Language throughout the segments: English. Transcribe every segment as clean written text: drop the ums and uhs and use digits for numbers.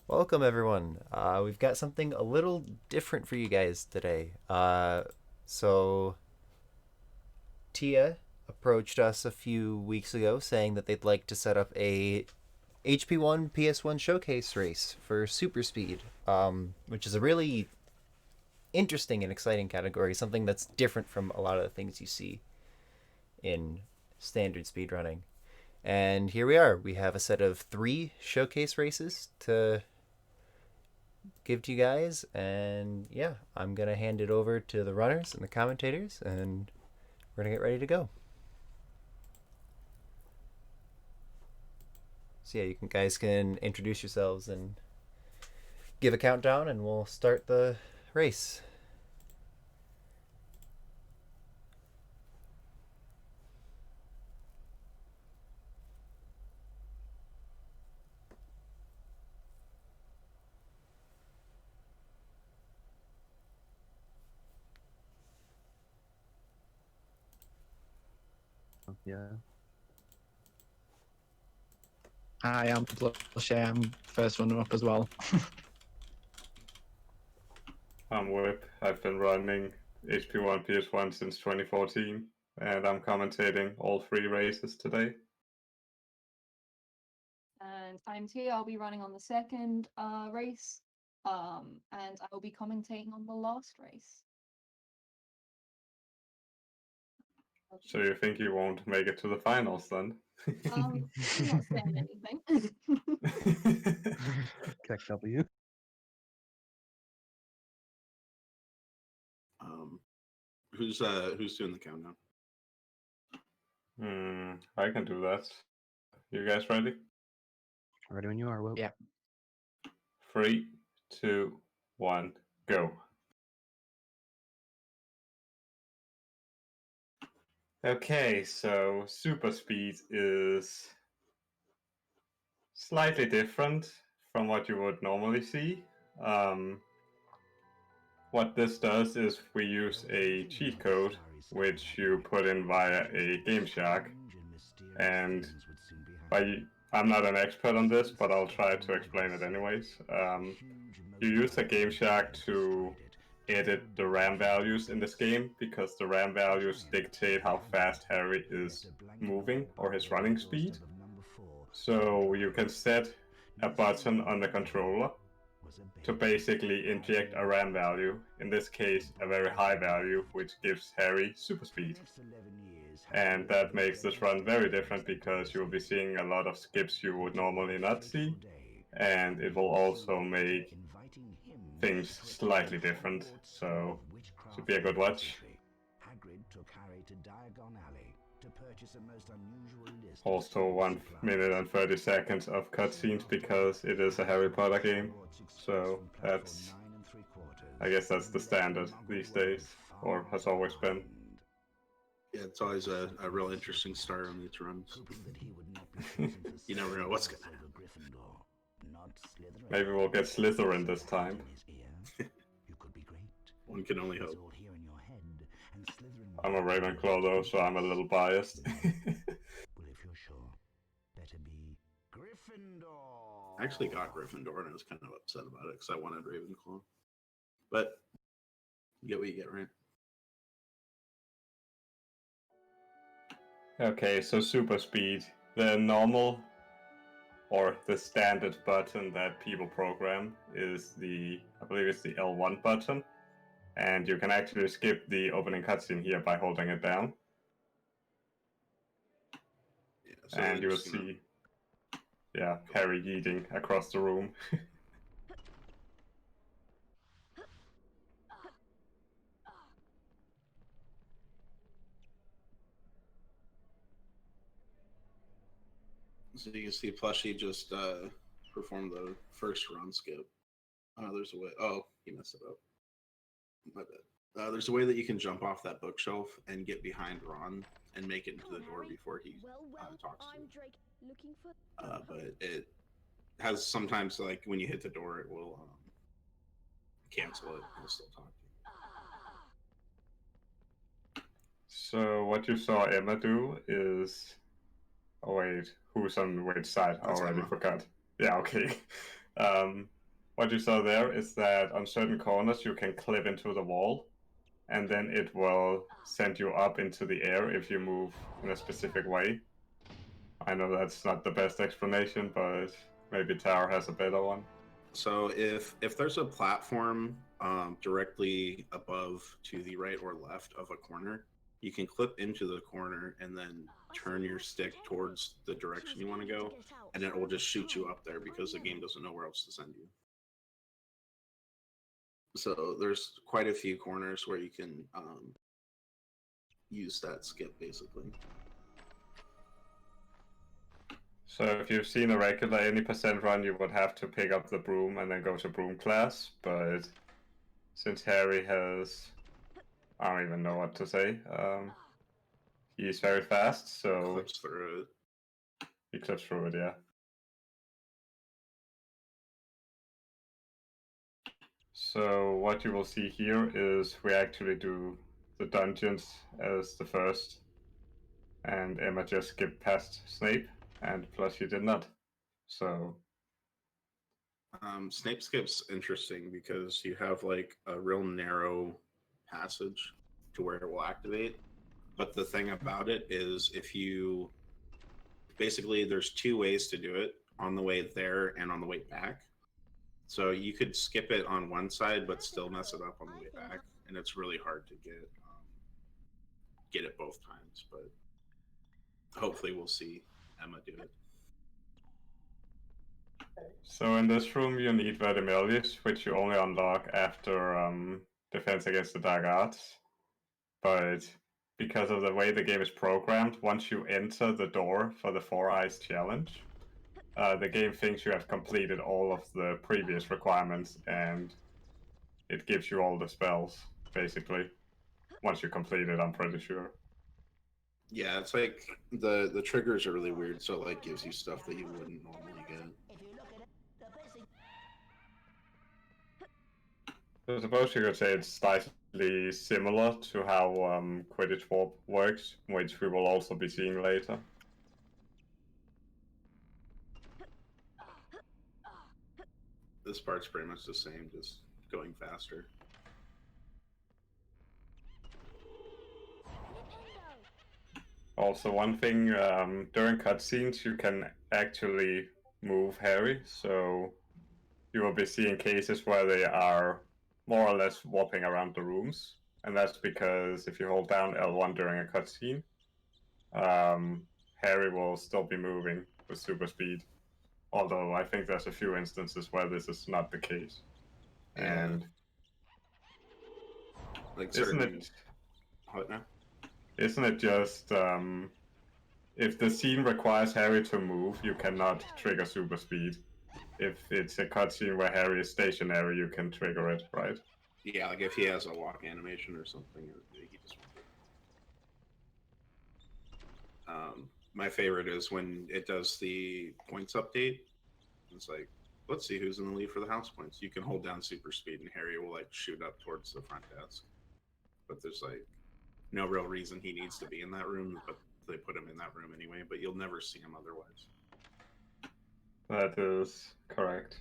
Welcome, everyone. We've got something a little different for you guys today. So, Tia approached us a few weeks ago saying that they'd like to set up a HP1 PS1 showcase race for Superspeed, which is a really interesting and exciting category, something that's different from a lot of the things you see in standard speedrunning. And here we are. We have a set of three showcase races to give to you guys, and yeah, I'm gonna hand it over to the runners and the commentators, and we're gonna get ready to go. So yeah, you guys can introduce yourselves and give a countdown, and we'll start the race. Yeah. Hi, I'm Blushy. I'm first runner up as well. I'm Whip. I've been running HP1 PS1 since 2014, and I'm commentating all three races today. And I'm Tia. I'll be running on the second race, and I will be commentating on the last race. So you think you won't make it to the finals then? I'm not saying anything. Check W. Who's doing the countdown? I can do that. You guys ready? Ready when you are, Will. Yeah. 3, 2, 1, go. Okay, so Superspeed is slightly different from what you would normally see. What this does is we use a cheat code which you put in via a Game Shark, and I'm not an expert on this, but I'll try to explain it anyways. You use the Game Shark to edit the RAM values in this game, because the RAM values dictate how fast Harry is moving or his running speed. So you can set a button on the controller to basically inject a RAM value, in this case a very high value, which gives Harry super speed. And that makes this run very different, because you will be seeing a lot of skips you would normally not see, and it will also make things slightly different, so should be a good watch. Also 1 minute and 30 seconds of cutscenes, because it is a Harry Potter game, so I guess that's the standard these days, or has always been. Yeah, it's always a real interesting start on these runs. You never know what's gonna happen. Maybe we'll get Slytherin this time. One can only hope. I'm a Ravenclaw though, so I'm a little biased. I actually got Gryffindor, and I was kind of upset about it because I wanted Ravenclaw. But you get what you get, right? Okay, so super speed. The normal or the standard button that people program is I believe it's the L1 button. And you can actually skip the opening cutscene here by holding it down. Yeah, so and you will see, Harry yeeting across the room. So you can see Plushy just performed the first run skip. There's a way. Oh, he messed it up. My bad. There's a way that you can jump off that bookshelf and get behind Ron and make it into the door before he talks to you. But it has sometimes, like, when you hit the door, it will cancel it. It'll still talk to you. So what you saw Emma do is... Oh wait, who's on which side? I That's already Emma. forgot. Yeah, okay. what you saw there is that on certain corners you can clip into the wall, and then it will send you up into the air if you move in a specific way. I know that's not the best explanation, but maybe Tower has a better one. So if there's a platform directly above to the right or left of a corner, you can clip into the corner and then turn your stick towards the direction you want to go, and it will just shoot you up there because the game doesn't know where else to send you. So there's quite a few corners where you can use that skip, basically. So if you've seen a regular any percent run, you would have to pick up the broom and then go to broom class, but since Harry has... I don't even know what to say. He's very fast, so... Clips through it. He clips through it, yeah. So what you will see here is we actually do the dungeons as the first, and Emma just skipped past Snape, and plus she did not. So Snape skip's interesting because you have like a real narrow passage to where it will activate. But the thing about it is if you basically there's two ways to do it, on the way there and on the way back. So you could skip it on one side but still mess it up on the way back, and it's really hard to get it both times. But hopefully we'll see Emma do it. So in this room you need Vertimillious, which you only unlock after Defense Against the Dark Arts. But because of the way the game is programmed, once you enter the door for the 4 Eyes challenge, the game thinks you have completed all of the previous requirements, and it gives you all the spells, basically. Once you complete it, I'm pretty sure. Yeah, it's like the triggers are really weird, so it like gives you stuff that you wouldn't normally get. I suppose you could say it's slightly similar to how Quidditch Warp works, which we will also be seeing later. This part's pretty much the same, just going faster. Also, one thing, during cutscenes you can actually move Harry, so you will be seeing cases where they are more or less warping around the rooms, and that's because if you hold down L1 during a cutscene, Harry will still be moving with super speed. Although I think there's a few instances where this is not the case. Yeah. And Like isn't certain... it What now? isn't it just if the scene requires Harry to move, you cannot trigger super speed. If it's a cutscene where Harry is stationary, you can trigger it, right? Yeah, like if he has a walk animation or something, he just... my favorite is when it does the points update. It's like, let's see who's in the lead for the house points. You can hold down super speed and Harry will like shoot up towards the front desk. But there's like no real reason he needs to be in that room, but they put him in that room anyway, but you'll never see him otherwise. That is correct.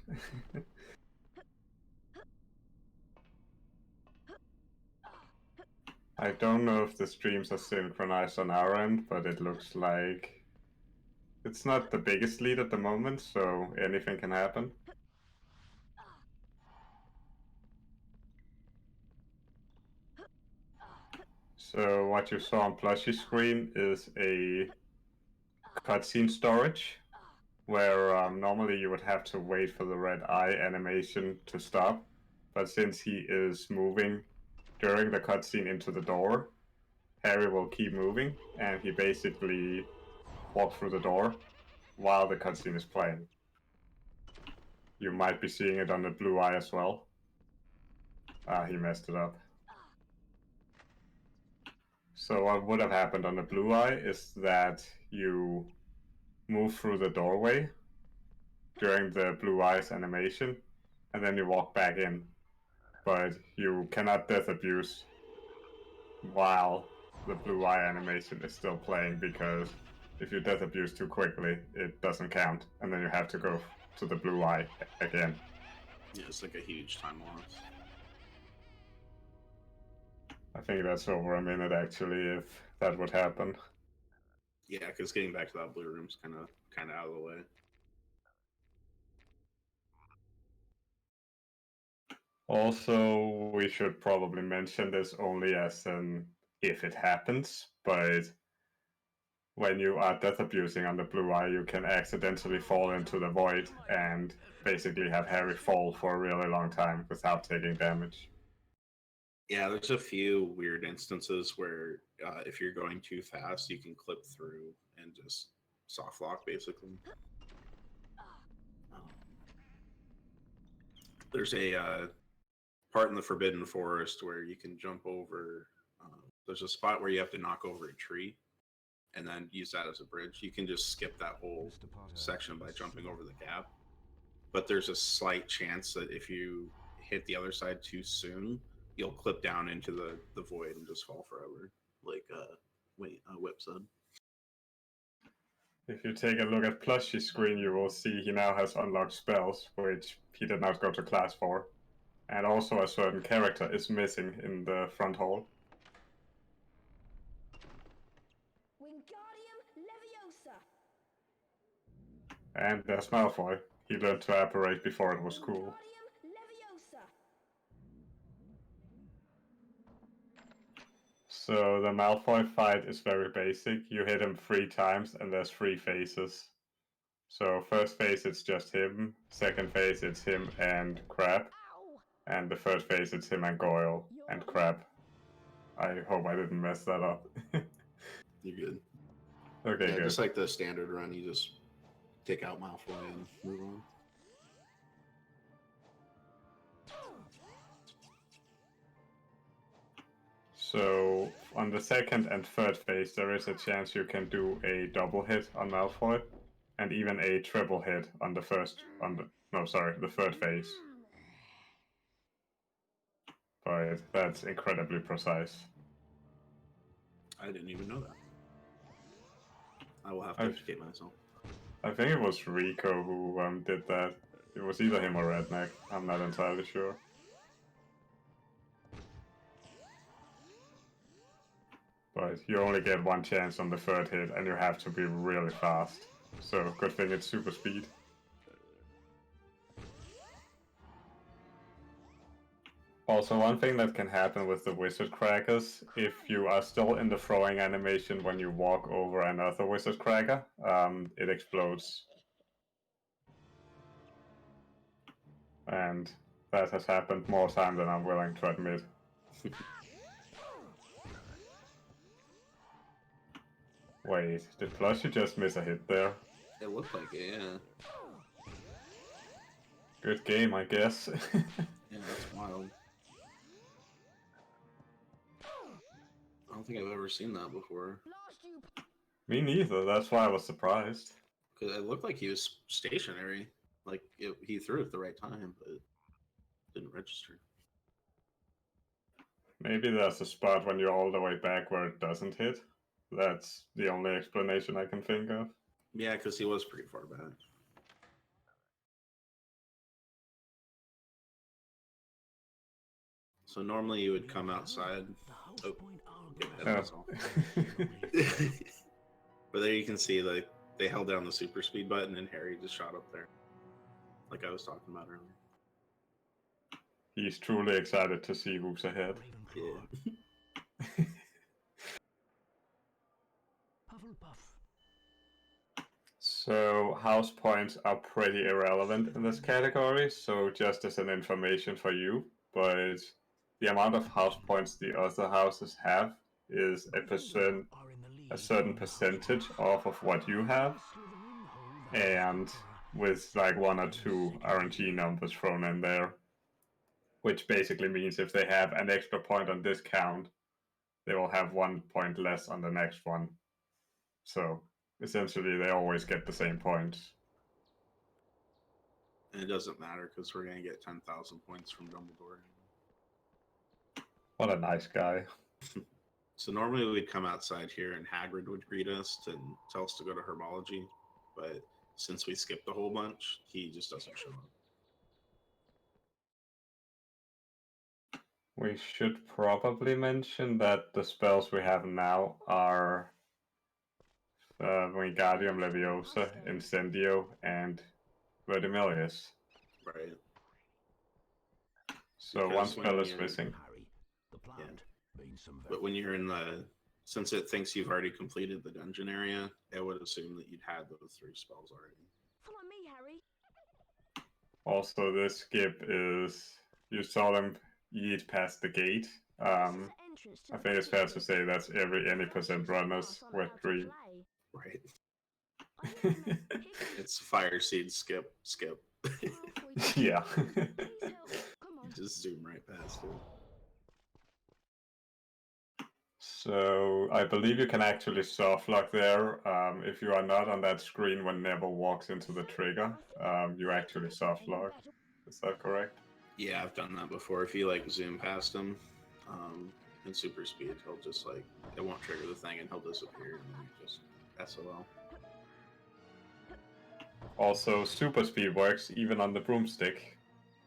I don't know if the streams are synchronized on our end, but it looks like it's not the biggest lead at the moment, so anything can happen. So what you saw on Plushie's screen is a cutscene storage, where normally you would have to wait for the red eye animation to stop, but since he is moving during the cutscene into the door, Harry will keep moving, and he basically walks through the door while the cutscene is playing. You might be seeing it on the blue eye as well. He messed it up. So what would have happened on the blue eye is that you move through the doorway during the blue eyes animation, and then you walk back in. But you cannot death abuse while the blue eye animation is still playing, because if you death abuse too quickly, it doesn't count, and then you have to go to the blue eye again. Yeah, it's like a huge time loss. I think that's over a minute actually, if that would happen. Yeah, because getting back to that blue room's kind of out of the way. Also, we should probably mention this only as an if it happens, but when you are death abusing on the blue eye, you can accidentally fall into the void and basically have Harry fall for a really long time without taking damage. Yeah, there's a few weird instances where if you're going too fast, you can clip through and just soft lock, basically. There's a part in the Forbidden Forest where you can jump over. There's a spot where you have to knock over a tree and then use that as a bridge. You can just skip that whole section by jumping over the gap. But there's a slight chance that if you hit the other side too soon, you'll clip down into the void and just fall forever, like Whip said. If you take a look at Plushie's screen, you will see he now has unlocked spells, which he did not go to class for. And also a certain character is missing in the front hall. Wingardium Leviosa. And there's Malfoy. He learned to apparate before it was cool. Wingardium Leviosa. So the Malfoy fight is very basic. You hit him 3 times and there's 3 phases. So first phase it's just him, second phase it's him and Crab, and the third phase it's him and Goyle and Crab. I hope I didn't mess that up. You're good. Okay, Yeah, good. just like the standard run, you just take out Malfoy and move on. So on the second and third phase, there is a chance you can do a double hit on Malfoy, and even a triple hit on the the third phase. But that's incredibly precise. I didn't even know that. I will have to educate myself. I think it was Rico who did that. It was either him or Redneck. I'm not entirely sure. But you only get 1 chance on the third hit, and you have to be really fast. So good thing it's super speed. Also, one thing that can happen with the Wizard Crackers, if you are still in the throwing animation when you walk over another Wizard Cracker, it explodes. And that has happened more time than I'm willing to admit. Wait, did Plushie just miss a hit there? It looked like it, yeah. Good game, I guess. Yeah, that's wild. I don't think I've ever seen that before. Me neither, that's why I was surprised. Because it looked like he was stationary. Like, he threw it at the right time, but it didn't register. Maybe there's a spot when you're all the way back where it doesn't hit. That's the only explanation I can think of. Yeah, because he was pretty far back. So normally you would come outside. Oh, get ahead of myself. But there you can see they held down the super speed button and Harry just shot up there. Like I was talking about earlier. He's truly excited to see who's ahead. Yeah. So house points are pretty irrelevant in this category, so just as an information for you, but the amount of house points the other houses have is a certain percentage off of what you have, and with like 1 or 2 RNG numbers thrown in there, which basically means if they have an extra point on this count, they will have 1 point less on the next one. So essentially, they always get the same points. And it doesn't matter because we're going to get 10,000 points from Dumbledore. What a nice guy. So normally we'd come outside here and Hagrid would greet us and tell us to go to Herbology. But since we skipped a whole bunch, he just doesn't show up. We should probably mention that the spells we have now are Wingardium Leviosa, Incendio, and Verdimillious. Right. So one Because spell when is you're- missing. Yeah. But when you're in the, since it thinks you've already completed the dungeon area, it would assume that you'd had those 3 spells already. Follow me, Harry. Also, this skip is, you saw them yeet past the gate. This is the entrance to I the think it's fair to Potterthon. say that's every any percent runners Pass on wet how to dream. play. Right. I hear a mess. Here comes It's fire seed skip. halfway to Yeah. Please help. Come on. Just zoom right past it. So I believe you can actually soft lock there. If you are not on that screen when Neville walks into the trigger, you actually soft lock. Is that correct? Yeah, I've done that before. If you like zoom past him, in super speed, he'll just like, it won't trigger the thing and he'll disappear and then you just SOL. Also, super speed works even on the broomstick.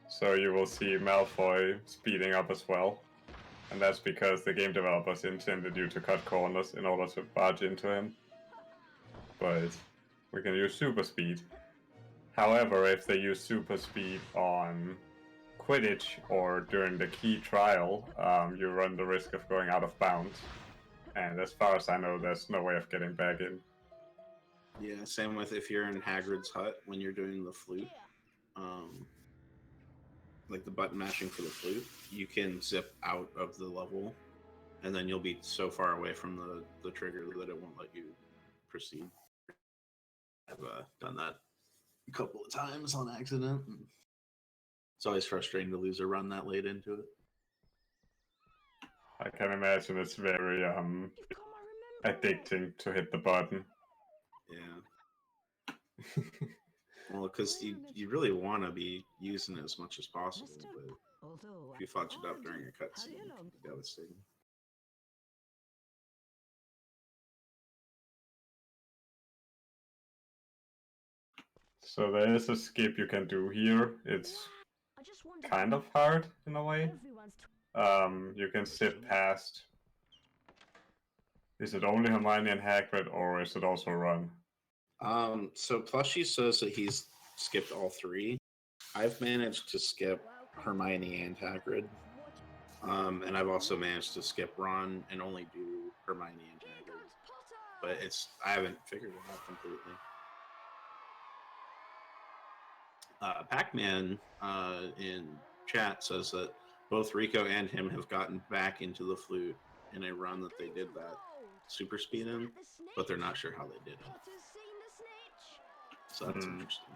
So you will see Malfoy speeding up as well. And that's because the game developers intended you to cut corners in order to barge into him. But we can use super speed. However, if they use super speed on Quidditch or during the key trial, you run the risk of going out of bounds. And as far as I know, there's no way of getting back in. Yeah, same with if you're in Hagrid's hut when you're doing the flute. Like the button mashing for the flute, you can zip out of the level and then you'll be so far away from the trigger that it won't let you proceed. I've done that a couple of times on accident. And it's always frustrating to lose a run that late into it. I can imagine it's very You've got my remembrance. addicting to hit the button. Yeah. Well, because you really want to be using it as much as possible, but if you fudge it up during a cutscene, it can be devastating. So there is a skip you can do here. It's kind of hard in a way. You can sit past. Is it only Hermione and Hagrid, or is it also Ron? So Plushie says that he's skipped all 3. I've managed to skip Hermione and Hagrid. And I've also managed to skip Ron and only do Hermione and Hagrid. But I haven't figured it out completely. Pac-Man in chat says that both Rico and him have gotten back into the flute in a run that they did that super speed in, but they're not sure how they did it. So that's interesting.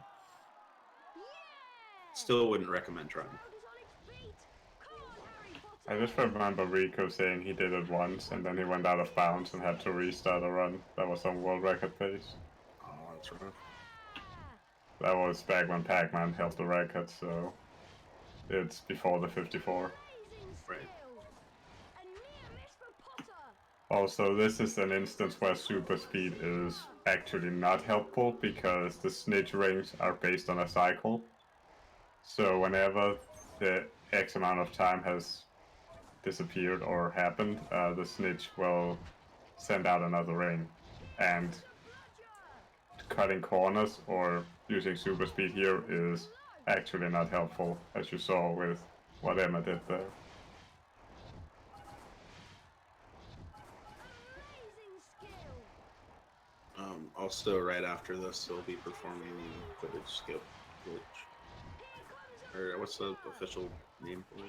Still wouldn't recommend trying. I just remember Rico saying he did it once and then he went out of bounds and had to restart a run. That was on world record pace. Oh, that's rough. That was back when Pac-Man held the record, so it's before the 54. Right. Also, this is an instance where super speed is actually not helpful because the snitch rings are based on a cycle. So whenever the X amount of time has disappeared or happened, the snitch will send out another ring. And cutting corners or using super speed here is actually not helpful, as you saw with what Emma did there. Also, right after this, they'll be performing the Quidditch skip glitch. Or what's the official name for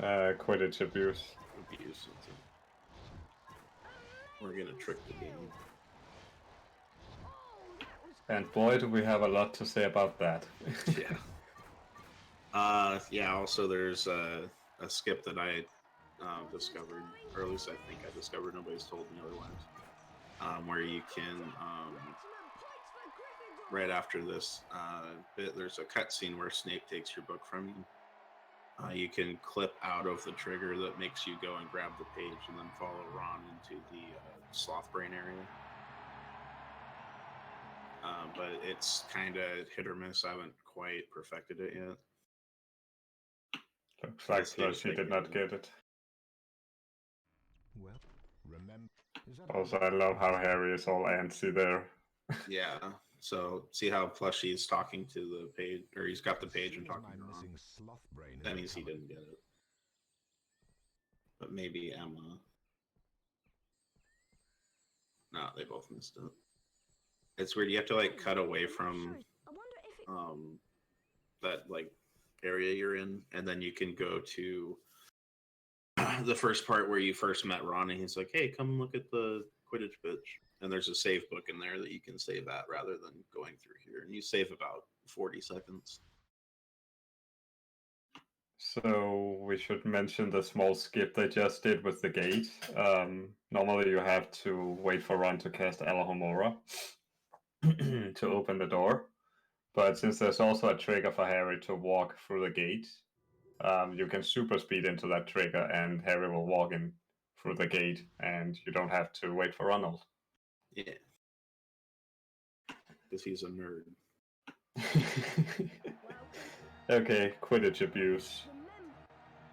it? Quidditch abuse. Abuse. We're gonna trick the game. And boy, do we have a lot to say about that. Yeah. Yeah. Also, there's a skip that I discovered, or at least I think I discovered. Nobody's told me otherwise. Where you can, right after this bit, there's a cutscene where Snape takes your book from you. You can clip out of the trigger that makes you go and grab the page and then follow Ron into the sloth brain area. But it's kind of hit or miss. I haven't quite perfected it yet. Looks like Yes, he was Flushy did making not it. get it. Well, remember. Also, I love how Harry is all antsy there. Yeah. So see how Plushy is talking to the page, or he's got the page and talking wrong. That means he didn't get it. But maybe Emma. No, they both missed it. It's weird. You have to like cut away from that like area you're in, and then you can go to the first part where you first met Ron, and he's like, "Hey, come look at the Quidditch pitch." And there's a save book in there that you can save at rather than going through here. And you save about 40 seconds. So we should mention the small skip they just did with the gate. Normally you have to wait for Ron to cast Alohomora to open the door. But since there's also a trigger for Harry to walk through the gate, you can super speed into that trigger and Harry will walk in through the gate and you don't have to wait for Ronald. Yeah. Because he's a nerd. Okay, Quidditch abuse.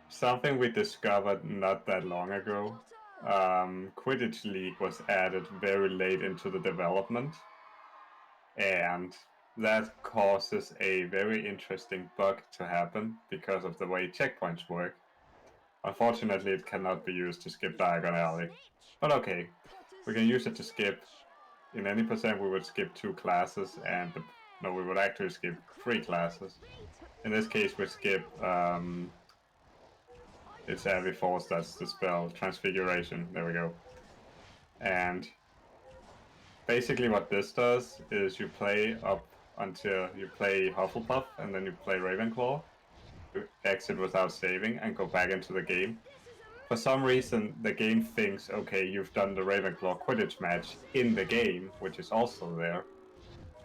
Something we discovered not that long ago. Quidditch League was added very late into the development, and that causes a very interesting bug to happen because of the way checkpoints work. Unfortunately, it cannot be used to skip Diagon Alley. But okay, we can use it to skip. In any percent, we would skip 2 classes, and no, we would actually skip 3 classes. In this case, we skip it's Heavy Force, that's the spell, Transfiguration, there we go. And basically what this does is you play up until you play Hufflepuff and then you play Ravenclaw, you exit without saving and go back into the game. For some reason the game thinks, okay, you've done the Ravenclaw Quidditch match in the game, which is also there,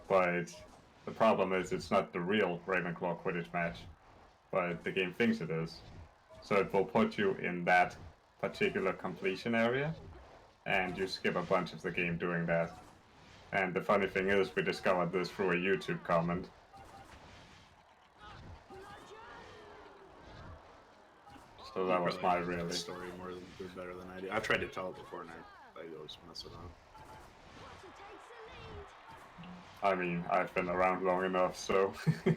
but the problem is it's not the real Ravenclaw Quidditch match, but the game thinks it is. So it will put you in that particular completion area, and you skip a bunch of the game doing that. And the funny thing is, we discovered this through a YouTube comment. So that was my The really. story more than better than I do. I've tried to tell it before, and I always mess it up. I mean, I've been around long enough, so. Yeah.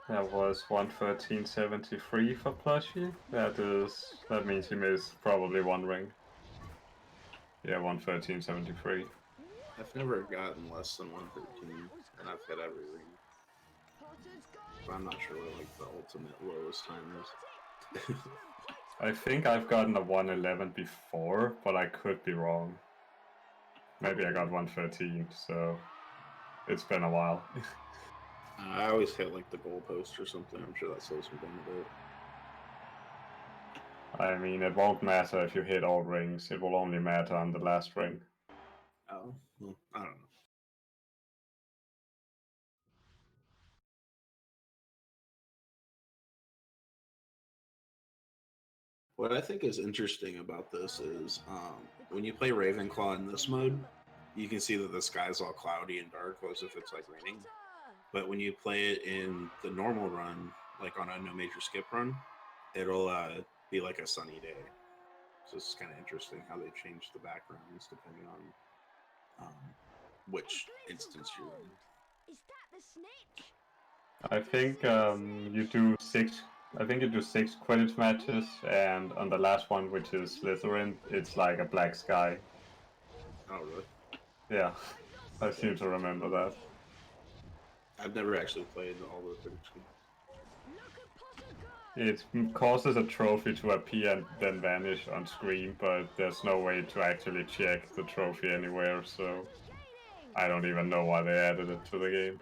That was 113.73 for Plushie. That means he missed probably 1 ring. Yeah, 113.73. I've never gotten less than 113, and I've hit every ring. But I'm not sure what like the ultimate lowest time is. I think I've gotten a 111 before, but I could be wrong. Maybe I got 113, so it's been a while. I always hit like the goalpost or something. I'm sure that slows me down a bit. I mean, it won't matter if you hit all rings. It will only matter on the last ring. Oh, well, I don't know. What I think is interesting about this is when you play Ravenclaw in this mode, you can see that the sky's all cloudy and dark, as if it's like raining. But when you play it in the normal run, like on a no major skip run, it'll be like a sunny day. So it's kind of interesting how they change the backgrounds depending on which instance you're in. Is that the snitch? I think you do 6. I think you do 6 Quidditch matches, and on the last one, which is Slytherin, it's like a black sky. Oh, really? Yeah, I seem to remember that. I've never actually played all the Quidditch games. It causes a trophy to appear and then vanish on screen, but there's no way to actually check the trophy anywhere, so I don't even know why they added it to the game.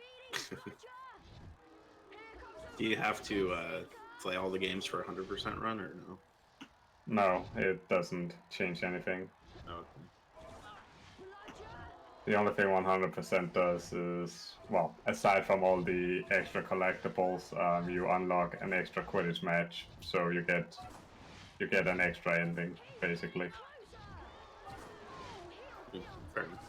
Do you have to play all the games for 100% run or no? No, it doesn't change anything. Oh, okay. The only thing 100% does is, well, aside from all the extra collectibles, you unlock an extra Quidditch match, so you get an extra ending, basically. Fair enough.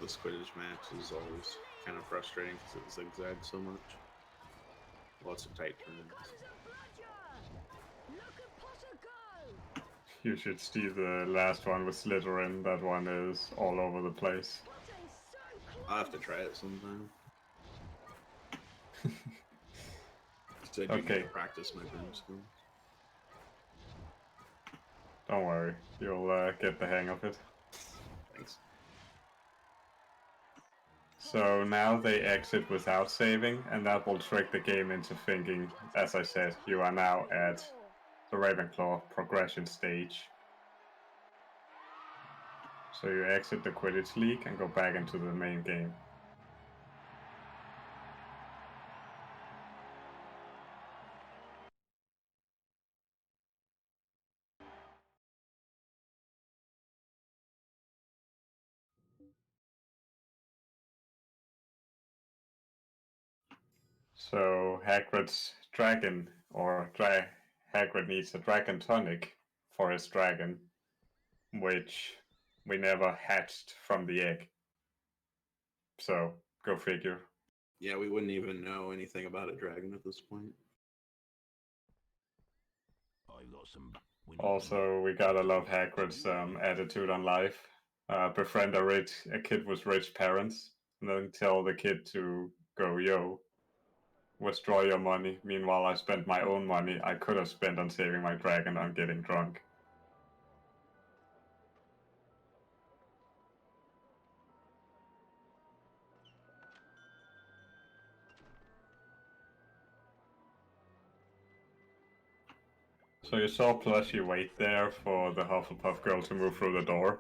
This Quidditch match is always kind of frustrating because it zigzags so much. Lots of tight turns. You should see the last one with Slytherin. That one is all over the place. I'll have to try it sometime. So I do Okay. need to practice my broom skills. Don't worry, you'll get the hang of it. Thanks. So now they exit without saving, and that will trick the game into thinking, as I said, you are now at the Ravenclaw progression stage. So you exit the Quidditch League and go back into the main game. So Hagrid's dragon, or Hagrid needs a dragon tonic for his dragon, which we never hatched from the egg. So go figure. Yeah, we wouldn't even know anything about a dragon at this point. Also, we gotta love Hagrid's attitude on life. Befriend a kid with rich parents, and then tell the kid to go, yo, withdraw your money. Meanwhile, I spent my own money I could have spent on saving my dragon on getting drunk. So you saw Plushy wait there for the Hufflepuff girl to move through the door.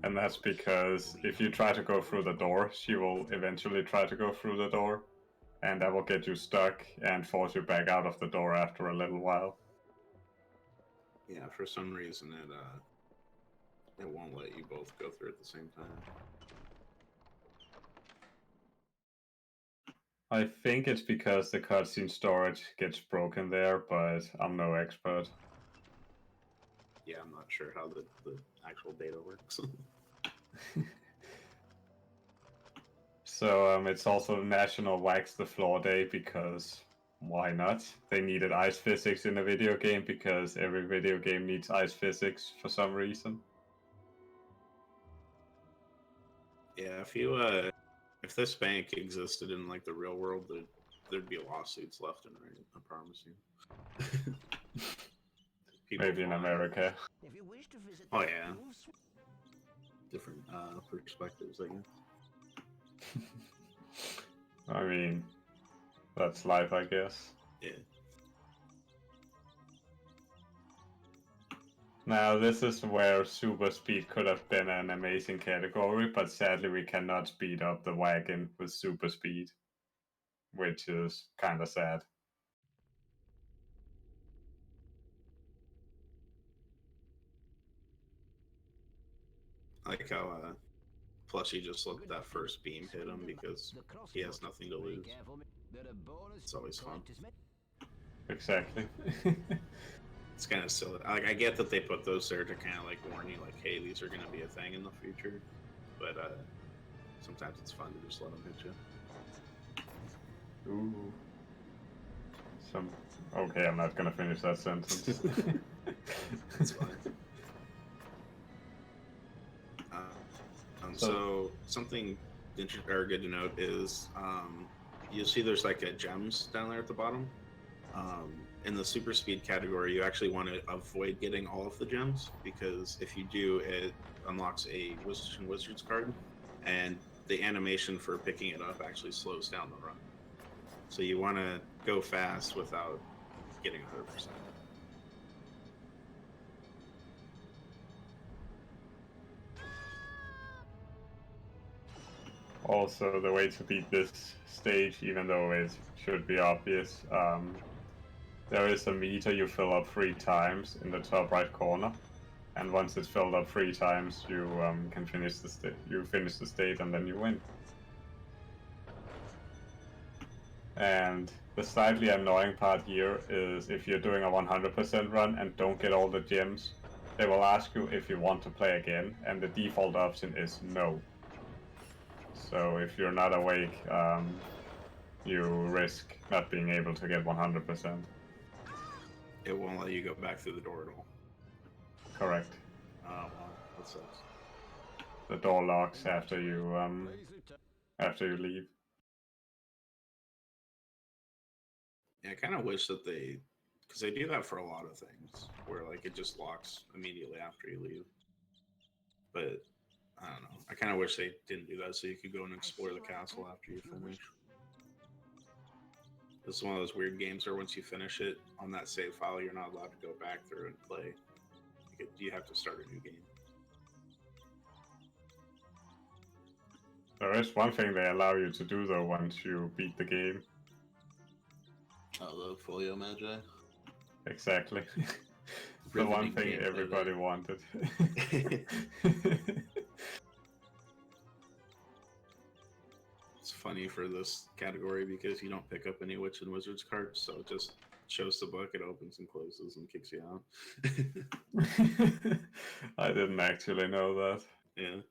And that's because if you try to go through the door, she will eventually try to go through the door. And that will get you stuck and force you back out of the door after a little while. Yeah, for some reason it won't let you both go through at the same time. I think it's because the cutscene storage gets broken there, but I'm no expert. Yeah, I'm not sure how the actual data works. So it's also National Wax the Floor Day because why not? They needed ice physics in a video game because every video game needs ice physics for some reason. Yeah, if this bank existed in like the real world, there'd be lawsuits left and right. I promise you. Maybe in America. Oh yeah, different perspectives, I guess. I mean, that's life, I guess. Yeah. Now, this is where super speed could have been an amazing category, but sadly we cannot speed up the wagon with super speed, which is kind of sad. I like how Plushy just let that first beam hit him because he has nothing to lose. It's always fun. Exactly. It's kind of silly. Like, I get that they put those there to kind of like warn you, like, hey, these are going to be a thing in the future. But sometimes it's fun to just let them hit you. Ooh. Okay, I'm not gonna finish that sentence. It's fine. So something good to note is you'll see there's like a gems down there at the bottom. In the super speed category, you actually want to avoid getting all of the gems because if you do, it unlocks a Wizard's card, and the animation for picking it up actually slows down the run. So you want to go fast without getting 100%. Also, the way to beat this stage, even though it should be obvious, there is a meter you fill up 3 times in the top right corner, and once it's filled up 3 times, you can finish the state. You finish the state, and then you win. And the slightly annoying part here is if you're doing a 100% run and don't get all the gems, they will ask you if you want to play again, and the default option is no. So if you're not awake, you risk not being able to get 100%. It won't let you go back through the door at all. Correct. Oh, well, that sucks. The door locks after you leave. Yeah, I kind of wish that because they do that for a lot of things, where like it just locks immediately after you leave. But I don't know. I kind of wish they didn't do that, so you could go and explore the castle after you finish. This is one of those weird games where once you finish it on that save file, you're not allowed to go back through and play. You have to start a new game. There is one thing they allow you to do though once you beat the game. Oh, the Folio Magi. Exactly. The one thing everybody wanted. It's funny for this category because you don't pick up any Witch and Wizards cards, so it just shows the book, it opens and closes and kicks you out. I didn't actually know that. Yeah.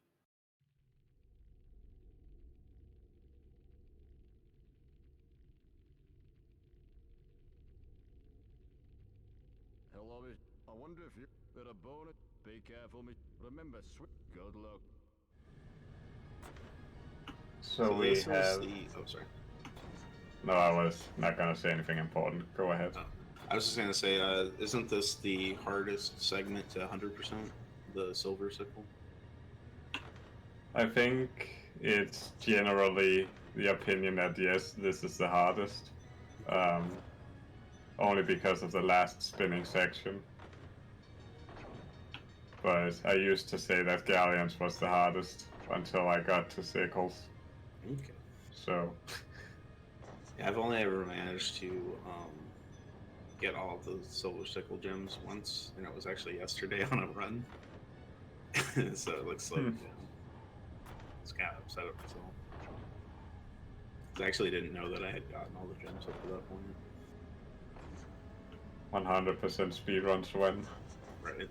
Hello, I wonder if you got a bonus. Be careful, me. Remember, sweet good luck. So we this have. is the... Oh, sorry. No, I was not gonna say anything important. Go ahead. Oh. I was just gonna say, isn't this the hardest segment to 100%? The Silver Sickle? I think it's generally the opinion that yes, this is the hardest. Only because of the last spinning section. But I used to say that Galleons was the hardest until I got to Sickles. Okay. So. Yeah, I've only ever managed to get all of the Silver Sickle gems once, and it was actually yesterday on a run. So it looks like it's kind of upset at myself. I actually didn't know that I had gotten all the gems up to that point. 100% speedruns when. Right.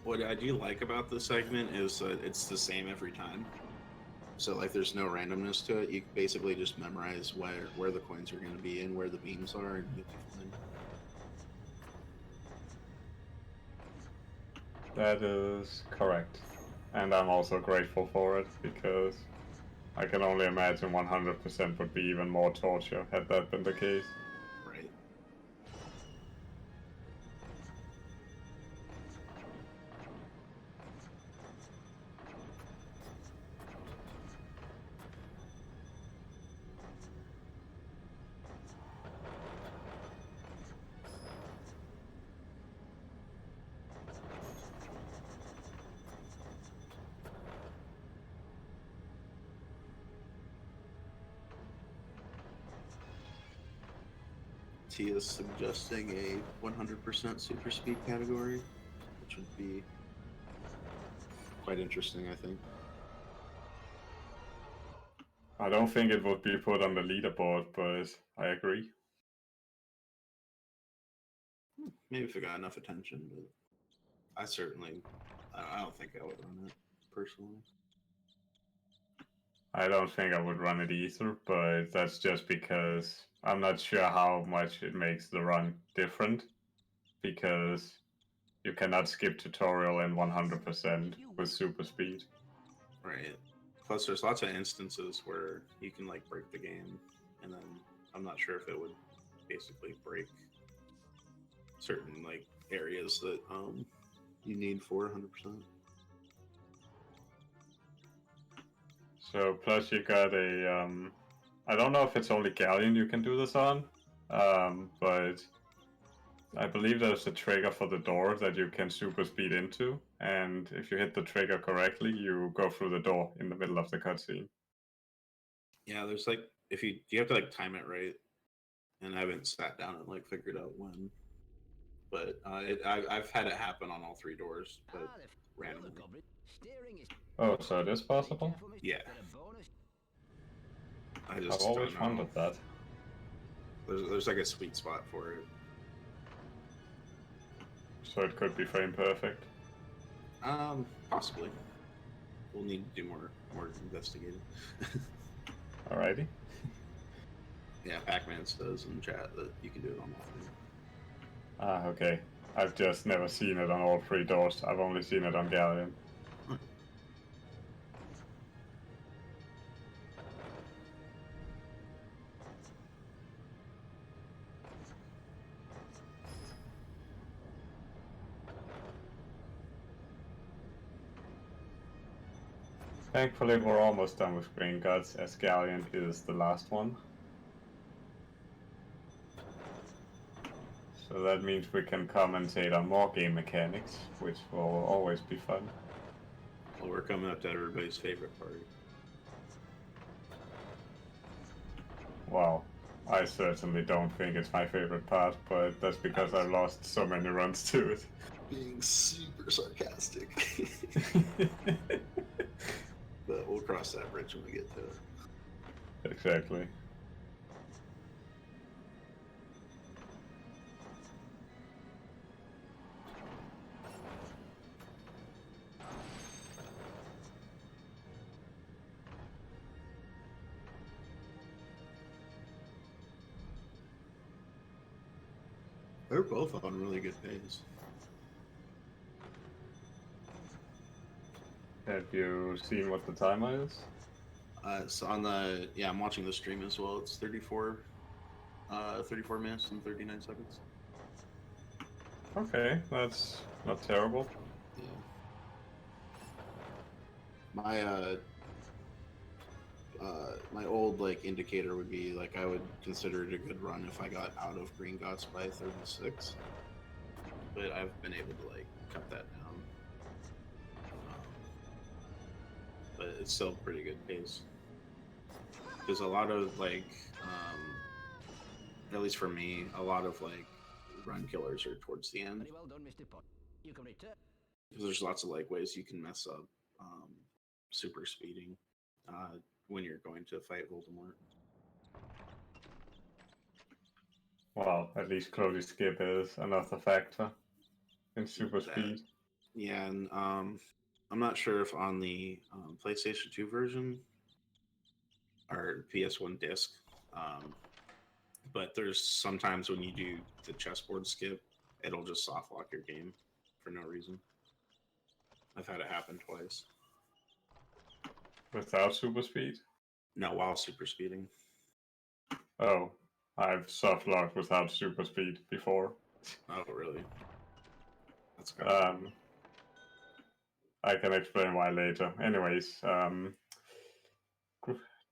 What I do like about this segment is that it's the same every time. So like there's no randomness to it. You basically just memorize where the coins are going to be and where the beams are, and you'll be fine. That is correct. And I'm also grateful for it, because I can only imagine 100% would be even more torture had that been the case. Right. T is suggesting a 100% super speed category, which would be quite interesting, I think. I don't think it would be put on the leaderboard, but I agree. Maybe if it got enough attention, but I don't think I would run it, personally. I don't think I would run it either, but that's just because I'm not sure how much it makes the run different, because you cannot skip tutorial in 100% with super speed. Right. Plus, there's lots of instances where you can like break the game, and then I'm not sure if it would basically break certain like areas that you need for 100%. So plus you got a I don't know if it's only Galleon you can do this on, but I believe there's a trigger for the door that you can super speed into, and if you hit the trigger correctly, you go through the door in the middle of the cutscene. Yeah, there's like you have to like time it right, and I haven't sat down and like figured out when, but I've had it happen on all three doors, but randomly. Oh, so it is possible? Yeah. I I've just always don't know. wondered that. There's like a sweet spot for it. So it could be frame perfect. Possibly. We'll need to do more investigating. Alrighty. Yeah, Pac-Man says in chat that you can do it on all three. Ah, okay. I've just never seen it on all three doors. I've only seen it on Galleon. Thankfully, we're almost done with Green Guts, as Galleon is the last one. So that means we can commentate on more game mechanics, which will always be fun. Well, we're coming up to everybody's favorite part. Wow. I certainly don't think it's my favorite part, but that's because I've lost so many runs to it. Being super sarcastic. But we'll cross that bridge when we get to it. Exactly. They're both on really good pace. Have you seen what the timer is? So on the I'm watching the stream as well. It's 34 minutes and 39 seconds. Okay, that's not terrible. Yeah. My my old indicator would be I would consider it a good run if I got out of Green Gots by 36. But I've been able to cut that down. But it's still pretty good pace. There's a lot of at least for me, a lot of run killers are towards the end. Very well done, Mr. Pot. You can return. Because there's lots of ways you can mess up super speeding when you're going to fight Voldemort. Well, at least Clody Skip is another factor in super speed. Yeah, and I'm not sure if on the PlayStation 2 version or PS1 disc, but there's sometimes when you do the chessboard skip, it'll just soft lock your game for no reason. I've had it happen twice. Without super speed? No, while super speeding. Oh, I've soft locked without super speed before. Oh, really? That's kind of funny. I can explain why later. Anyways,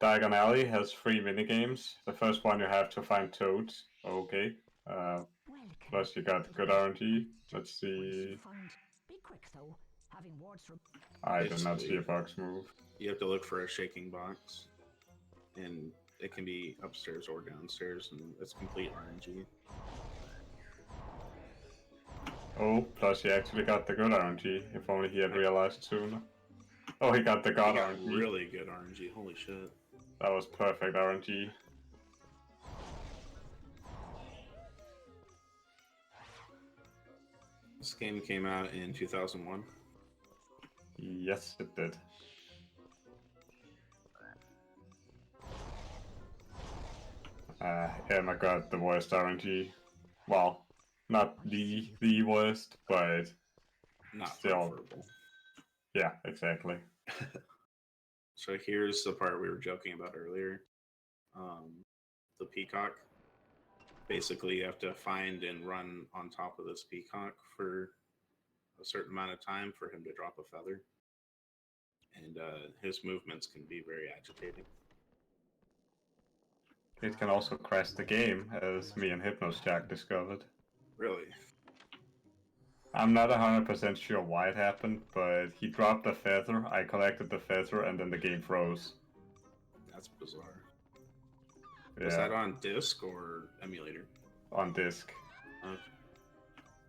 Diagon Alley has 3 minigames. The first one you have to find toads. Okay. Plus you got good RNG. Let's see. Be quick though. Having wards from I did not see a box move. You have to look for a shaking box, and it can be upstairs or downstairs, and it's complete RNG. Oh, plus he actually got the good RNG. If only he had realized sooner. Oh, he got the god He got RNG. really good RNG. Holy shit. That was perfect RNG. This game came out in 2001. Yes, it did. Emma got the worst RNG. Well, not the worst, but Not still. preferable. Yeah, exactly. So here's the part we were joking about earlier. The peacock. Basically, you have to find and run on top of this peacock for a certain amount of time for him to drop a feather. And his movements can be very agitating. It can also crash the game, as me and Hypnosjack discovered. Really? I'm not 100% sure why it happened, but he dropped a feather, I collected the feather, and then the game froze. That's bizarre. Yeah, Was that on disc or emulator? on disc. Okay.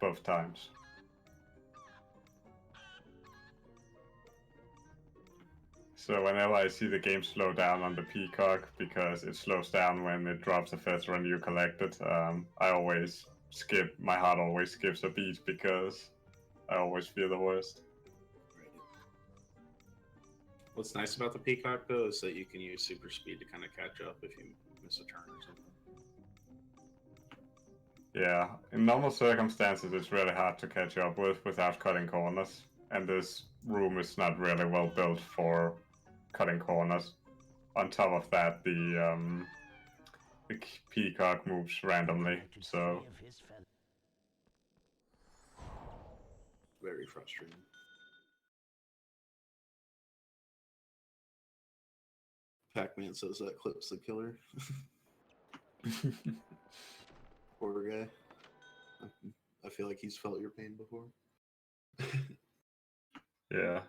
Both times. So whenever I see the game slow down on the Peacock, because it slows down when it drops a feather and you collect it, I always skip, my heart always skips a beat because I always feel the worst. What's nice about the Peacock though is that you can use super speed to kind of catch up if you miss a turn or something. Yeah, in normal circumstances, it's really hard to catch up with without cutting corners, and this room is not really well built for cutting corners. On top of that, the Peacock moves randomly, so Very frustrating. Pac-Man says that clip's the killer. Poor guy. I feel like he's felt your pain before. yeah.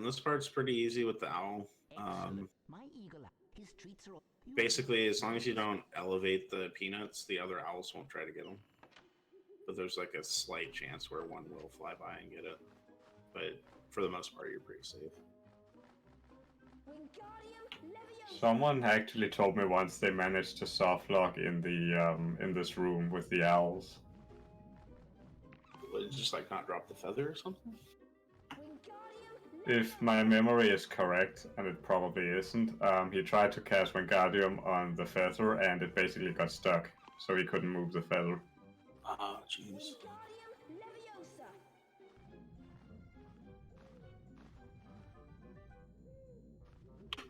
This part's pretty easy with the owl. My eagle, his treats are. Basically, as long as you don't elevate the peanuts, the other owls won't try to get them. But there's like a slight chance where one will fly by and get it. But for the most part, you're pretty safe. Someone actually told me once they managed to soft lock in the in this room with the owls. Would it just like not drop the feather or something? If my memory is correct, and it probably isn't, he tried to cast Wingardium on the feather, and it basically got stuck, so he couldn't move the feather. Ah, jeez.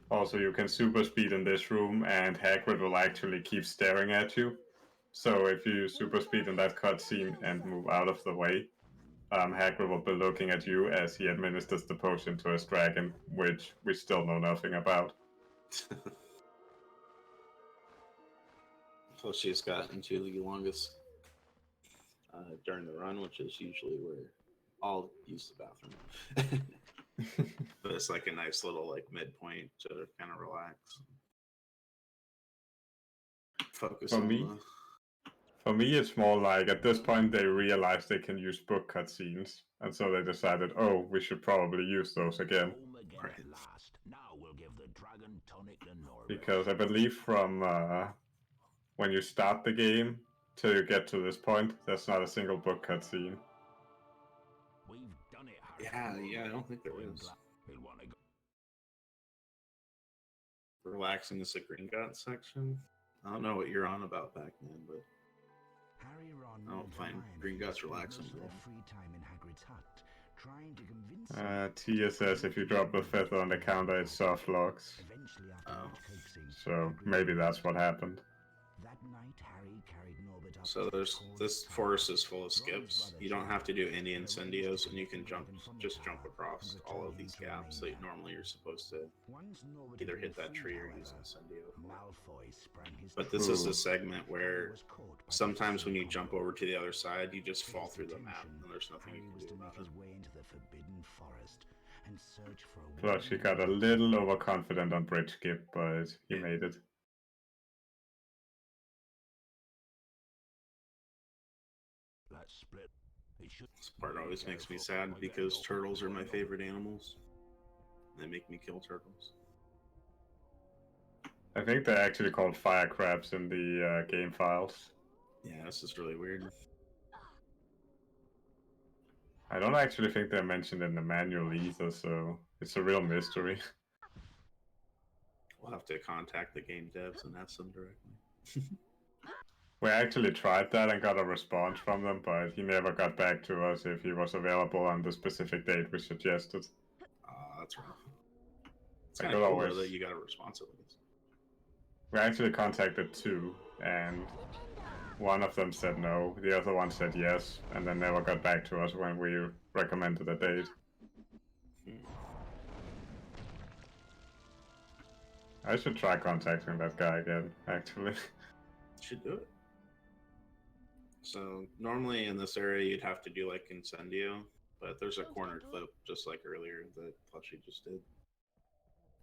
Also, you can super speed in this room, and Hagrid will actually keep staring at you. So if you super speed in that cutscene and move out of the way, Hagrid will be looking at you as he administers the potion to his dragon, which we still know nothing about. Plus, she's got into the longest during the run, which is usually where I'll use the bathroom. But it's like a nice little like midpoint to kind of relax. Focus on the... For me, it's more like at this point they realized they can use book cutscenes, and so they decided, oh, we should probably use those again. Right. Now we'll give the dragon tonic the Norway. Because I believe from when you start the game till you get to this point, there's not a single book cutscene. We've done it, Harry. Yeah, I don't think there is. We'll wanna go. Relaxing is the Green Guts section. I don't know what you're on about, Pac-Man, but Harry, Ron, I don't find Green Guts relaxing at all. Free time in Hagrid's hut, trying to convince Tia says if you drop the feather on the counter, it soft locks. Eventually, Oh. So maybe that's what happened. That night, Harry carried Norbert up So to the there's cold this tower. forest is full of skips. You don't have to do any incendios, and you can just jump across all of these gaps that normally you're supposed to Once Norbert either had hit been that free, tree or however, use incendio. Malfoy sprang his But this is Ooh. a segment where was caught by the sometimes when you Forbidden jump over to the other side, you just fall His through the map, intention, and there's nothing you Harry can was do to make about it. his way into the Forbidden Forest and search for a Plus, he way got a little overconfident on bridge skip, but he made it. Let's split. It should This part always makes me sad because turtles are my favorite animals. They make me kill turtles. I think they're actually called fire crabs in the game files. Yeah, this is really weird. I don't actually think they're mentioned in the manual either, so it's a real mystery. We'll have to contact the game devs and ask them directly. We actually tried that and got a response from them, but he never got back to us if he was available on the specific date we suggested. That's rough. It's I kind of could cool though always- that you got a response at least. We actually contacted two, and one of them said no, the other one said yes, and then never got back to us when we recommended a date. I should try contacting that guy again, actually. Should do it. So normally in this area you'd have to do like incendio, but there's a cornered clip just like earlier that Plushie just did,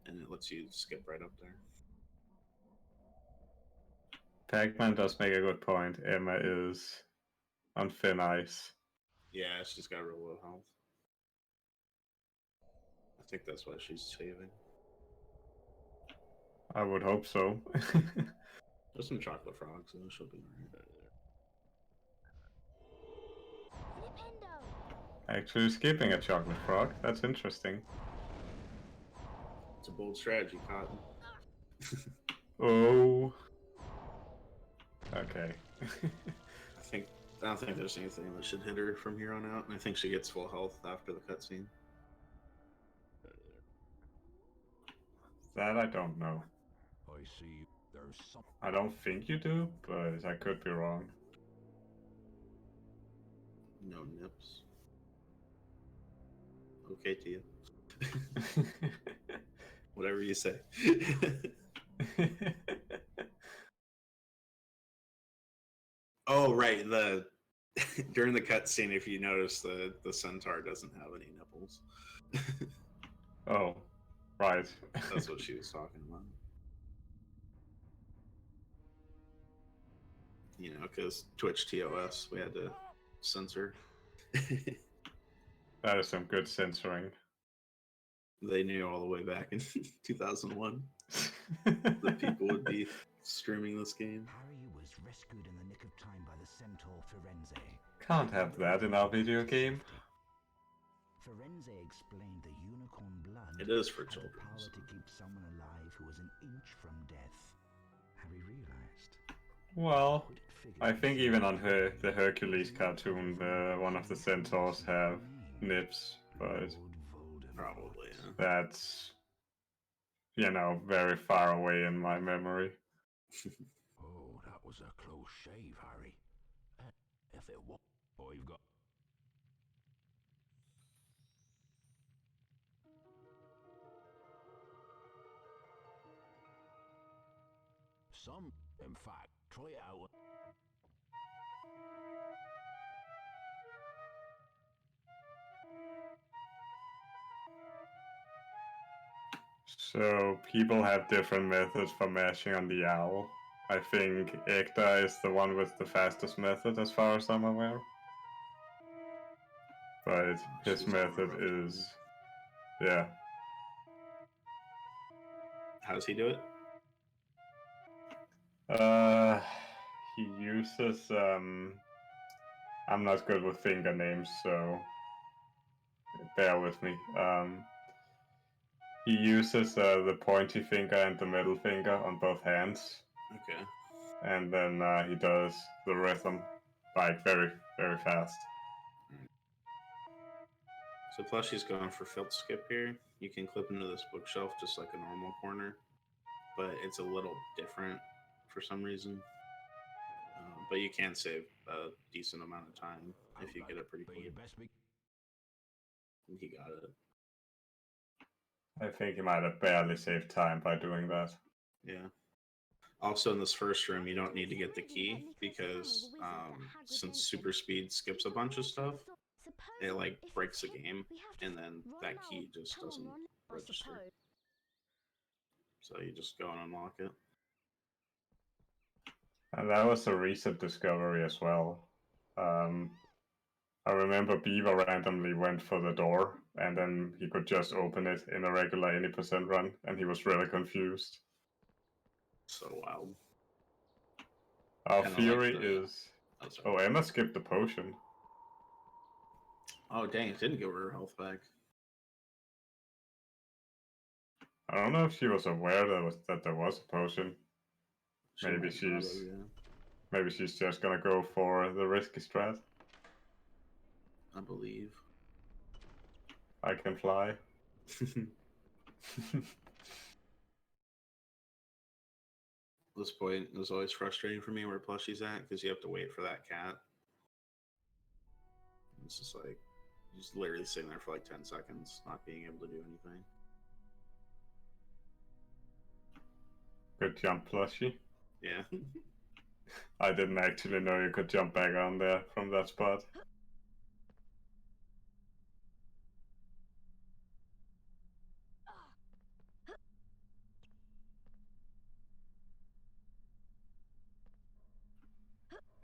and it lets you skip right up there. Pac-Man does make a good point. Emma is on thin ice. Yeah, she's got real low health. I think that's why she's saving. I would hope so. There's some chocolate frogs, so she'll be alright. Actually skipping a chocolate frog. That's interesting. It's a bold strategy, Cotton. Oh. Okay. I don't think there's anything that should hit her from here on out, and I think she gets full health after the cutscene. That I don't know. I see there's some. I don't think you do, but I could be wrong. No nips. Okay, Tia. Whatever you say. Oh, right. The during the cutscene, if you notice, the centaur doesn't have any nipples. Oh, right. That's what she was talking about. You know, because Twitch TOS, we had to censor. That is some good censoring. They knew all the way back in 2001 that people would be streaming this game. Harry was rescued in the nick of time by the centaur Firenze. Can't have that in our video game. Firenze explained the unicorn blood It is for had the children, power so. to keep someone alive who was an inch from death. Harry realized. Well, Could it figure I out think the even on future? the Hercules cartoon, one of the centaurs have nips, but Lord Voldemort. Probably, yeah. that's, you know, very far away in my memory. Oh, that was a close shave, Harry. If it was, I've got. Some, in fact, try it out. So people have different methods for mashing on the owl. I think Ekta is the one with the fastest method as far as I'm aware. But his She's on the method road. is, yeah. How does he do it? He uses, I'm not good with finger names, so bear with me. He uses the pointy finger and the middle finger on both hands, Okay. and then he does the rhythm like very, very fast. So Plushie's going for Filt Skip here. You can clip into this bookshelf just like a normal corner, but it's a little different for some reason. But you can save a decent amount of time if you get it pretty But quick. you'd best be. And he got it. I think he might have barely saved time by doing that. Yeah. Also, in this first room, you don't need to get the key because since super speed skips a bunch of stuff, it like breaks the game, and then that key just doesn't register. So you just go and unlock it. And that was a recent discovery as well. I remember Beaver randomly went for the door, and then he could just open it in a regular 80% run, and he was really confused. So wild. Our Kinda theory like the- is... Oh, sorry. Oh, Emma skipped the potion. Oh, dang, it didn't give her health back. I don't know if she was aware that there was a potion. She Maybe might not she's... have, yeah. Maybe she's just gonna go for the risky strat. I believe. I can fly. This point is always frustrating for me where Plushie's at because you have to wait for that cat. It's just like just literally sitting there for like 10 seconds, not being able to do anything. Good jump, Plushie. Yeah. I didn't actually know you could jump back on there from that spot.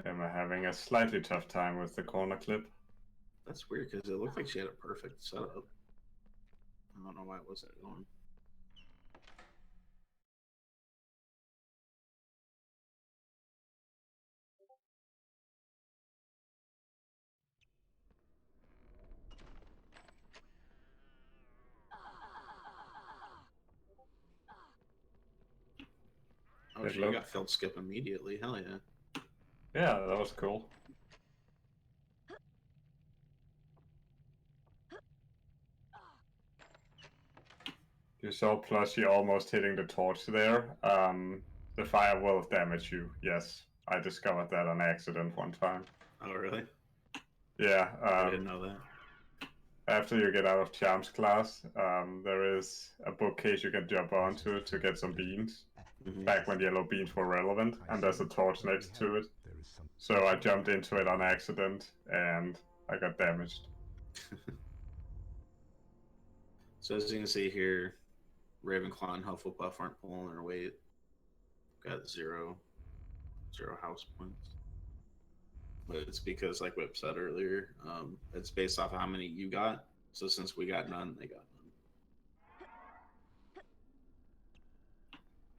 Emma having a slightly tough time with the corner clip. That's weird because it looked like she had a perfect setup. I don't know why it wasn't going. Oh, It shit, you looked- got filled skip immediately. Hell yeah. Yeah, that was cool. You saw Plushy almost hitting the torch there. The fire will damage you. Yes, I discovered that on accident one time. Oh, really? Yeah. I didn't know that. After you get out of Charms class, there is a bookcase you can jump onto to get some beans. Mhm. Back when yellow beans were relevant, and there's a torch next to it. There is some So I jumped into it on accident, and I got damaged. So as you can see here, Ravenclaw and Hufflepuff aren't pulling their weight. Got zero house points. But it's because, like Whip said earlier, it's based off of how many you got. So since we got none, they got none.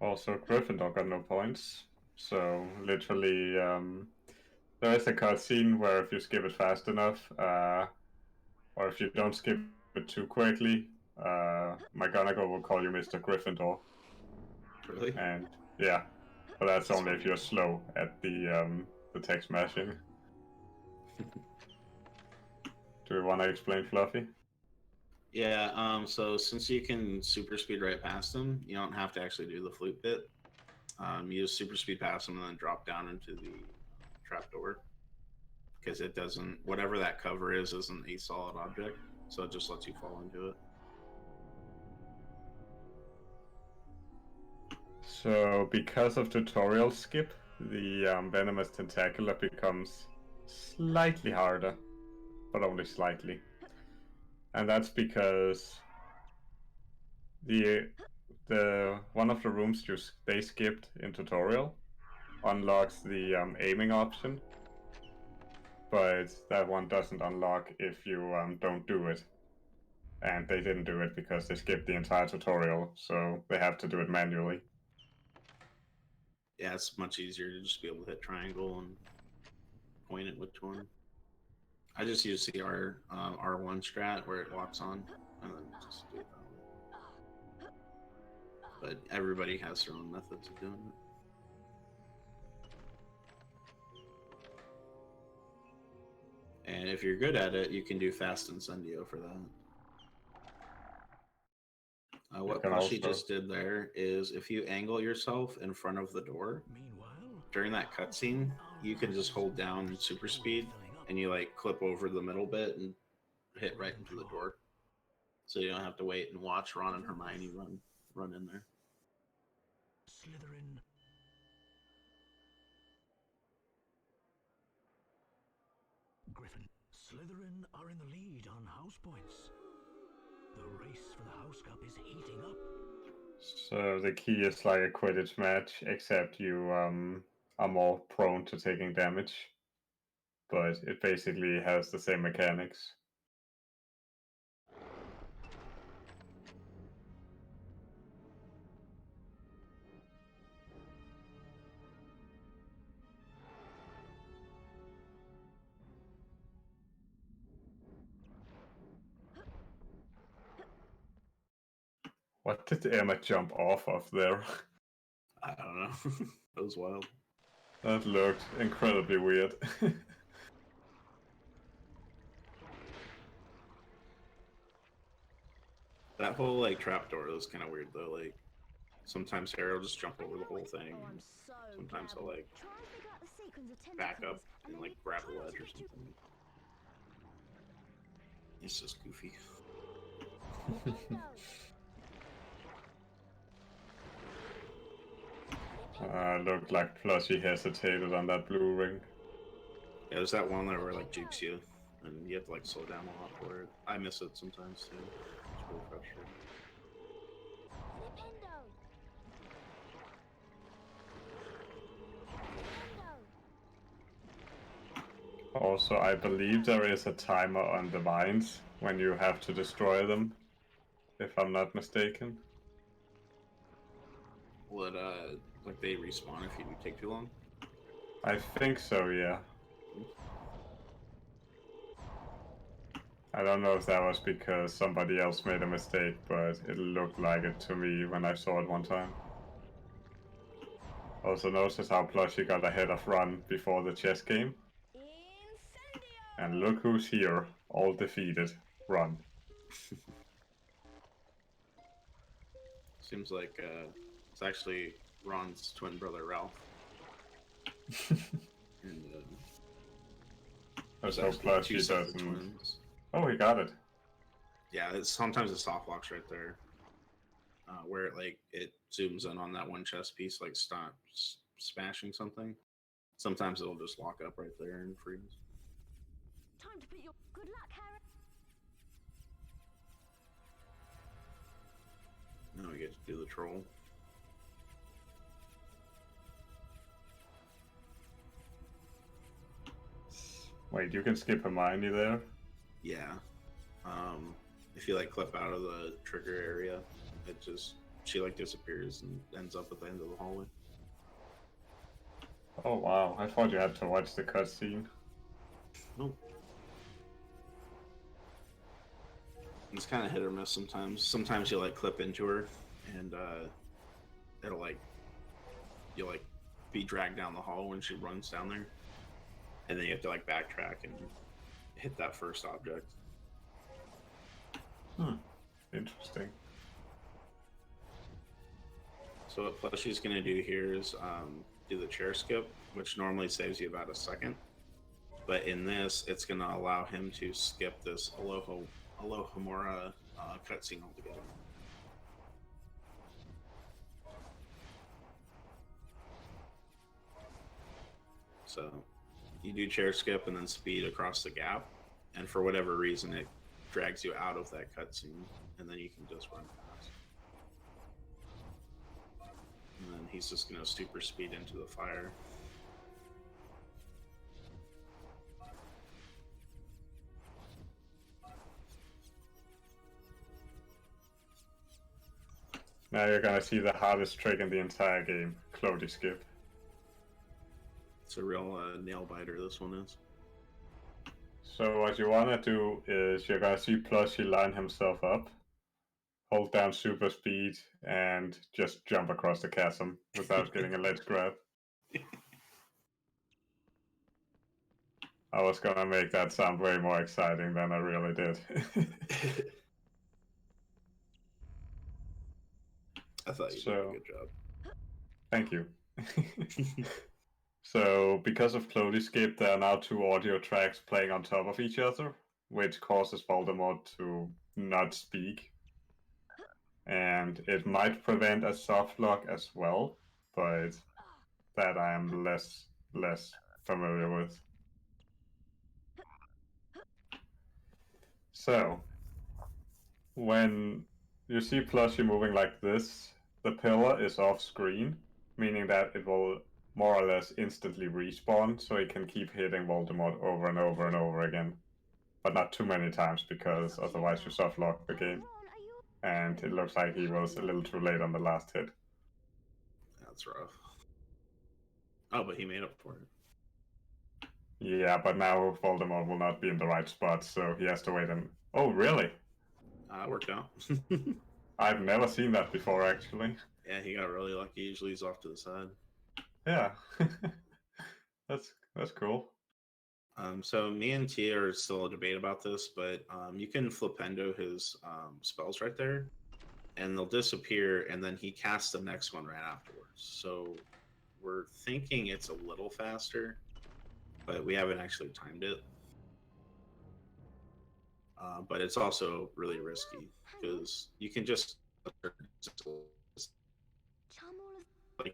Also, Gryffindor got no points. So literally, there is a cutscene where if you skip it fast enough, or if you don't skip it too quickly, McGonagall will call you Mr. Gryffindor. Really? And yeah, but that's only if you're slow at the text mashing. Do we want to explain Fluffy? Yeah, so since you can super speed right past them, you don't have to actually do the flute bit. You just super speed past them and then drop down into the trapdoor. Because it doesn't, whatever that cover is, isn't a solid object. So it just lets you fall into it. So, because of tutorial skip, the venomous tentacular becomes slightly harder, but only slightly. And that's because the one of the rooms they skipped in tutorial unlocks the aiming option, but that one doesn't unlock if you don't do it. And they didn't do it because they skipped the entire tutorial, so they have to do it manually. Yeah, it's much easier to just be able to hit triangle and point at which one. I just use the R1 strat where it locks on, and then just do it that way. But everybody has their own methods of doing it. And if you're good at it, you can do fast incendio for that. What can Plushy also- just did there is if you angle yourself in front of the door Meanwhile, during that cutscene, you can just hold down super speed and you like clip over the middle bit and hit right into the door. So you don't have to wait and watch Ron and Hermione run in there. Slytherin. Griffin. Slytherin are in the lead on house points. The race for the House Cup is heating up. So the key is like a Quidditch match, except you are more prone to taking damage. But it basically has the same mechanics. What did Emma jump off of there? I don't know. That was wild. That looked incredibly weird. That whole like trapdoor was kind of weird though. Like sometimes Harry will just jump over the whole thing. And sometimes he'll like back up and like grab a ledge or something. It's just goofy. Looked like Plushy hesitated on that blue ring. Yeah, there's that one there where it, like jukes you, and you have to like slow down a lot for it. I miss it sometimes too. It's really frustrating. Also, I believe there is a timer on the vines when you have to destroy them, if I'm not mistaken. Will it like they respawn if you take too long? I think so, yeah. I don't know if that was because somebody else made a mistake, but it looked like it to me when I saw it one time. Also notice how Plushy got ahead of Ron before the chess game. And look who's here, all defeated. Ron. Seems like it's actually Ron's twin brother Ralph. And Let's there's hope actually Plushy two separate doesn't. twins. Oh, he got it. Yeah, it's sometimes the soft locks right there, where it zooms in on that one chess piece, like stops smashing something. Sometimes it'll just lock up right there and freeze. Time to put your good luck, Harry. Now we get to do the troll. Wait, you can skip Hermione there? Yeah. If you clip out of the trigger area, she disappears and ends up at the end of the hallway. Oh wow, I thought you had to watch the cutscene. Nope. It's kind of hit or miss sometimes. Sometimes you clip into her, and it'll you'll be dragged down the hall when she runs down there, and then you have to backtrack and hit that first object. Interesting. So what Plushy's going to do here is do the chair skip, which normally saves you about a second. But in this, it's going to allow him to skip this Alohomora cutscene altogether. So you do chair skip and then speed across the gap, and for whatever reason, it drags you out of that cutscene, and then you can just run past. And then he's just going to super speed into the fire. Now you're gonna see the hardest trick in the entire game, Clody skip. It's a real nail biter, this one is. So what you wanna do is you're gonna see Plushy line himself up, hold down super speed, and just jump across the chasm without getting a ledge grab. I was gonna make that sound way more exciting than I really did. I thought you did a good job. Thank you. So, because of Clody skip, there are now two audio tracks playing on top of each other, which causes Voldemort to not speak. And it might prevent a soft lock as well, but that I am less familiar with. So, when you see Plushy moving like this, the pillar is off screen, meaning that it will more or less instantly respawn, so he can keep hitting Voldemort over and over and over again. But not too many times, because otherwise you soft lock the game. And it looks like he was a little too late on the last hit. That's rough. Oh, but he made up for it. Yeah, but now Voldemort will not be in the right spot, so he has to wait and... Oh, really? It worked out. I've never seen that before, actually. Yeah, he got really lucky. Usually he's off to the side. Yeah. That's cool. So me and Tia are still a debate about this, but you can flipendo his spells right there, and they'll disappear, and then he casts the next one right afterwards. So we're thinking it's a little faster, but we haven't actually timed it. But it's also really risky, because you can just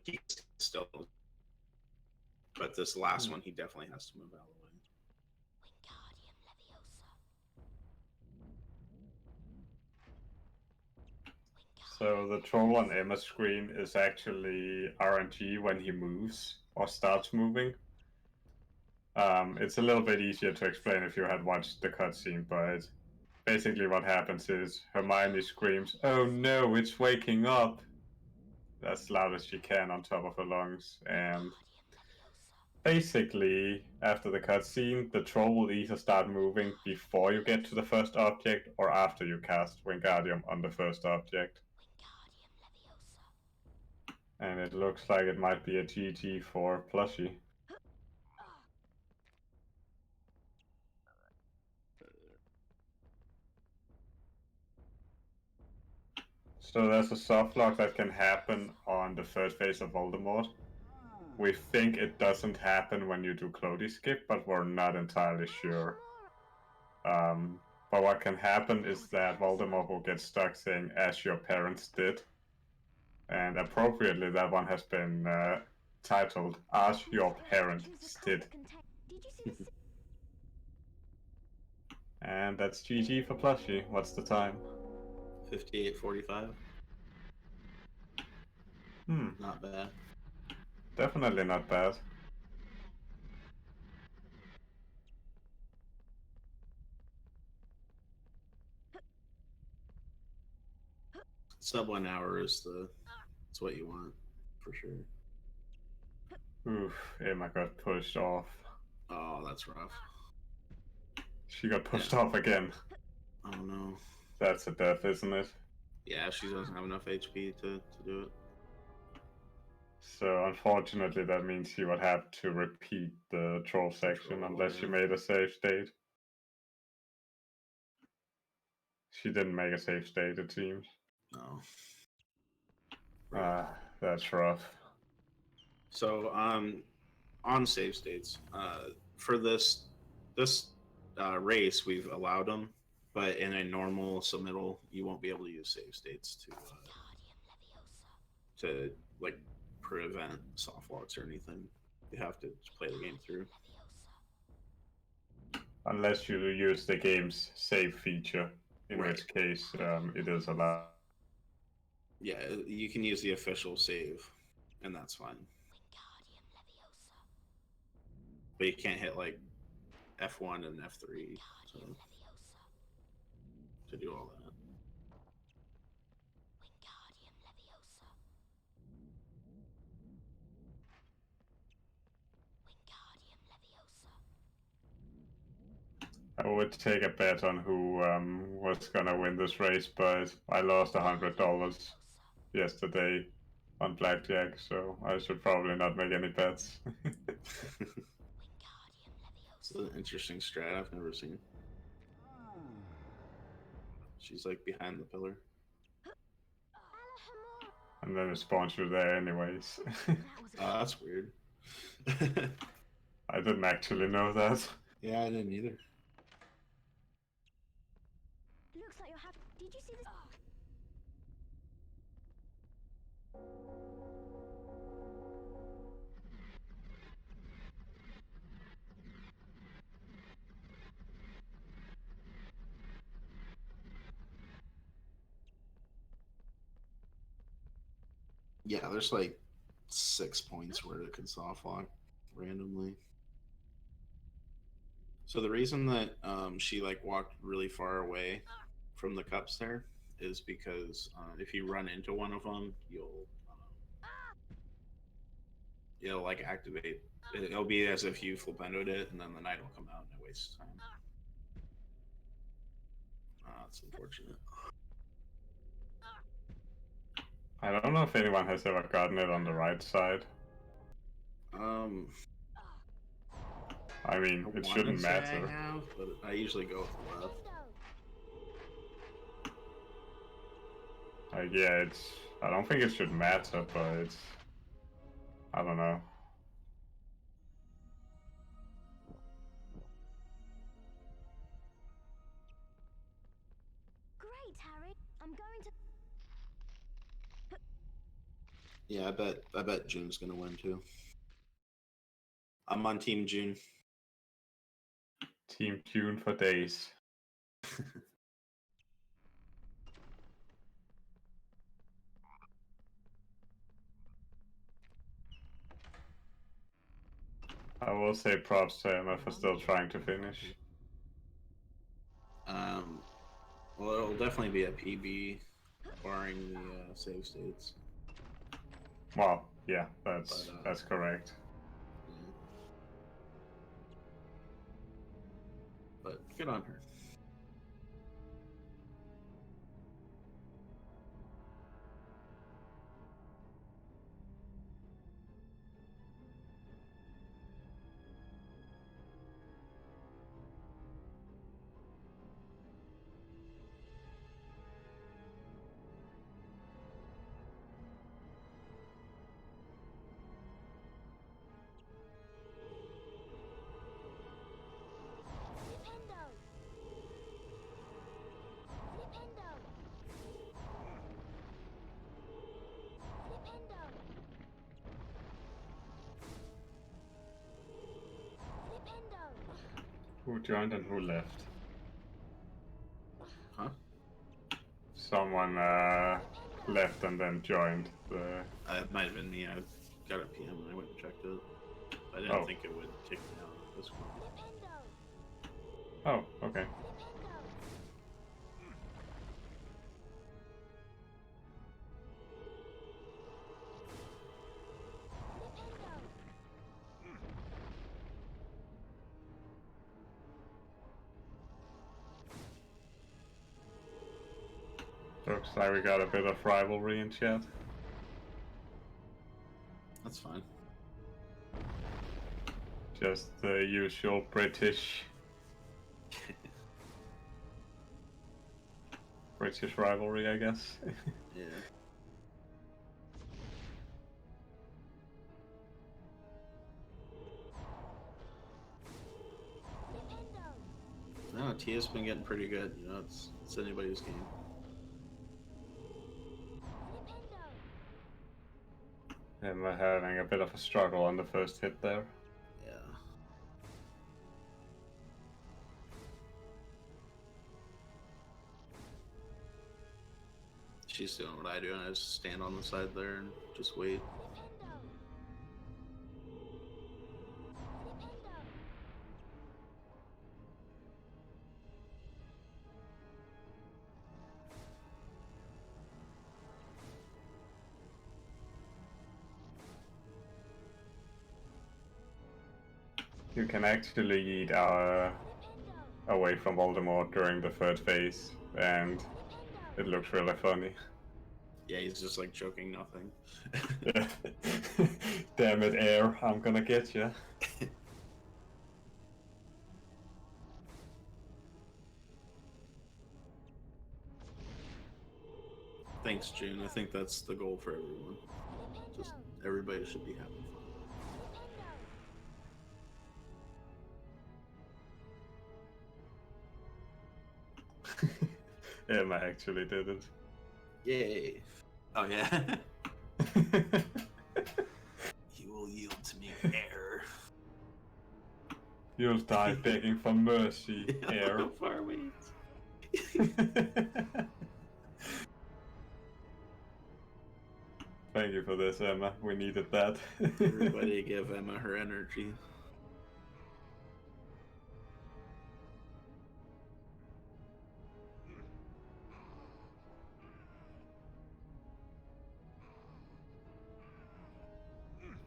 he still, but this last one he definitely has to move out of the way. So the troll on Emma's screen is actually RNG when he moves or starts moving. It's a little bit easier to explain if you had watched the cutscene, but basically what happens is Hermione screams, "Oh no, it's waking up!" as loud as she can on top of her lungs, and basically, after the cutscene, the troll will either start moving before you get to the first object or after you cast Wingardium on the first object. And it looks like it might be a GG for Plushie. So there's a soft lock that can happen on the third phase of Voldemort. We think it doesn't happen when you do Clody skip, but we're not entirely sure. But what can happen is that Voldemort will get stuck saying, as your parents did. And appropriately, that one has been titled, As Your Parents Did. And that's GG for Plushie. What's the time? 58:45. Not bad. Definitely not bad. Sub 1 hour is it's what you want, for sure. Oof, Emma got pushed off. Oh, that's rough. She got pushed off again. Oh no. That's a death, isn't it? Yeah, she doesn't have enough HP to do it. So unfortunately, that means you would have to repeat the troll section unless you made a save state. She didn't make a save state, it seems. No. That's rough. So on save states, for this race, we've allowed them, but in a normal submittal, you won't be able to use save states to like prevent soft locks or anything. You have to play the game through. Unless you use the game's save feature, in which case it is allowed. Yeah, you can use the official save, and that's fine. But you can't hit like F1 and F3 to do all that. I would take a bet on who was gonna win this race, but I lost $100 yesterday on blackjack, so I should probably not make any bets. It's an interesting strat I've never seen. She's like behind the pillar. And then it spawns you there anyways. Oh, that's weird. I didn't actually know that. Yeah, I didn't either. Looks like you're happy. Did you see this? Yeah, there's like 6 points where it can soft lock randomly. So the reason that she like walked really far away from the cups there is because if you run into one of them, you'll like activate. It'll be as if you flipendoed it, and then the knight will come out and it wastes time. It's unfortunate. I don't know if anyone has ever gotten it on the right side. I mean, it shouldn't matter. I have, but I usually go with the left. Yeah, I don't think it should matter, but I don't know. Great, Harry. I'm going to. Yeah, I bet June's gonna win too. I'm on Team June. Team June for days. I will say props to Emma for still trying to finish. Well, it'll definitely be a PB, barring the save states. Well, yeah, that's correct. Yeah. But good on her. Who joined and who left? Huh? Someone left and then joined the. It might have been me. I got a PM and I went and checked it. I didn't think it would kick me out of this one. Oh, okay. Looks like we got a bit of rivalry in chat. That's fine. Just the usual British rivalry, I guess. Yeah. No, Tia's been getting pretty good. You know, it's anybody's game. And we're having a bit of a struggle on the first hit there. Yeah. She's doing what I do, and I just stand on the side there and just wait. You can actually eat away from Voldemort during the third phase, and it looks really funny. Yeah, he's just like choking nothing. Yeah. Damn it, air! I'm gonna get you. Thanks, June. I think that's the goal for everyone. Just everybody should be having fun. Emma actually did it. Yay! Oh yeah. You will yield to me, air. You'll die begging for mercy, air. Thank you for this, Emma. We needed that. Everybody give Emma her energy.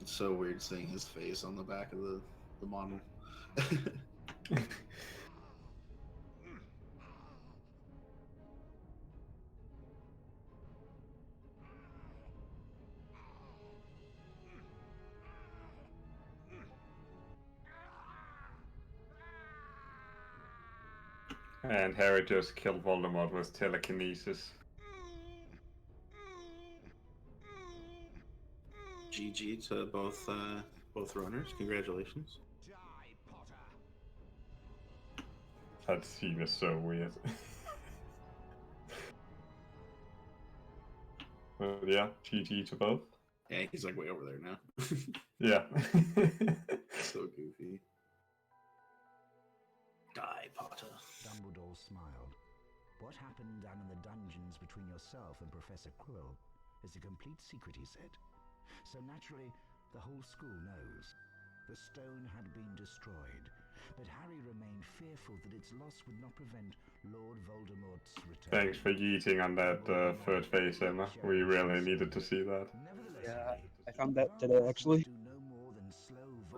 It's so weird seeing his face on the back of the model. And Harry just killed Voldemort with telekinesis. GG to both runners. Congratulations. That scene is so weird. But yeah, GG to both. Yeah, he's like way over there now. Yeah. So goofy. Die, Potter. Dumbledore smiled. What happened down in the dungeons between yourself and Professor Quirrell is a complete secret, he said. So naturally, the whole school knows. The stone had been destroyed, but Harry remained fearful that its loss would not prevent Lord Voldemort's return. Thanks for yeeting on that third phase, Emma. We really needed to see that. Yeah, I found that today actually.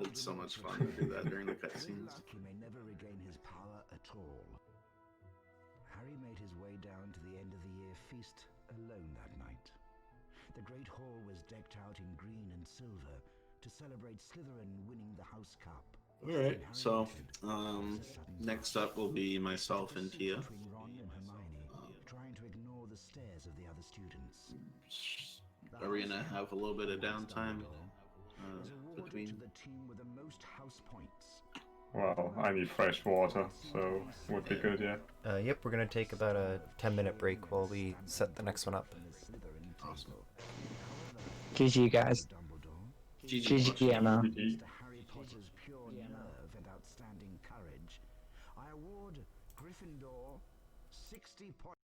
It's so much fun to do that during the cutscenes. He may never regain his power at all. Harry made his way down to the end of the year feast alone that night. The Great Hall was decked out in green and silver to celebrate Slytherin winning the House Cup. Alright, so next up will be myself and Tia. Trying to ignore the stares of the other students. Are we gonna have a little bit of downtime between? The team with the most house points. Well, I need fresh water, so would be good, yeah. Yep, we're gonna take about a 10-minute break while we set the next one up. Awesome. GG guys. GG Emma. Harry Potter's pure nerve and outstanding courage Gryffindor, 60 points.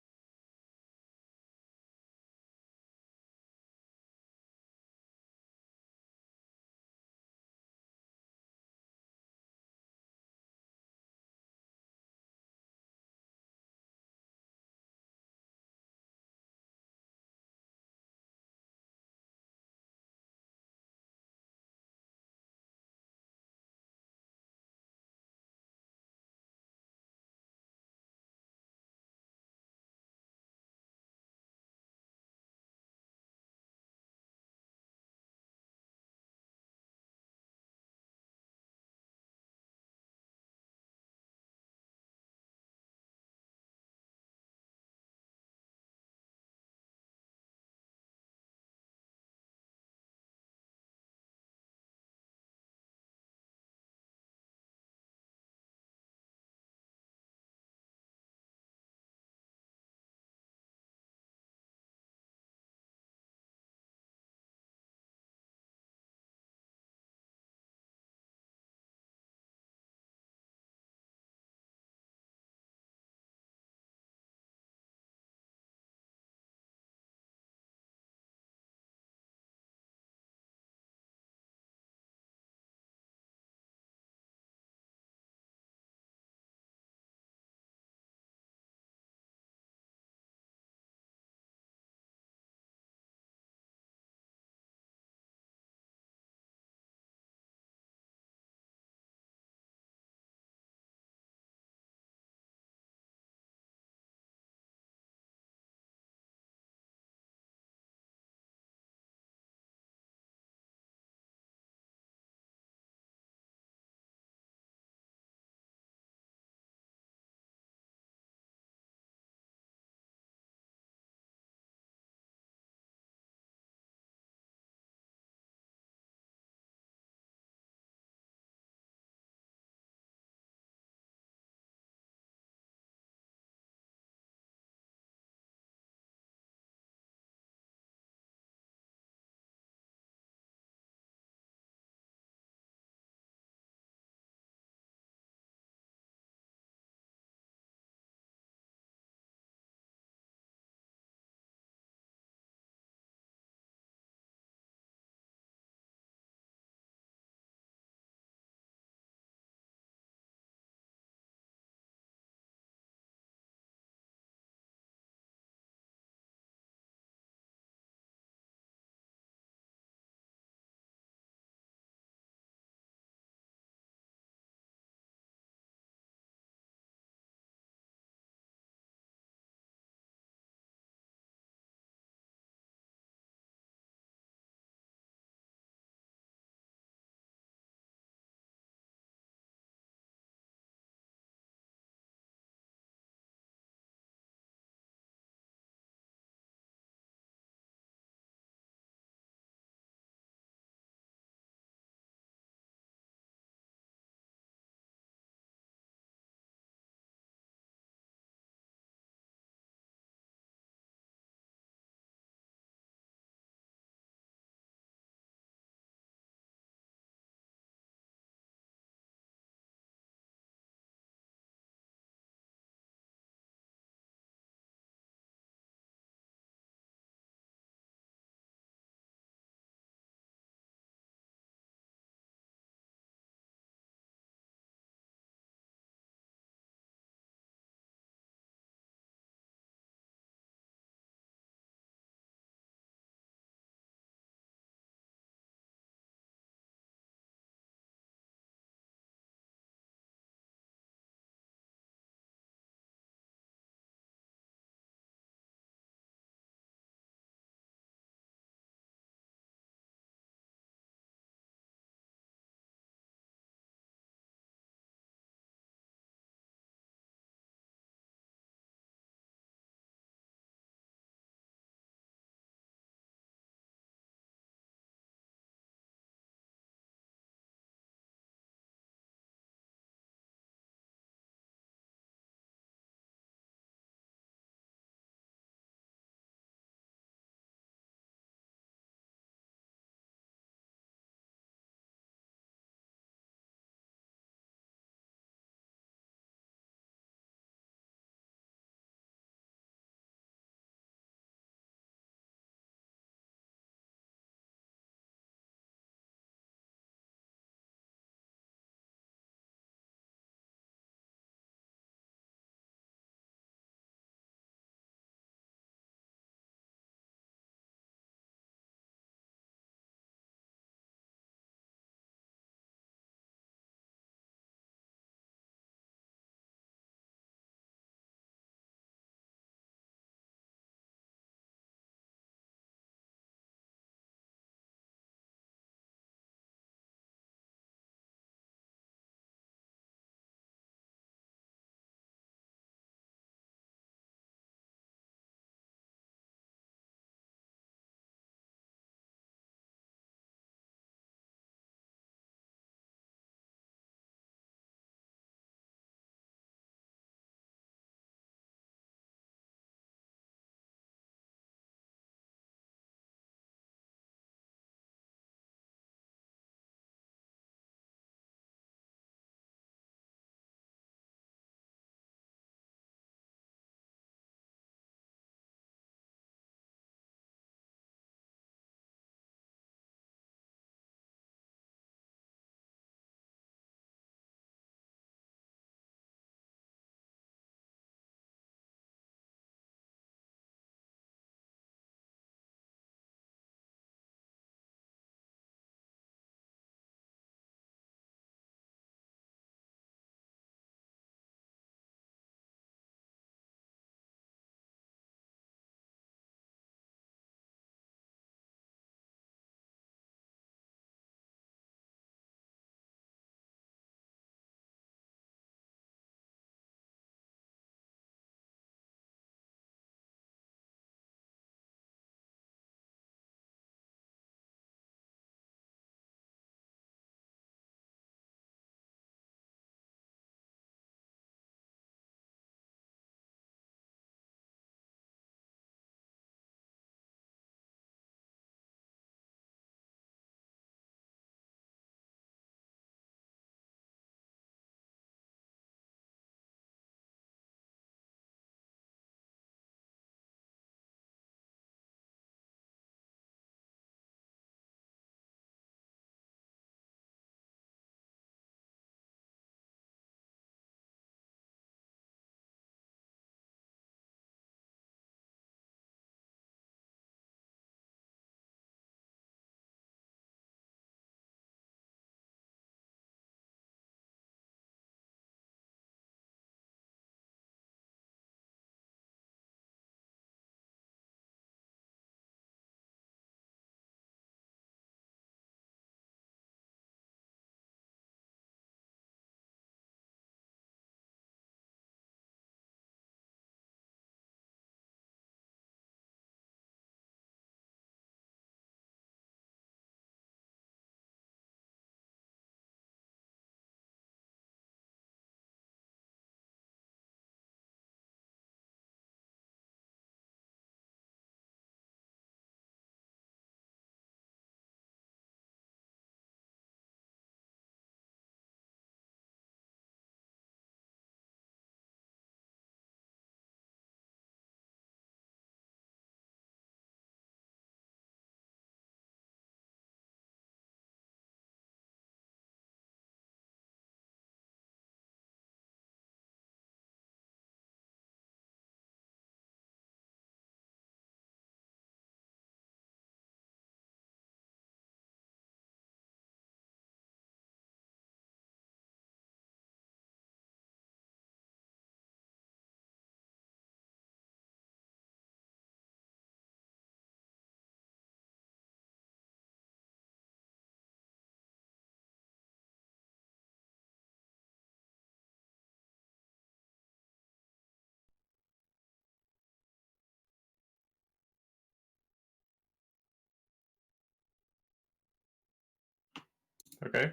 Okay.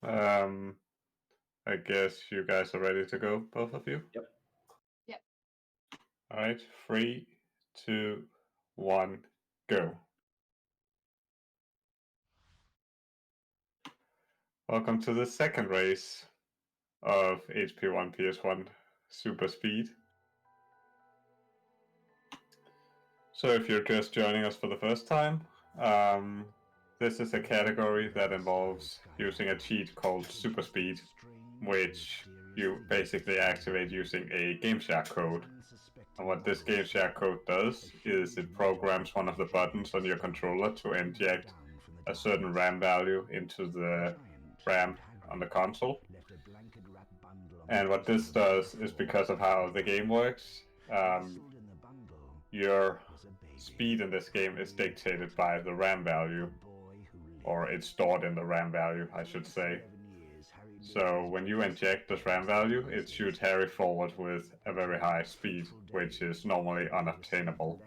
I guess you guys are ready to go, both of you? Yep. Yep. Alright, 3, 2, 1, go. Welcome to the second race of HP1 PS1 Superspeed. So if you're just joining us for the first time, this is a category that involves using a cheat called Superspeed, which you basically activate using a GameShark code. And what this GameShark code does is it programs one of the buttons on your controller to inject a certain RAM value into the RAM on the console. And what this does is, because of how the game works, your speed in this game is dictated by the RAM value, or it's stored in the RAM value, I should say. So when you inject this RAM value, it shoots Harry forward with a very high speed, which is normally unobtainable.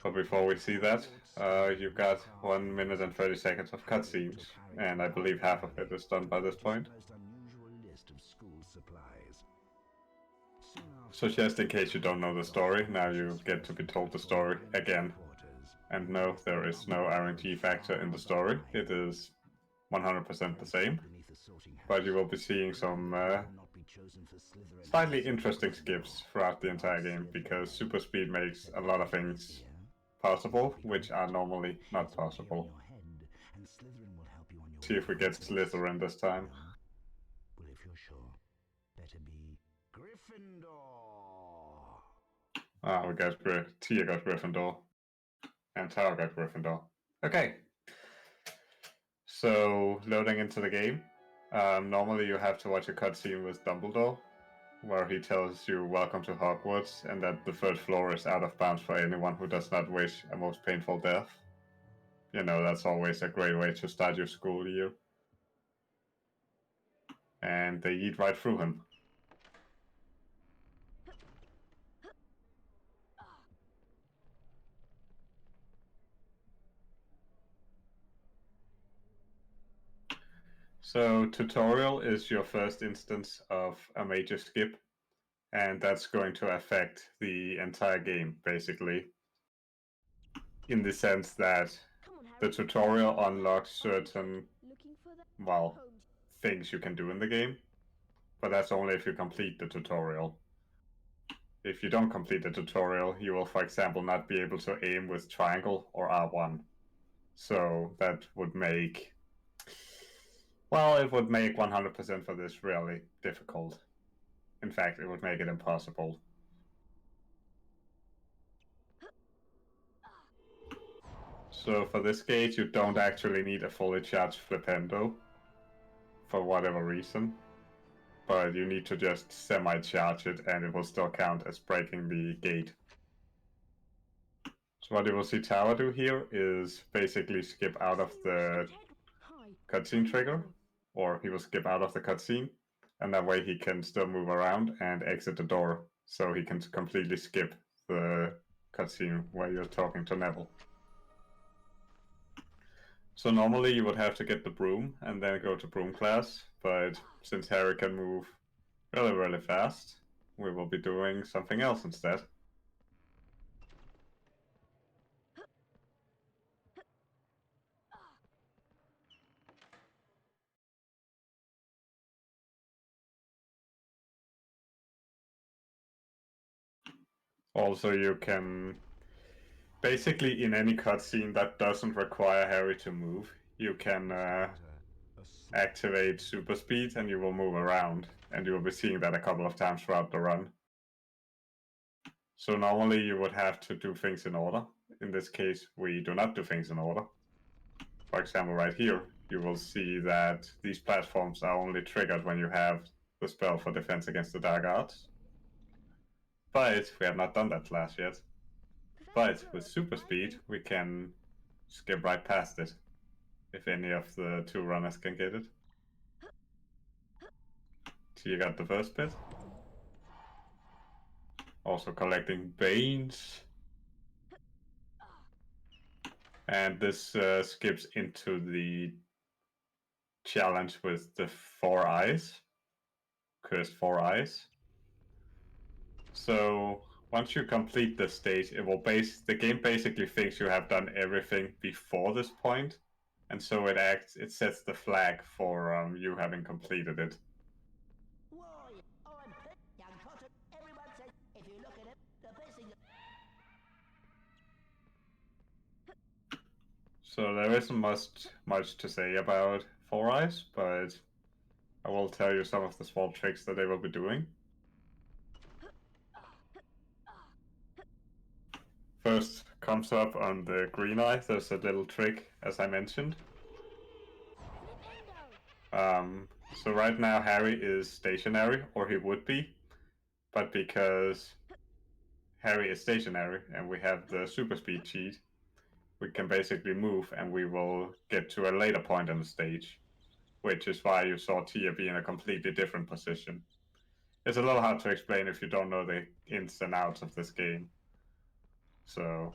But before we see that, you've got 1 minute and 30 seconds of cutscenes, and I believe half of it is done by this point. So just in case you don't know the story, now you get to be told the story again. And no, there is no RNG factor in the story. It is 100% the same. But you will be seeing some slightly interesting skips throughout the entire game, because Superspeed makes a lot of things possible, which are normally not possible. See if we get Slytherin this time. Well, if you're sure, better be Gryffindor. Ah, we got Tia got Gryffindor, and Tara got Gryffindor. Okay. So loading into the game. Normally you have to watch a cutscene with Dumbledore, where he tells you welcome to Hogwarts and that the third floor is out of bounds for anyone who does not wish a most painful death. You know, that's always a great way to start your school year. And they eat right through him. So tutorial is your first instance of a major skip, and that's going to affect the entire game, basically. In the sense that the tutorial unlocks certain, well, things you can do in the game, but that's only if you complete the tutorial. If you don't complete the tutorial, you will, for example, not be able to aim with triangle or R1. So that would make, well, it would make 100% for this really difficult. In fact, it would make it impossible. So for this gate, you don't actually need a fully charged Flipendo, for whatever reason. But you need to just semi-charge it, and it will still count as breaking the gate. So what you will see Tower do here is basically skip out of the cutscene trigger, or he will skip out of the cutscene, and that way he can still move around and exit the door, so he can completely skip the cutscene where you're talking to Neville. So normally you would have to get the broom and then go to broom class, but since Harry can move really, really fast, we will be doing something else instead. Also, you can, basically in any cutscene that doesn't require Harry to move, you can activate Superspeed and you will move around, and you will be seeing that a couple of times throughout the run. So normally you would have to do things in order. In this case, we do not do things in order. For example, right here, you will see that these platforms are only triggered when you have the spell for defense against the dark arts. But we have not done that class yet. But with Superspeed, we can skip right past it, if any of the two runners can get it. So you got the first bit. Also collecting Banes. And this skips into the challenge with the 4 eyes. Cursed 4 eyes. So once you complete this stage, the game basically thinks you have done everything before this point, and so it sets the flag for you having completed it. So there isn't much to say about Four Eyes, but I will tell you some of the small tricks that they will be doing. First comes up on the green eye, there's a little trick, as I mentioned. So right now Harry is stationary, or he would be, but because Harry is stationary and we have the Superspeed cheat, we can basically move and we will get to a later point on the stage, which is why you saw Tia be in a completely different position. It's a little hard to explain if you don't know the ins and outs of this game. So,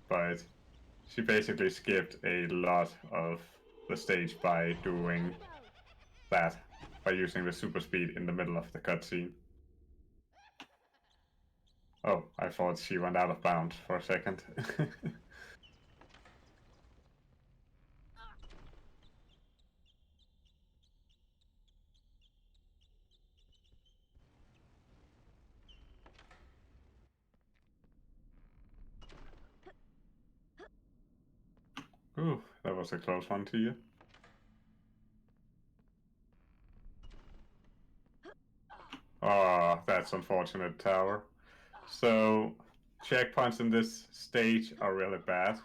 but she basically skipped a lot of the stage by doing that, by using the super speed in the middle of the cutscene. Oh, I thought she went out of bounds for a second. Ooh, that was a close one to you. Oh, that's unfortunate, Tower. So, checkpoints in this stage are really bad.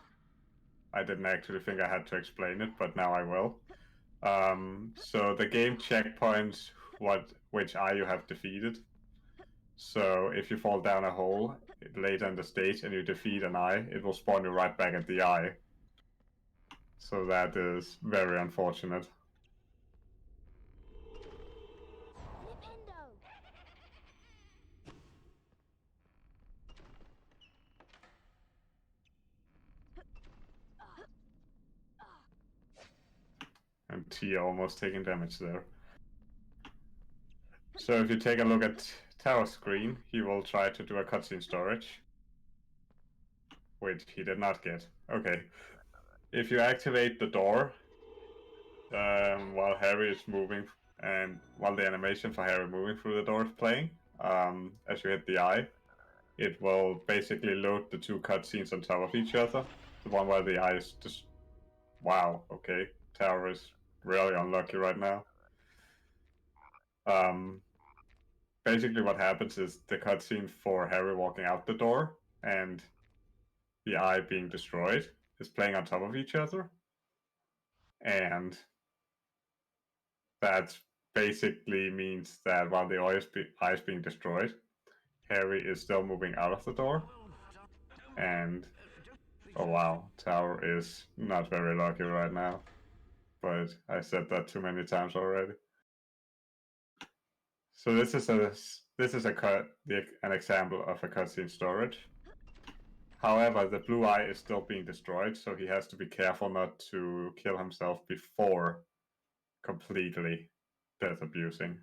I didn't actually think I had to explain it, but now I will. So the game checkpoints which eye you have defeated. So if you fall down a hole later in the stage and you defeat an eye, it will spawn you right back at the eye. So that is very unfortunate. And Tia almost taking damage there. So if you take a look at Tower's screen, he will try to do a cutscene storage, which he did not get. Okay. If you activate the door while Harry is moving, and while the animation for Harry moving through the door is playing, as you hit the eye, it will basically load the two cutscenes on top of each other. The one where the eye is just... Wow, okay. Tower is really unlucky right now. Basically what happens is the cutscene for Harry walking out the door and the eye being destroyed is playing on top of each other. And that basically means that while the eye is being destroyed, Harry is still moving out of the door. And oh wow, Tower is not very lucky right now. But I said that too many times already. So this is an example of a cutscene storage. However, the blue eye is still being destroyed, so he has to be careful not to kill himself before completely death abusing.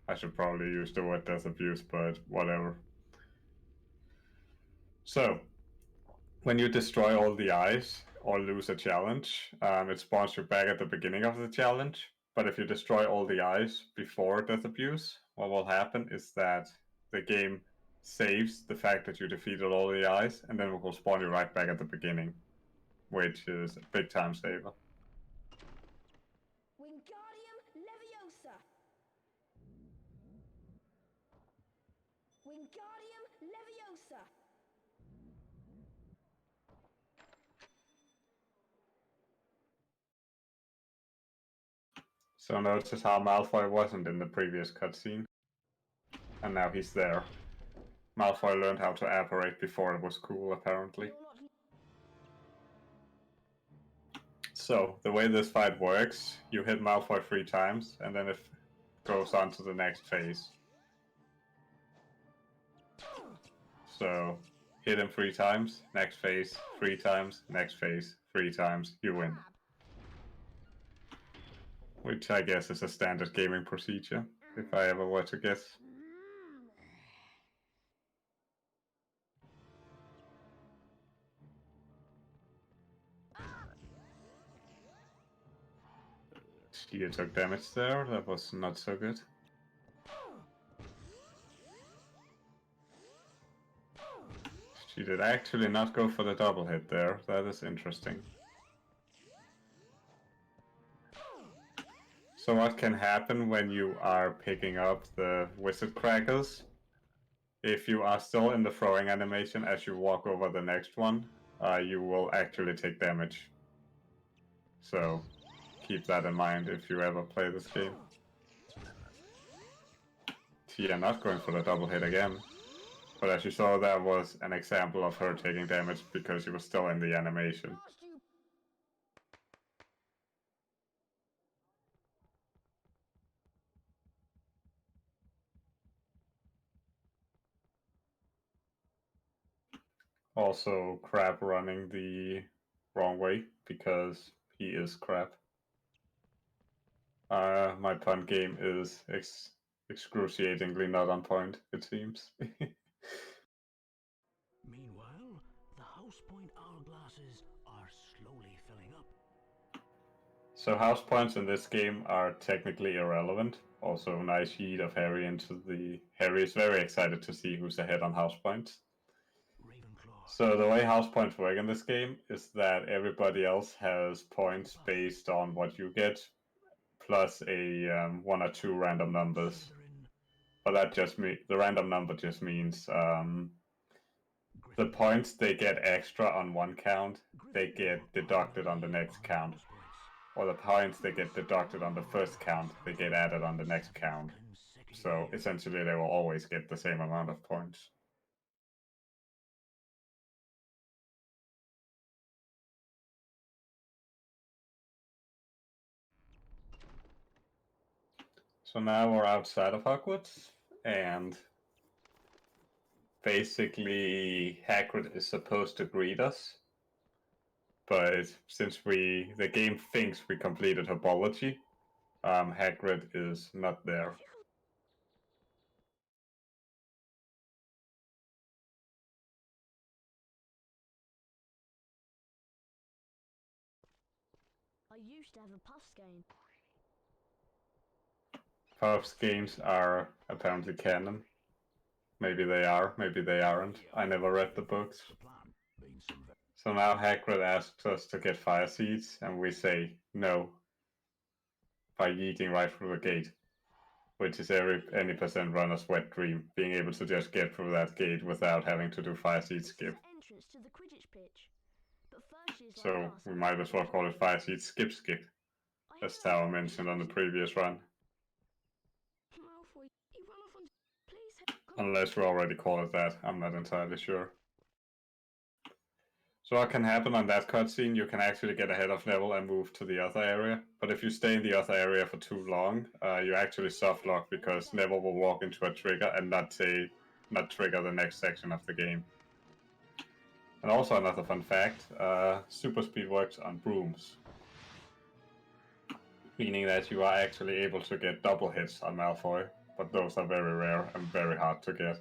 I should probably use the word death abuse, but whatever. So, when you destroy all the eyes or lose a challenge, it spawns you back at the beginning of the challenge. But if you destroy all the eyes before death abuse, what will happen is that the game saves the fact that you defeated all the eyes, and then it will spawn you right back at the beginning, which is a big time saver. Wingardium Leviosa. Wingardium Leviosa. So notice how Malfoy wasn't in the previous cutscene, and now he's there. Malfoy learned how to apparate before it was cool, apparently. So, the way this fight works, you hit Malfoy 3 times, and then it goes on to the next phase. So, hit him 3 times, next phase, 3 times, next phase, 3 times, you win. which I guess is a standard gaming procedure, if I ever were to guess. She took damage there, that was not so good. She did actually not go for the double hit there, that is interesting. So what can happen when you are picking up the wizard crackers? If you are still in the throwing animation as you walk over the next one, you will actually take damage. So keep that in mind if you ever play this game. Tia not going for the double hit again. But as you saw, that was an example of her taking damage because she was still in the animation. Also, Crab running the wrong way because he is Crab. My punt game is excruciatingly not on point, it seems. Meanwhile, the house point hourglasses are slowly filling up. So house points in this game are technically irrelevant. Also, nice sheet of Harry into the... Harry is very excited to see who's ahead on house points. So the way house points work in this game is that everybody else has points based on what you get, plus a 1 or 2 random numbers. But that just the random number just means the points they get extra on one count, they get deducted on the next count. Or the points they get deducted on the first count, they get added on the next count. So essentially they will always get the same amount of points. So now we're outside of Hogwarts, and basically Hagrid is supposed to greet us. But since the game thinks we completed Herbology, Hagrid is not there. I used to have a puffs game. Puffs games are apparently canon. Maybe they are, maybe they aren't. I never read the books. So now Hagrid asks us to get fire seeds, and we say no by yeeting right through the gate, which is any percent runner's wet dream, being able to just get through that gate without having to do fire seed skip. So we might as well call it fire seed skip skip, as Tower mentioned on the previous run. Unless we already call it that, I'm not entirely sure. So what can happen on that cutscene, you can actually get ahead of Neville and move to the other area. But if you stay in the other area for too long, you actually softlock because Neville will walk into a trigger and not trigger the next section of the game. And also another fun fact, Superspeed works on brooms. Meaning that you are actually able to get double hits on Malfoy, but those are very rare and very hard to get.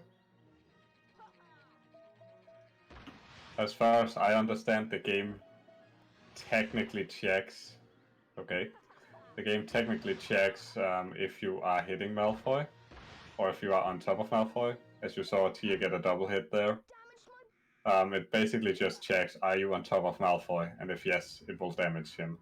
As far as I understand, the game technically checks... Okay. The game technically checks if you are hitting Malfoy, or if you are on top of Malfoy. As you saw Tia get a double hit there. It basically just checks, are you on top of Malfoy? And if yes, it will damage him.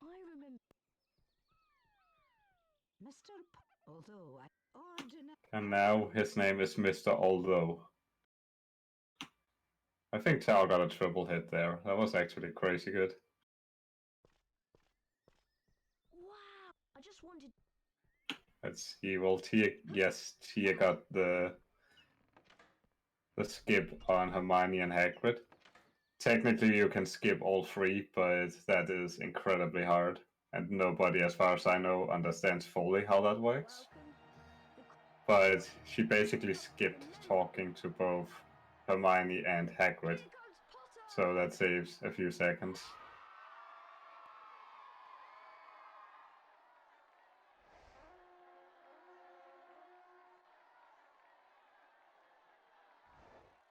I remember. Mr. Although I ordinarily. And now his name is Mr. Although. I think Tal got a triple hit there. That was actually crazy good. Wow! I just wanted. Let's see. Well, Tia, yes, Tia got the the skip on Hermione and Hagrid. Technically, you can skip all three, but that is incredibly hard, and nobody, as far as I know, understands fully how that works. But she basically skipped talking to both Hermione and Hagrid, so that saves a few seconds.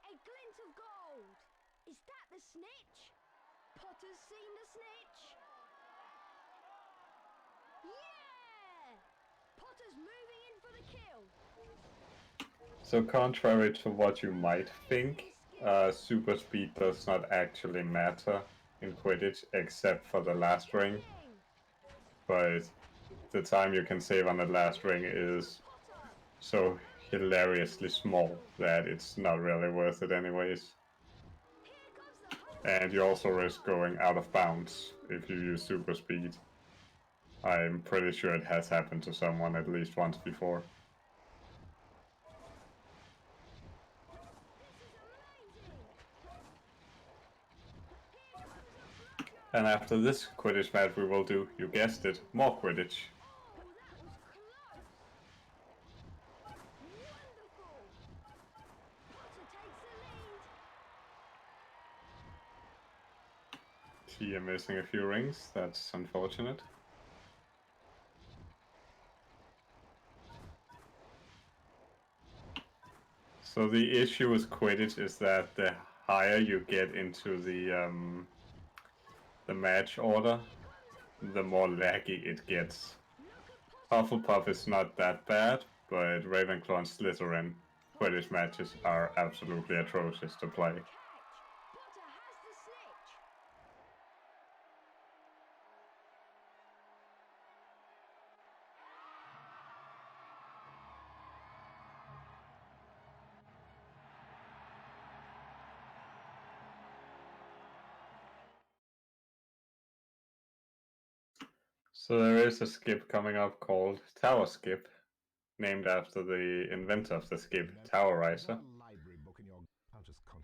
A glint of gold! Is that the snitch? Potter's seen the snitch! Yeah! Potter's moving in for the kill! So contrary to what you might think, super speed does not actually matter in Quidditch except for the last ring, but the time you can save on the last ring is so hilariously small that it's not really worth it anyways. And you also risk going out of bounds if you use super speed. I'm pretty sure it has happened to someone at least once before. And after this Quidditch match we will do, you guessed it, more Quidditch. Tia missing a few rings, that's unfortunate. So the issue with Quidditch is that the higher you get into the match order, the more laggy it gets. Hufflepuff is not that bad, but Ravenclaw and Slytherin Quidditch matches are absolutely atrocious to play. So there is a skip coming up called Tower Skip, named after the inventor of the skip, Towerizer.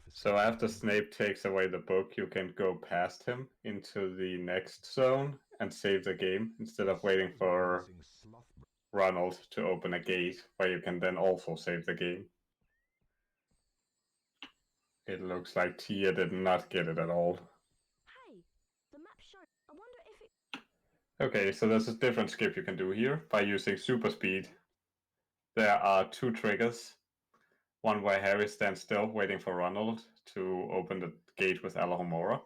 So after Snape takes away the book, you can go past him into the next zone and save the game, instead of waiting for Ronald to open a gate, where you can then also save the game. It looks like Tia did not get it at all. Hey, the map's showing. I wonder if it... Okay, so there's a different skip you can do here by using super speed. There are two triggers. One where Harry stands still waiting for Ronald to open the gate with Alohomora.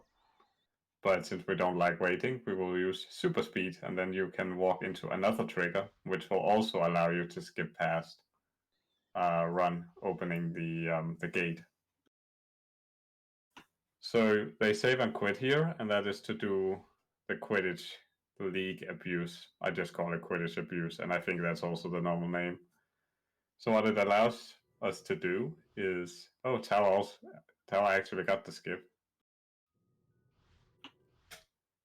But since we don't like waiting, we will use super speed, and then you can walk into another trigger, which will also allow you to skip past Ron opening the gate. So they save and quit here, and that is to do the Quidditch League abuse. I just call it Quidditch abuse, and I think that's also the normal name. So what it allows us to do is, oh, Tower actually got the skip.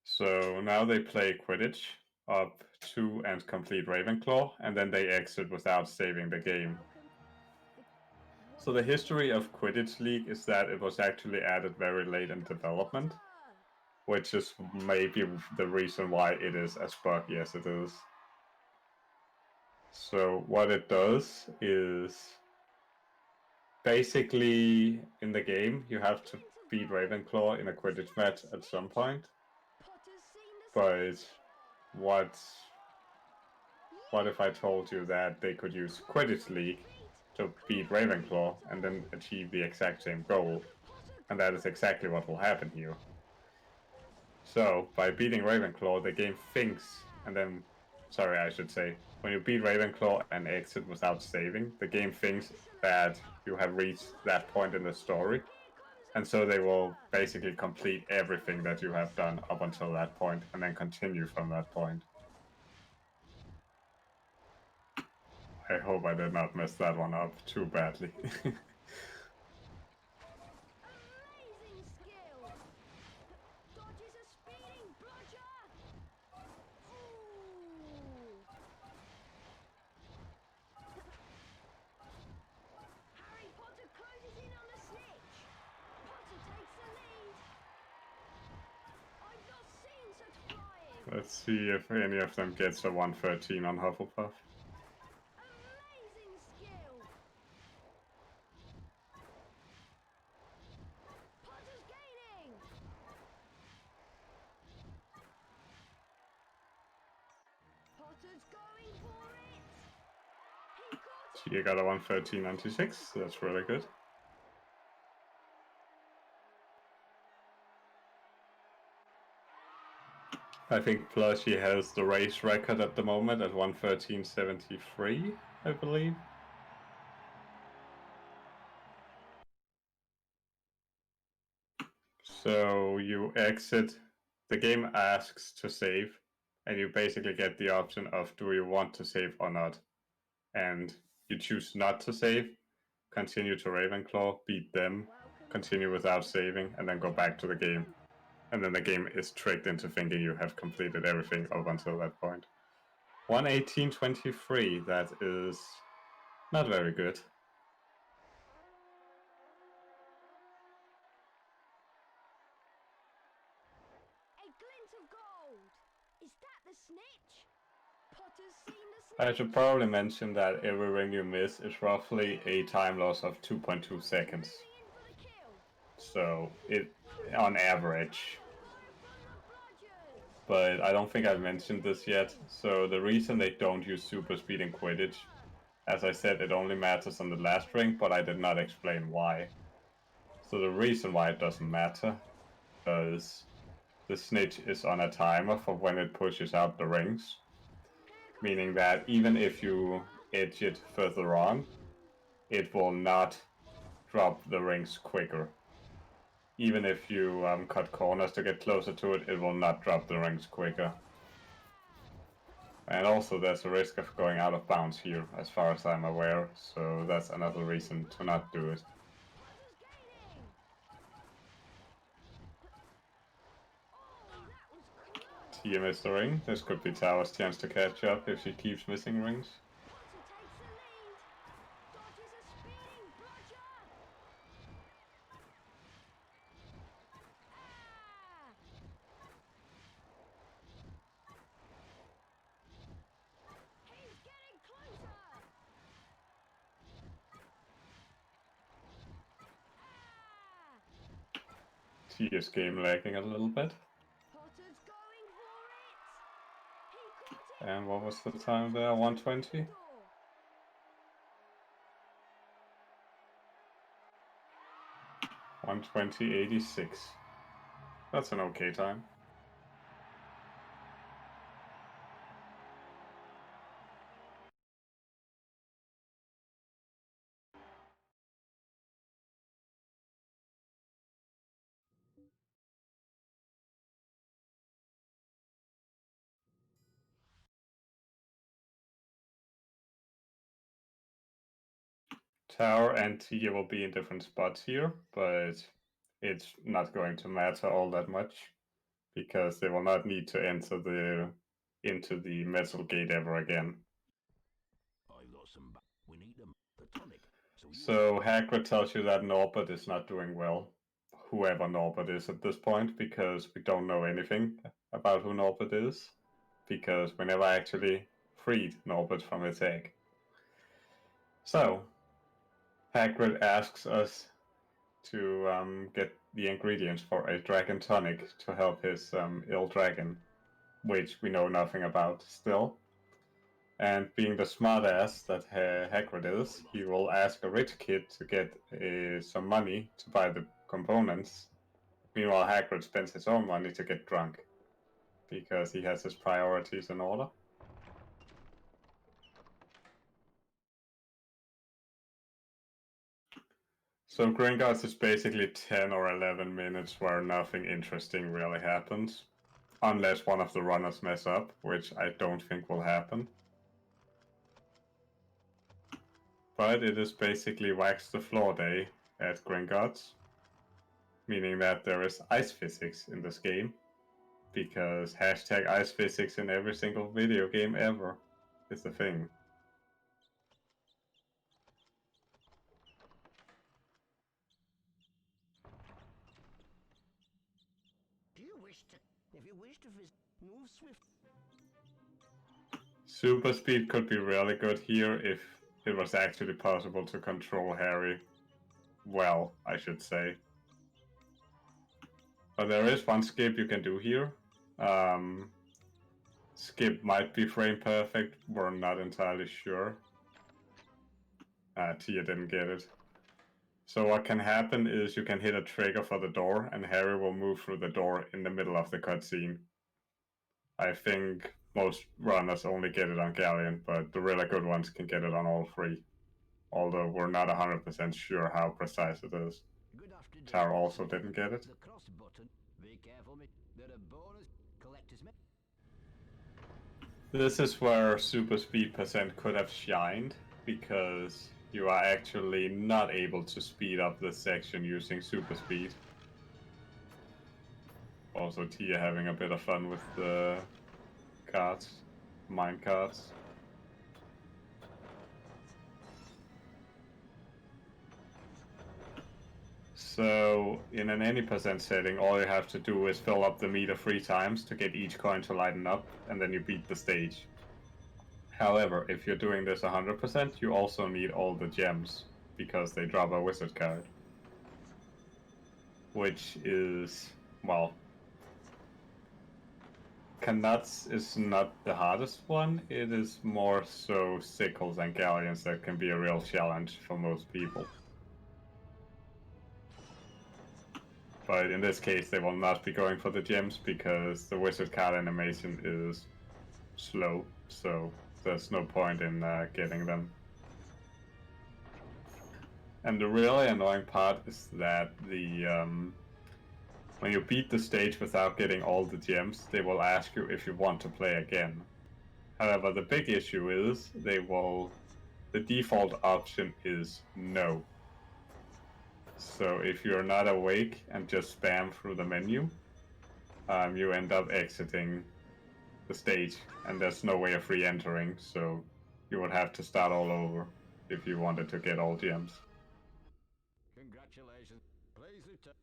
So now they play Quidditch up to and complete Ravenclaw, and then they exit without saving the game. So the history of Quidditch League is that it was actually added very late in development, which is maybe the reason why it is as buggy as it is. So what it does is, basically in the game you have to beat Ravenclaw in a Quidditch match at some point. But what if I told you that they could use Quidditch League to beat Ravenclaw and then achieve the exact same goal? And that is exactly what will happen here. So, by beating Ravenclaw, the game thinks, and then, sorry, I should say, when you beat Ravenclaw and exit without saving, the game thinks that you have reached that point in the story. And so they will basically complete everything that you have done up until that point, and then continue from that point. I hope I did not mess that one up too badly. Let's see if any of them gets a 113 on Hufflepuff. Amazing skill. Potter's gaining. Potter's going for it. He caught it. She got a 113.96. That's really good. I think Plushie has the race record at the moment at 113.73, I believe. So you exit, the game asks to save, and you basically get the option of do you want to save or not. And you choose not to save, continue to Ravenclaw, beat them, continue without saving, and then go back to the game. And then the game is tricked into thinking you have completed everything up until that point. 118.23, that is not very good. A glint of gold. Is that the snitch? Potter's seen the snitch. I should probably mention that every ring you miss is roughly a time loss of 2.2 seconds. Moving in for the kill. So it, on average. Bludgers. But I don't think I've mentioned this yet. So the reason they don't use super speed in Quidditch, as I said, it only matters on the last ring, but I did not explain why. So the reason why it doesn't matter is the snitch is on a timer for when it pushes out the rings. Meaning that even if you edge it further on, it will not drop the rings quicker. Even if you cut corners to get closer to it, it will not drop the rings quicker. And also there's a risk of going out of bounds here, as far as I'm aware, so that's another reason to not do it. Tia missed the ring. This could be Tower's chance to catch up if she keeps missing rings. Tia's game lagging a little bit. And what was the time there? 120? 120.86. That's an okay time. Tower and Tia will be in different spots here, but it's not going to matter all that much because they will not need to enter into the metal gate ever again. We need the tonic. So Hagrid tells you that Norbert is not doing well, whoever Norbert is at this point, because we don't know anything about who Norbert is, because we never actually freed Norbert from his egg. So Hagrid asks us to get the ingredients for a dragon tonic to help his ill dragon, which we know nothing about still. And being the smartass that Hagrid is, he will ask a rich kid to get some money to buy the components. Meanwhile, Hagrid spends his own money to get drunk, because he has his priorities in order. So Gringotts is basically 10 or 11 minutes where nothing interesting really happens. Unless one of the runners mess up, which I don't think will happen. But it is basically wax the floor day at Gringotts. Meaning that there is ice physics in this game. Because hashtag ice physics in every single video game ever is the thing. Do you wish to... If you wish to visit... Move swift. Super speed could be really good here if it was actually possible to control Harry well, I should say. But there is one skip you can do here. Skip might be frame perfect, we're not entirely sure. Tia didn't get it. So what can happen is you can hit a trigger for the door and Harry will move through the door in the middle of the cutscene. I think most runners only get it on Galleon, but the really good ones can get it on all three. Although we're not 100% sure how precise it is. Tower also didn't get it. The cross button. Be careful, there are bonus collectors. This is where super speed percent could have shined, because you are actually not able to speed up this section using super speed. Also Tia having a bit of fun with the cards, mine cards. So in an any percent setting, all you have to do is fill up the meter 3 times to get each coin to lighten up, and then you beat the stage. However, if you're doing this 100%, you also need all the gems, because they drop a wizard card. Which is, well, Canuts is not the hardest one, it is more so Sickles and Galleons that can be a real challenge for most people. But in this case, they will not be going for the gems because the wizard card animation is slow, so there's no point in getting them. And the really annoying part is that when you beat the stage without getting all the gems, they will ask you if you want to play again. However, the big issue is the default option is no. So if you're not awake and just spam through the menu, you end up exiting the stage, and there's no way of re-entering, so you would have to start all over if you wanted to get all gems. Congratulations. Please return.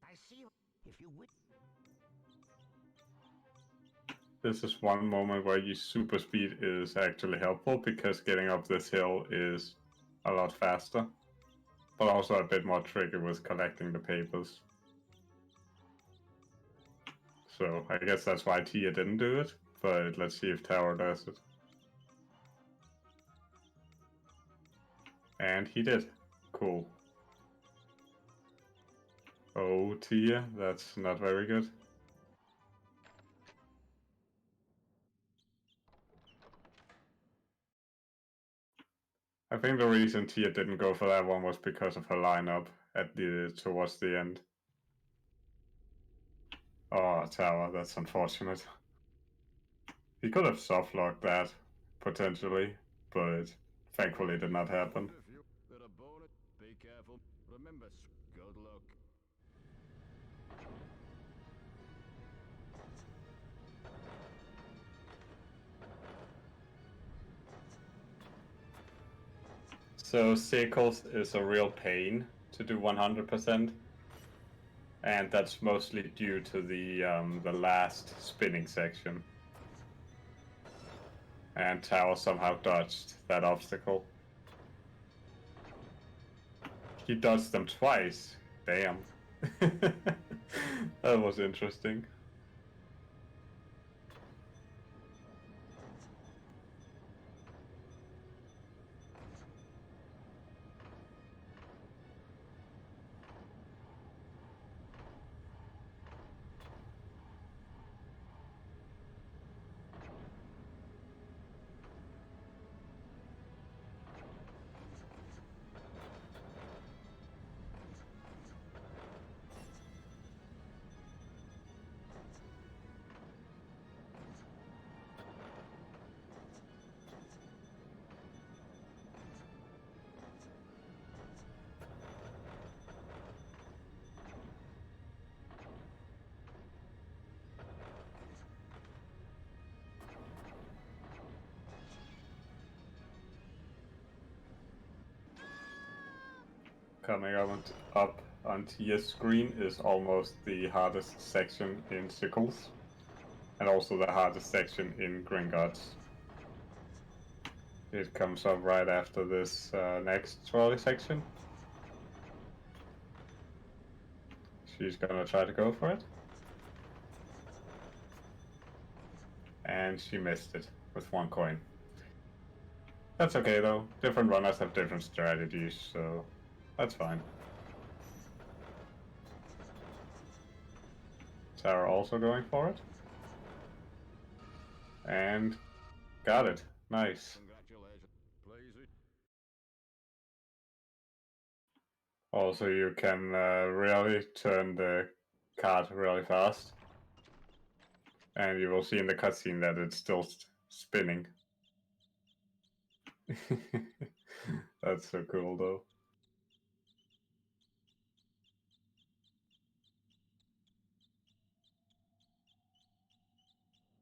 I see you. If you would. This is one moment where you super speed is actually helpful because getting up this hill is a lot faster, but also a bit more tricky with collecting the papers. So I guess that's why Tia didn't do it, but let's see if Tower does it. And he did. Cool. Oh, Tia, that's not very good. I think the reason Tia didn't go for that one was because of her lineup towards the end. Oh, Tower, that's unfortunate. He could have softlocked that, potentially, but thankfully it did not happen. There are bonus. Be careful. Remember, good luck. So Sickles is a real pain to do 100%, and that's mostly due to the last spinning section. And Tower somehow dodged that obstacle. He dodged them twice. Damn. That was interesting. coming up on Tia's screen is almost the hardest section in Sickles, and also the hardest section in Gringotts. It comes up right after this next trolley section. She's gonna try to go for it. And she missed it with 1 coin. That's okay though, different runners have different strategies, so that's fine. Sarah also going for it. And got it. Nice. Also, you can really turn the card really fast. And you will see in the cutscene that it's still spinning. That's so cool though.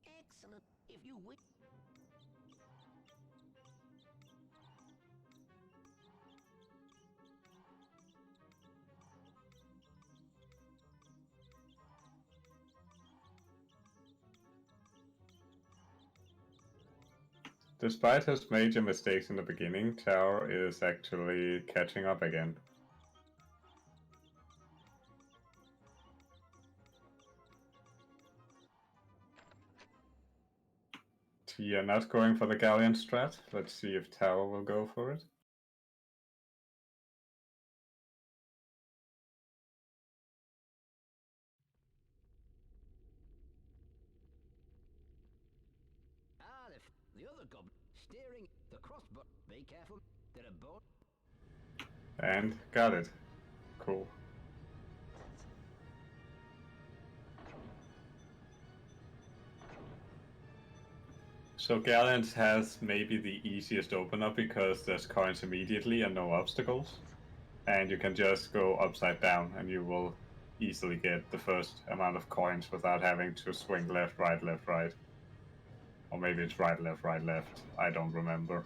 Excellent. If you wish. Despite his major mistakes in the beginning, Tower is actually catching up again. Tia not going for the Galleon strat. Let's see if Tower will go for it. Ah, the other goblin steering the crossbow. Be careful. There are both. And got it. Cool. So Gallant has maybe the easiest opener because there's coins immediately and no obstacles. And you can just go upside down and you will easily get the first amount of coins without having to swing left, right, left, right. Or maybe it's right, left, right, left. I don't remember.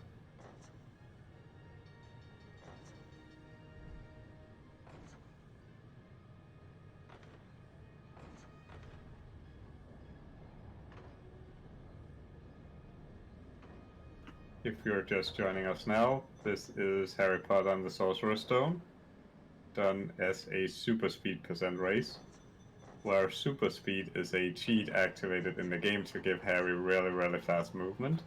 If you're just joining us now, this is Harry Potter and the Sorcerer's Stone, done as a Superspeed % race, where Superspeed is a cheat activated in the game to give Harry really, really fast movement.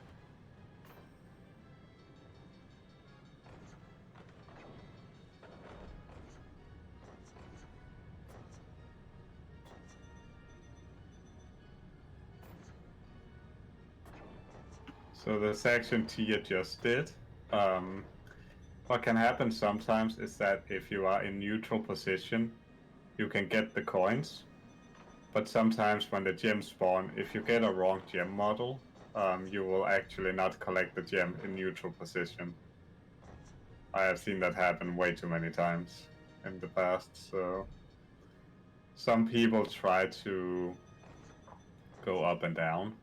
So the section Tia just did, what can happen sometimes is that if you are in neutral position, you can get the coins, but sometimes when the gems spawn, if you get a wrong gem model, you will actually not collect the gem in neutral position. I have seen that happen way too many times in the past, so some people try to go up and down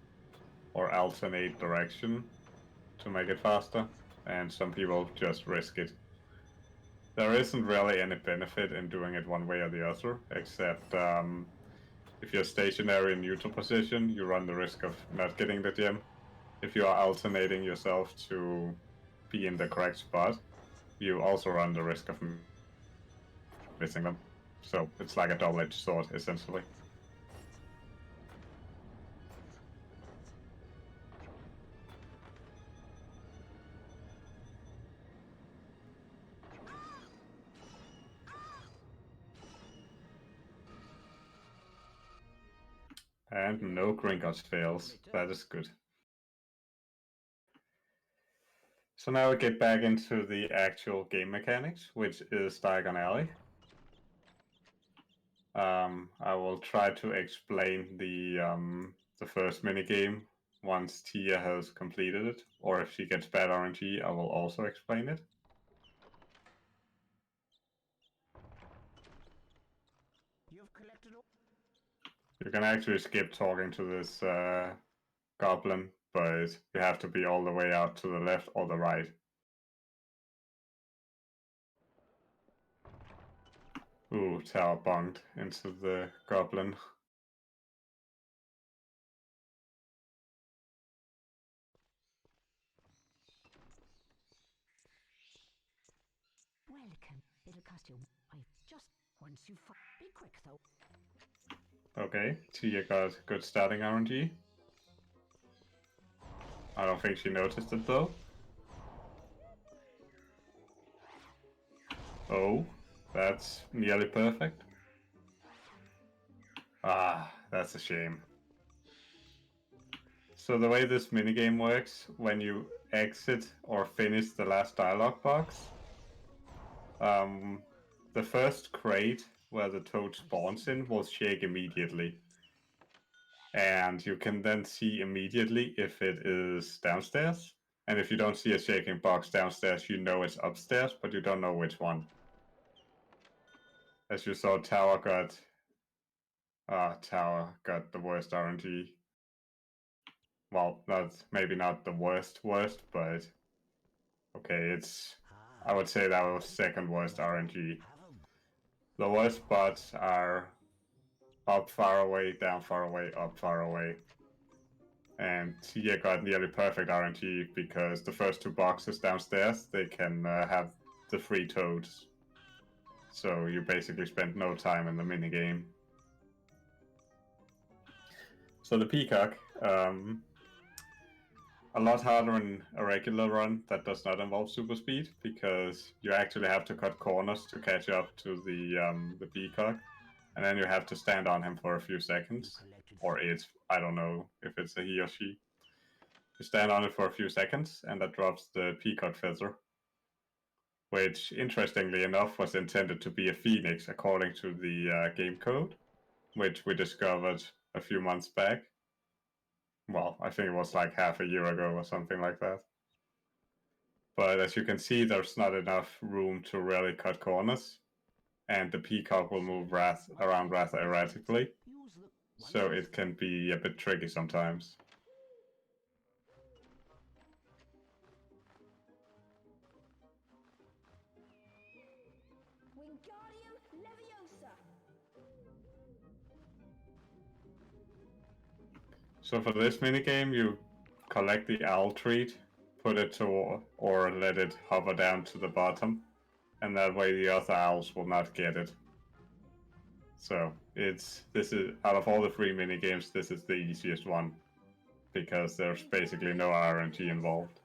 or alternate direction to make it faster, and some people just risk it. There isn't really any benefit in doing it one way or the other, except if you're stationary in neutral position, you run the risk of not getting the gem. If you are alternating yourself to be in the correct spot, you also run the risk of missing them. So it's like a double-edged sword, essentially. And no Gringotts fails. That is good. So now we get back into the actual game mechanics, which is Diagon Alley. I will try to explain the first minigame once Tia has completed it, or if she gets bad RNG, I will also explain it. You've collected all. You can actually skip talking to this goblin, but you have to be all the way out to the left or the right. Ooh, tower bunked into the goblin. Welcome. It'll cost you. I just once you be quick though. Okay, Tia got good starting RNG. I don't think she noticed it though. Oh, that's nearly perfect. Ah, that's a shame. So the way this minigame works, when you exit or finish the last dialogue box, the first crate where the toad spawns in will shake immediately. And you can then see immediately if it is downstairs. And if you don't see a shaking box downstairs, you know it's upstairs, but you don't know which one. As you saw, Tower got the worst RNG. Well, maybe not the worst, but okay, I would say that was second worst RNG. The worst spots are up far away, down far away, up far away. And Tia got nearly perfect RNG because the first two boxes downstairs, they can have the free toads. So you basically spend no time in the minigame. So the peacock, a lot harder in a regular run that does not involve super speed because you actually have to cut corners to catch up to the peacock, and then you have to stand on him for a few seconds, or I don't know if it's a he or she. You stand on it for a few seconds, and that drops the peacock feather, which interestingly enough was intended to be a phoenix according to the game code, which we discovered a few months back. Well, I think it was like half a year ago or something like that. But as you can see, there's not enough room to really cut corners, and the peacock will move around rather erratically, so it can be a bit tricky sometimes. Wingardium Leviosa. So for this minigame, you collect the owl treat, put it to or let it hover down to the bottom, and that way the other owls will not get it. So this is out of all the free minigames, this is the easiest one because there's basically no RNG involved.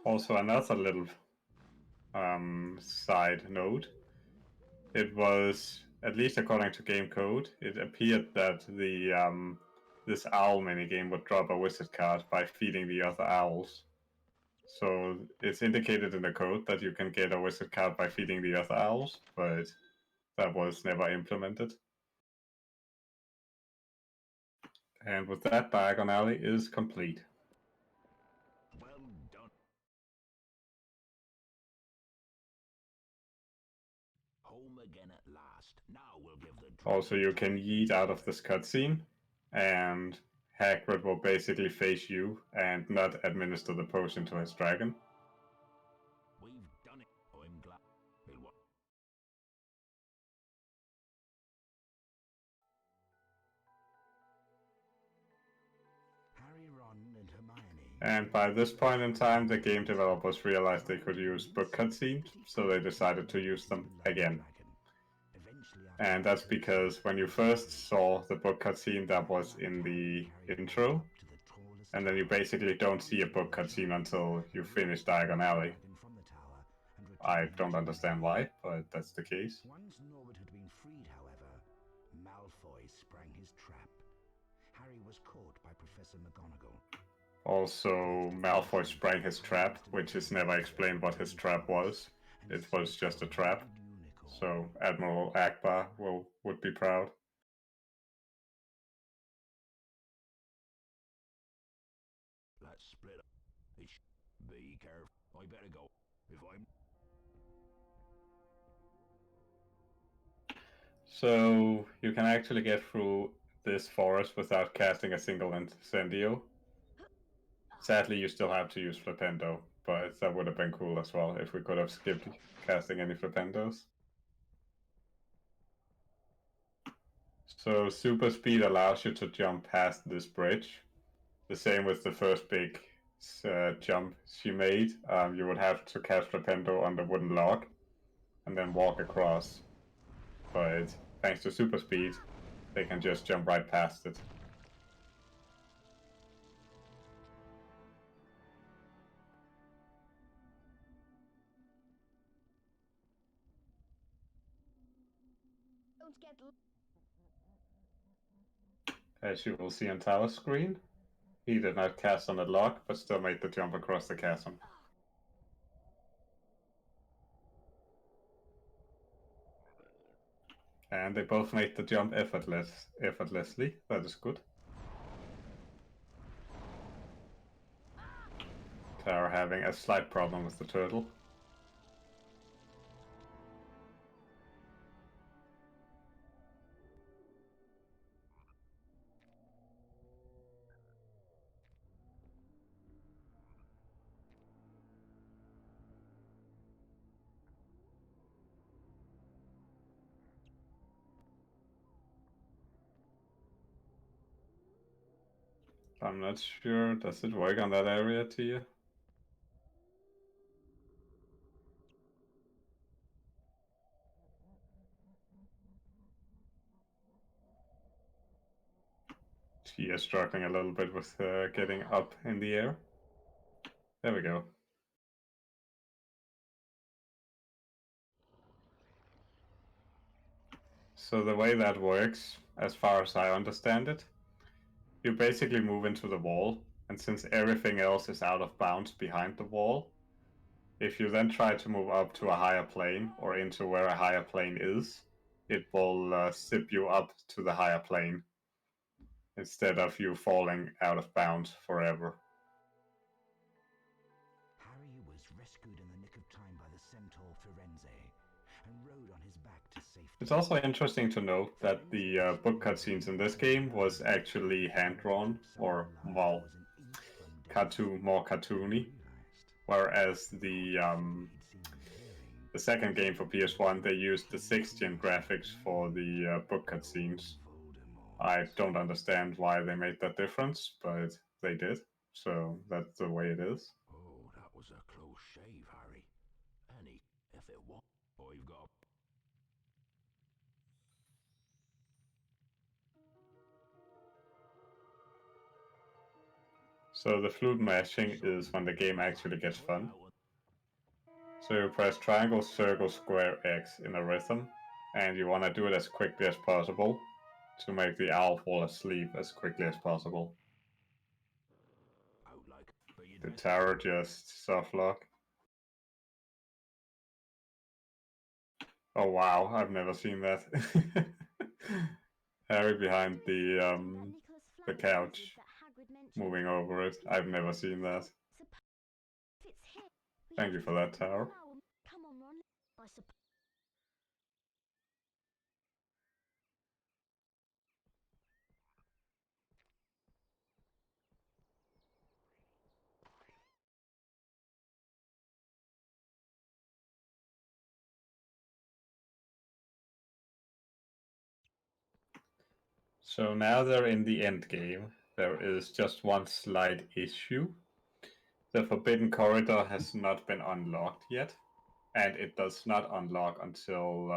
Also, another little side note. It was, at least according to game code, it appeared that this owl minigame would drop a wizard card by feeding the other owls. So it's indicated in the code that you can get a wizard card by feeding the other owls, but that was never implemented. And with that, Diagon Alley is complete. Well done. Home again at last. Now we'll give the Also, you can yeet out of this cutscene, and Hagrid will basically face you and not administer the potion to his dragon. We've done it. I'm glad. Harry, Ron, and Hermione. And by this point in time, the game developers realized they could use book cutscenes, so they decided to use them again. And that's because when you first saw the book cutscene, that was in the intro, and then you basically don't see a book cutscene until you finish Diagon Alley. I don't understand why, but that's the case. Once Norbert had been freed, however, Malfoy sprang his trap. Harry was caught by Professor McGonagall. Also, Malfoy sprang his trap, which is never explained what his trap was. It was just a trap. So Admiral Akbar would be proud. Let's split up. Be careful. I better go. If I'm So you can actually get through this forest without casting a single incendio. Sadly, you still have to use Flipendo, but that would have been cool as well if we could have skipped casting any Flipendos. So super speed allows you to jump past this bridge. The same with the first big jump she made. You would have to cast Flipendo on the wooden log and then walk across. But thanks to super speed, they can just jump right past it. Don't get As you will see on Tower's screen, he did not cast on the log, but still made the jump across the chasm. And they both made the jump effortlessly. That is good. They are having a slight problem with the turtle. I'm not sure. Does it work on that area, Tia? She is struggling a little bit with getting up in the air. There we go. So the way that works, as far as I understand it, you basically move into the wall, and since everything else is out of bounds behind the wall, if you then try to move up to a higher plane or into where a higher plane is, it will zip you up to the higher plane instead of you falling out of bounds forever. Harry was rescued in the nick of time by the centaur Firenze and rode on his back to safety. It's also interesting to note that the book cutscenes in this game was actually hand-drawn, or, well, more cartoony, whereas the second game for PS1, they used the 6th-gen graphics for the book cutscenes. I don't understand why they made that difference, but they did, so that's the way it is. Oh, that was a close shave, Harry. Any, if it was, oh, you've got. So the flute mashing is when the game actually gets fun. So you press triangle, circle, square, X in a rhythm, and you want to do it as quickly as possible to make the owl fall asleep as quickly as possible. The tower just soft lock. Oh wow, I've never seen that. Harry behind the couch, moving over it. I've never seen that. Thank you for that, Tower. Come on, Ron. I suppose. So now they're in the end game. There is just one slight issue. The Forbidden Corridor has not been unlocked yet, and it does not unlock until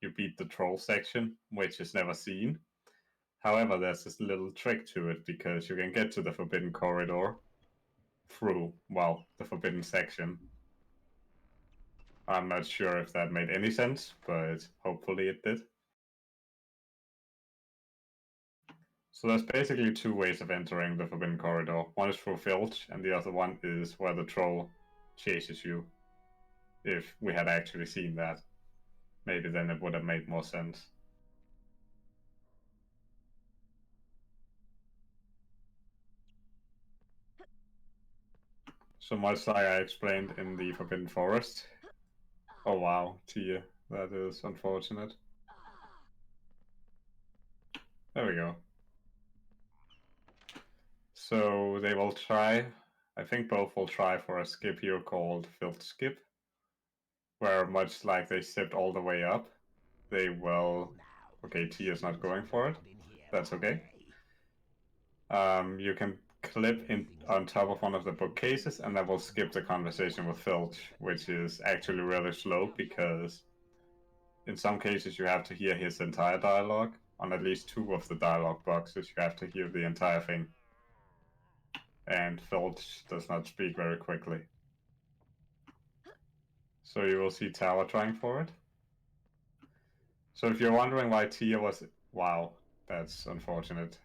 you beat the troll section, which is never seen. However, there's this little trick to it, because you can get to the Forbidden Corridor through, well, the Forbidden section. I'm not sure if that made any sense, but hopefully it did. So there's basically two ways of entering the Forbidden Corridor. One is through Filch, and the other one is where the troll chases you. If we had actually seen that, maybe then it would have made more sense. So much like I explained in the Forbidden Forest. Oh wow, Tia, that is unfortunate. There we go. So they will try, I think both will try for a skip here called Filth Skip, where much like they sipped all the way up, they will... Okay, T is not going for it. That's okay. You can clip in on top of one of the bookcases, and that will skip the conversation with Filch, which is actually really slow because in some cases you have to hear his entire dialogue. On at least 2 of the dialogue boxes, you have to hear the entire thing. And Filch does not speak very quickly. So you will see Tower trying for it. So if you're wondering why Tia was... Wow, that's unfortunate.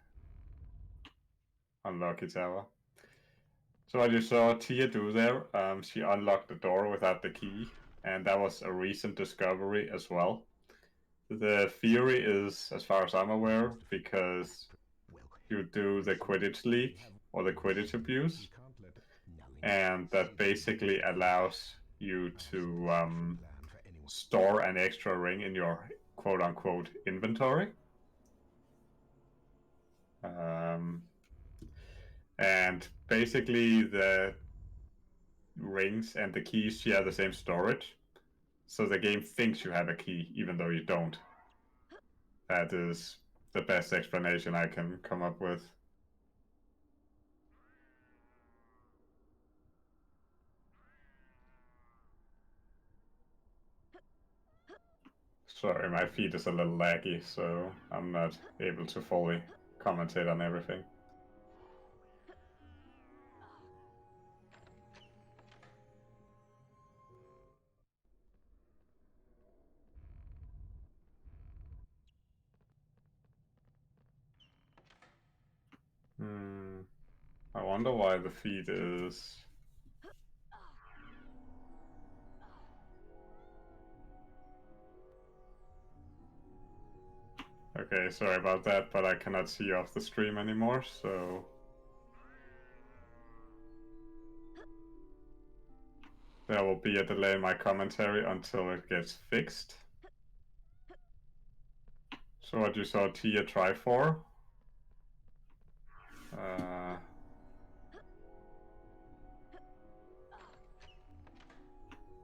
Unlucky Tower. So what you saw Tia do there, she unlocked the door without the key, and that was a recent discovery as well. The theory is, as far as I'm aware, because you do the Quidditch League or the Quidditch abuse, and that basically allows you to store an extra ring in your quote-unquote inventory. And basically the rings and the keys share the same storage, so the game thinks you have a key even though you don't. That is the best explanation I can come up with. Sorry, my feed is a little laggy, so I'm not able to fully commentate on everything. I wonder why the feed is... Okay, sorry about that, but I cannot see off the stream anymore, so... There will be a delay in my commentary until it gets fixed. So what you saw Tia try for...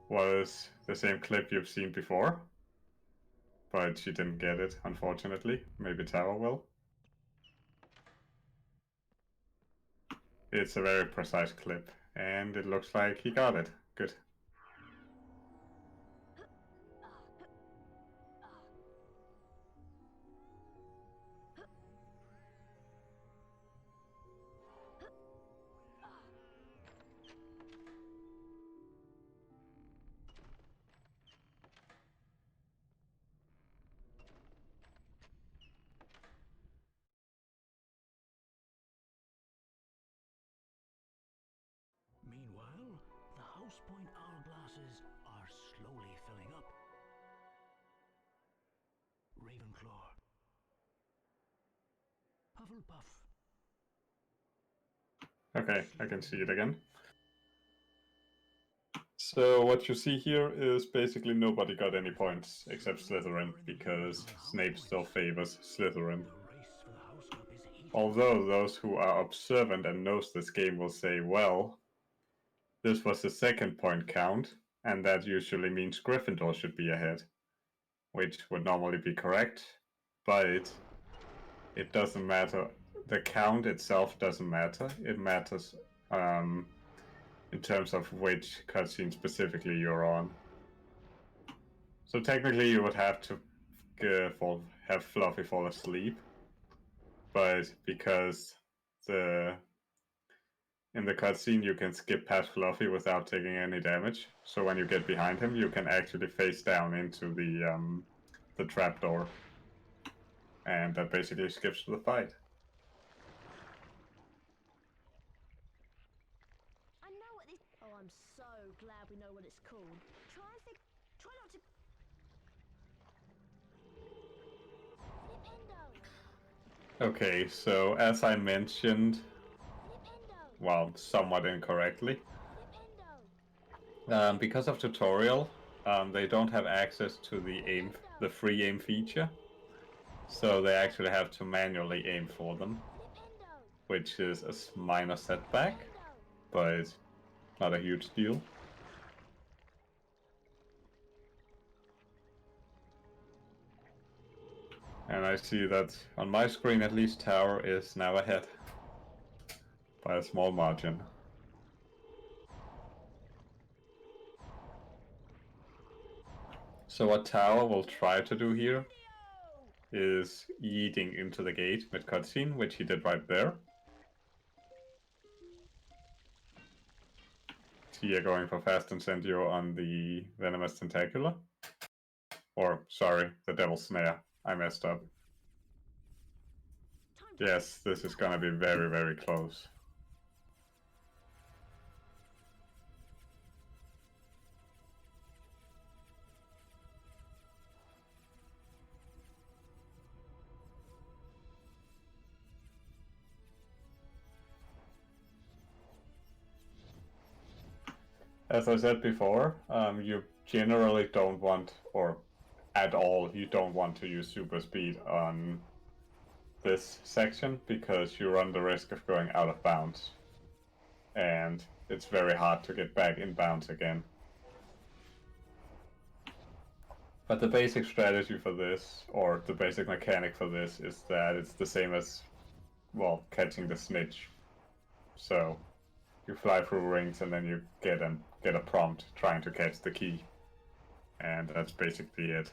was the same clip you've seen before. But she didn't get it, unfortunately. Maybe Tower will. It's a very precise clip, and it looks like he got it. Good. Meanwhile, the house point hourglasses are slowly filling up. Ravenclaw. Hufflepuff. Okay, I can see it again. So what you see here is basically nobody got any points except Slytherin, because Snape still favors Slytherin. Although those who are observant and knows this game will say, well, this was the second point count, and that usually means Gryffindor should be ahead, which would normally be correct, but it doesn't matter. The count itself doesn't matter. It matters in terms of which cutscene specifically you're on. So technically you would have to have Fluffy fall asleep, but because in the cutscene you can skip past Fluffy without taking any damage, so when you get behind him you can actually face down into the trapdoor, and that basically skips the fight. I know what this. Oh, I'm so glad we know what it's called. Try and think. Try not to. Flipendo. Okay, so as I mentioned, well, somewhat incorrectly, because of tutorial, they don't have access to the free aim feature. So they actually have to manually aim for them, which is a minor setback, but not a huge deal. And I see that on my screen at least Tower is now ahead by a small margin. So what Tower will try to do here is eating into the gate mid cutscene, which he did right there. Tia going for fast incendio on the venomous tentacula. Or, sorry, the devil's snare. I messed up. Yes, this is gonna be very, very close. As I said before, you generally don't want, or at all, you don't want to use super speed on this section because you run the risk of going out of bounds. And it's very hard to get back in bounds again. But the basic strategy for this, or the basic mechanic for this, is that it's the same as, well, catching the snitch. So you fly through rings and then you get a prompt trying to catch the key. And that's basically it.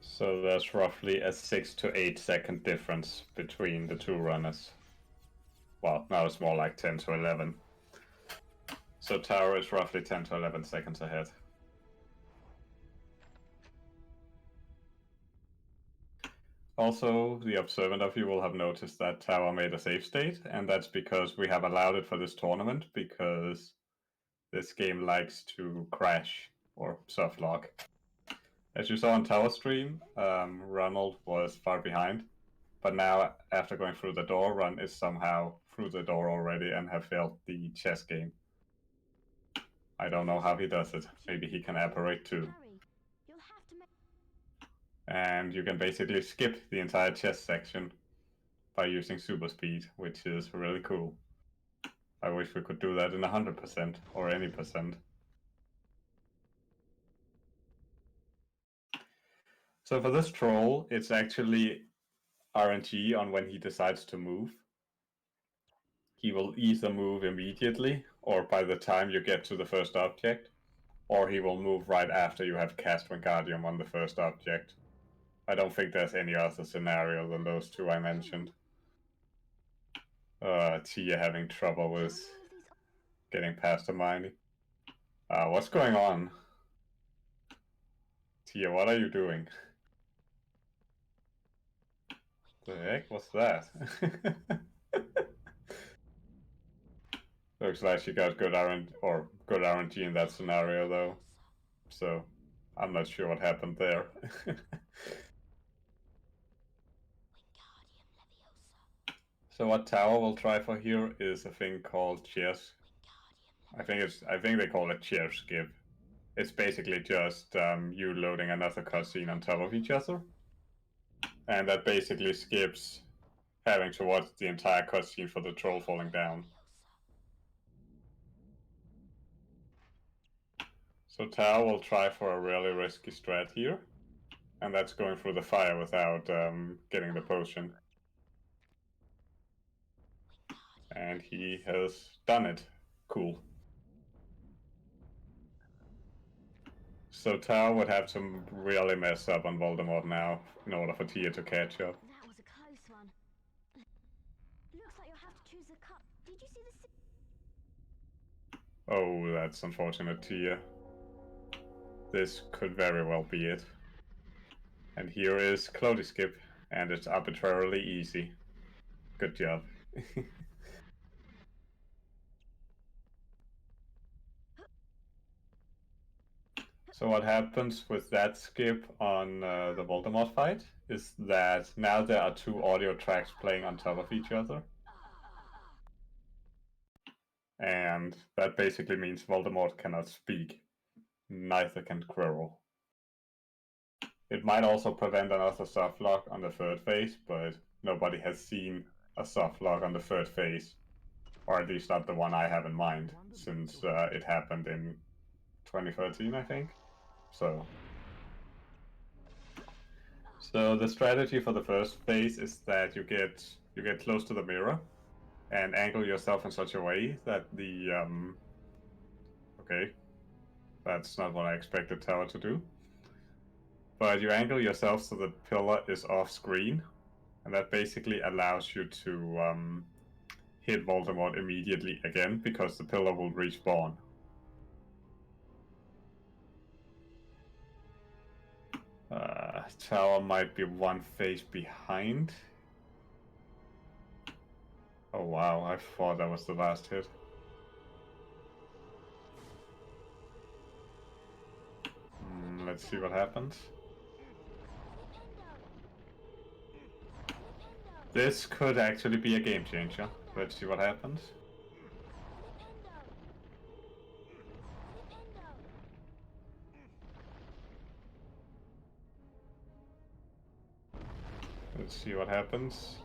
So there's roughly a 6 to 8 second difference between the two runners. Well, now it's more like 10 to 11. So Tower is roughly 10 to 11 seconds ahead. Also, the observant of you will have noticed that Tower made a save state, and that's because we have allowed it for this tournament, because this game likes to crash or soft lock. As you saw on Tower stream, Ronald was far behind, but now after going through the door, Ron is somehow through the door already and have failed the chess game. I don't know how he does it. Maybe he can apparate too. And you can basically skip the entire chess section by using super speed, which is really cool. I wish we could do that in 100% or any percent. So for this troll, it's actually RNG on when he decides to move. He will either move immediately, or by the time you get to the first object, or he will move right after you have cast Wingardium on the first object. I don't think there's any other scenario than those two I mentioned. Tia having trouble with getting past Hermione. What's going on? Tia, what are you doing? The heck was that? Looks like she got good RNG in that scenario though. So I'm not sure what happened there. So what Tower will try for here is a thing called chairs. I think they call it chair skip. It's basically just you loading another cutscene on top of each other. And that basically skips having to watch the entire cutscene for the troll falling down. So Tao will try for a really risky strat here. And that's going through the fire without getting the potion. And he has done it. Cool. So Tao would have to really mess up on Voldemort now in order for Tia to catch up. That was a close one. Looks like you'll have to choose a cup. Did you see the... Oh, that's unfortunate, Tia. This could very well be it. And here is Clody Skip, and it's arbitrarily easy. Good job. So what happens with that skip on the Voldemort fight is that now there are two audio tracks playing on top of each other. And that basically means Voldemort cannot speak. Neither can Quirrell. It might also prevent another soft lock on the third phase, but nobody has seen a soft lock on the third phase. Or at least not the one I have in mind, since it happened in 2013, I think. So the strategy for the first phase is that you get close to the mirror and angle yourself in such a way that the okay, that's not what I expected Tower to do. But you angle yourself so the pillar is off screen, and that basically allows you to hit Voldemort immediately again because the pillar will respawn. Tower might be one phase behind. Oh wow, I thought that was the last hit. Let's see what happens. This could actually be a game changer. Let's see what happens. Let's see what happens.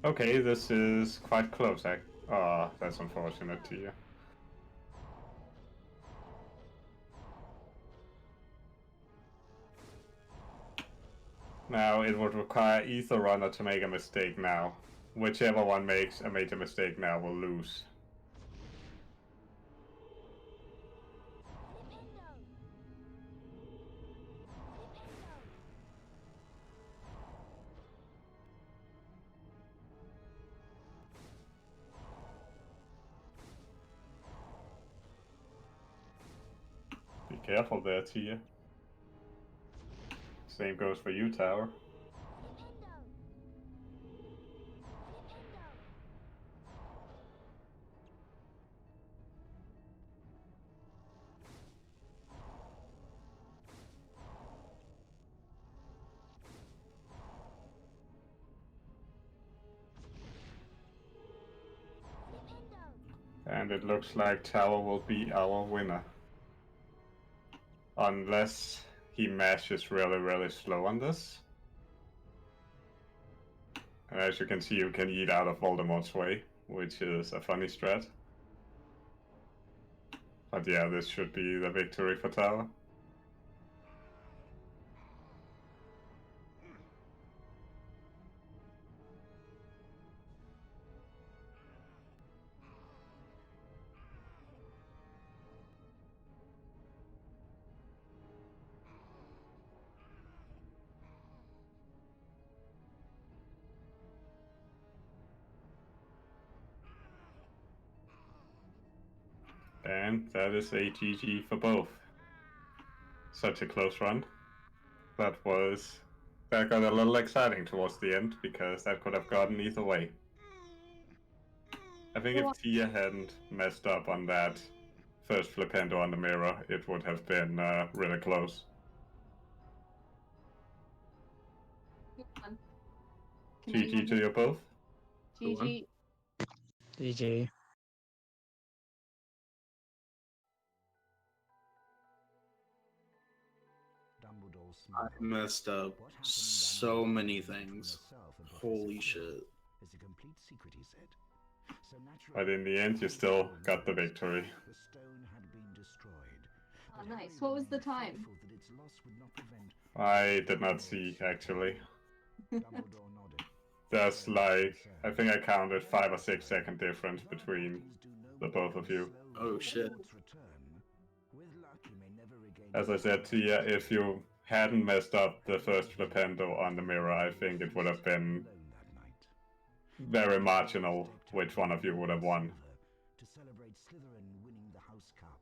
Okay, this is quite close. Oh, that's unfortunate to you. Now, it would require either runner to make a mistake now. Whichever one makes a major mistake now will lose. Be careful there, Tia. Same goes for you, Tower. And it looks like Tower will be our winner. Unless he mashes really, really slow on this. And as you can see, you can eat out of Voldemort's way, which is a funny strat. But yeah, this should be the victory for Tower. And that is a GG for both. Such a close run. That got a little exciting towards the end, because that could have gotten either way. I think if Tia hadn't messed up on that first flipendo on the mirror, it would have been really close. GG to you both. GG. GG. I messed up so many things. Holy shit. But in the end, you still got the victory. Oh, nice. What was the time? I did not see, actually. There's like, I think I counted 5 or 6 second difference between the both of you. Oh shit. As I said, Tia, if you hadn't messed up the first flipendo on the mirror, I think it would have been very marginal which one of you would have won. to celebrate Slytherin winning the House Cup.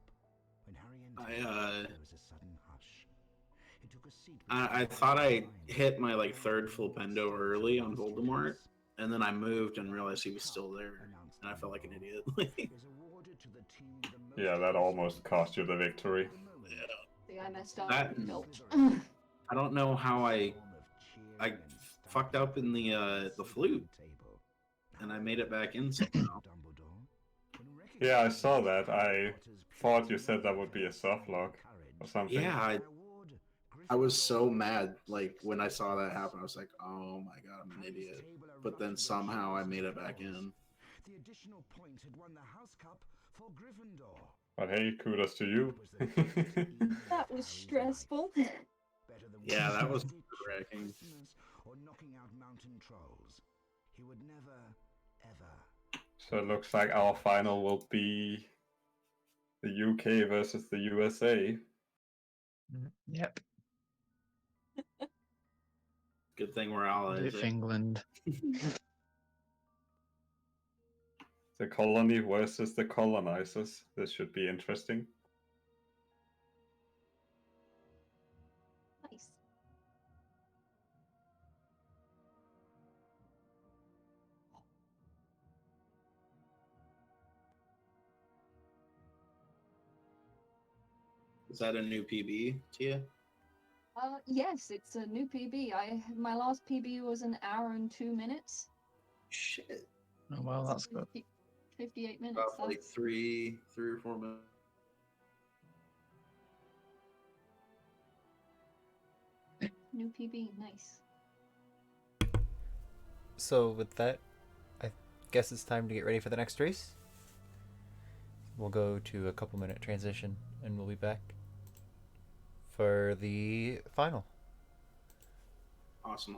When Harry I, entered, there was a sudden hush. He took a seat. I thought I hit my like third full bendo early on Voldemort, and then I moved and realized he was still there, and I felt like an idiot. Yeah, that almost cost you the victory. See, I messed up. That- Gulch. I don't know how I fucked up in the flute, and I made it back in somehow. Yeah, I saw that. I thought you said that would be a soft lock or something. Yeah, I was so mad. Like when I saw that happen, I was like, "Oh my god, I'm an idiot!" But then somehow I made it back in. The additional point had won the House Cup for Gryffindor. But hey, kudos to you. That was stressful. Yeah, that was nerve-wracking. Or knocking out mountain trolls. He would never, ever. So it looks like our final will be the UK versus the USA. Yep. Good thing we're allies. If England. The colony versus the colonizers. This should be interesting. Nice. Is that a new PB, Tia? Yes, it's a new PB. My last PB was an hour and 2 minutes. Shit. Oh well, that's good. 58 minutes. About like That's three or 4 minutes. new PB. Nice. So with that, I guess it's time to get ready for the next race. We'll go to a couple minute transition and we'll be back for the final. Awesome.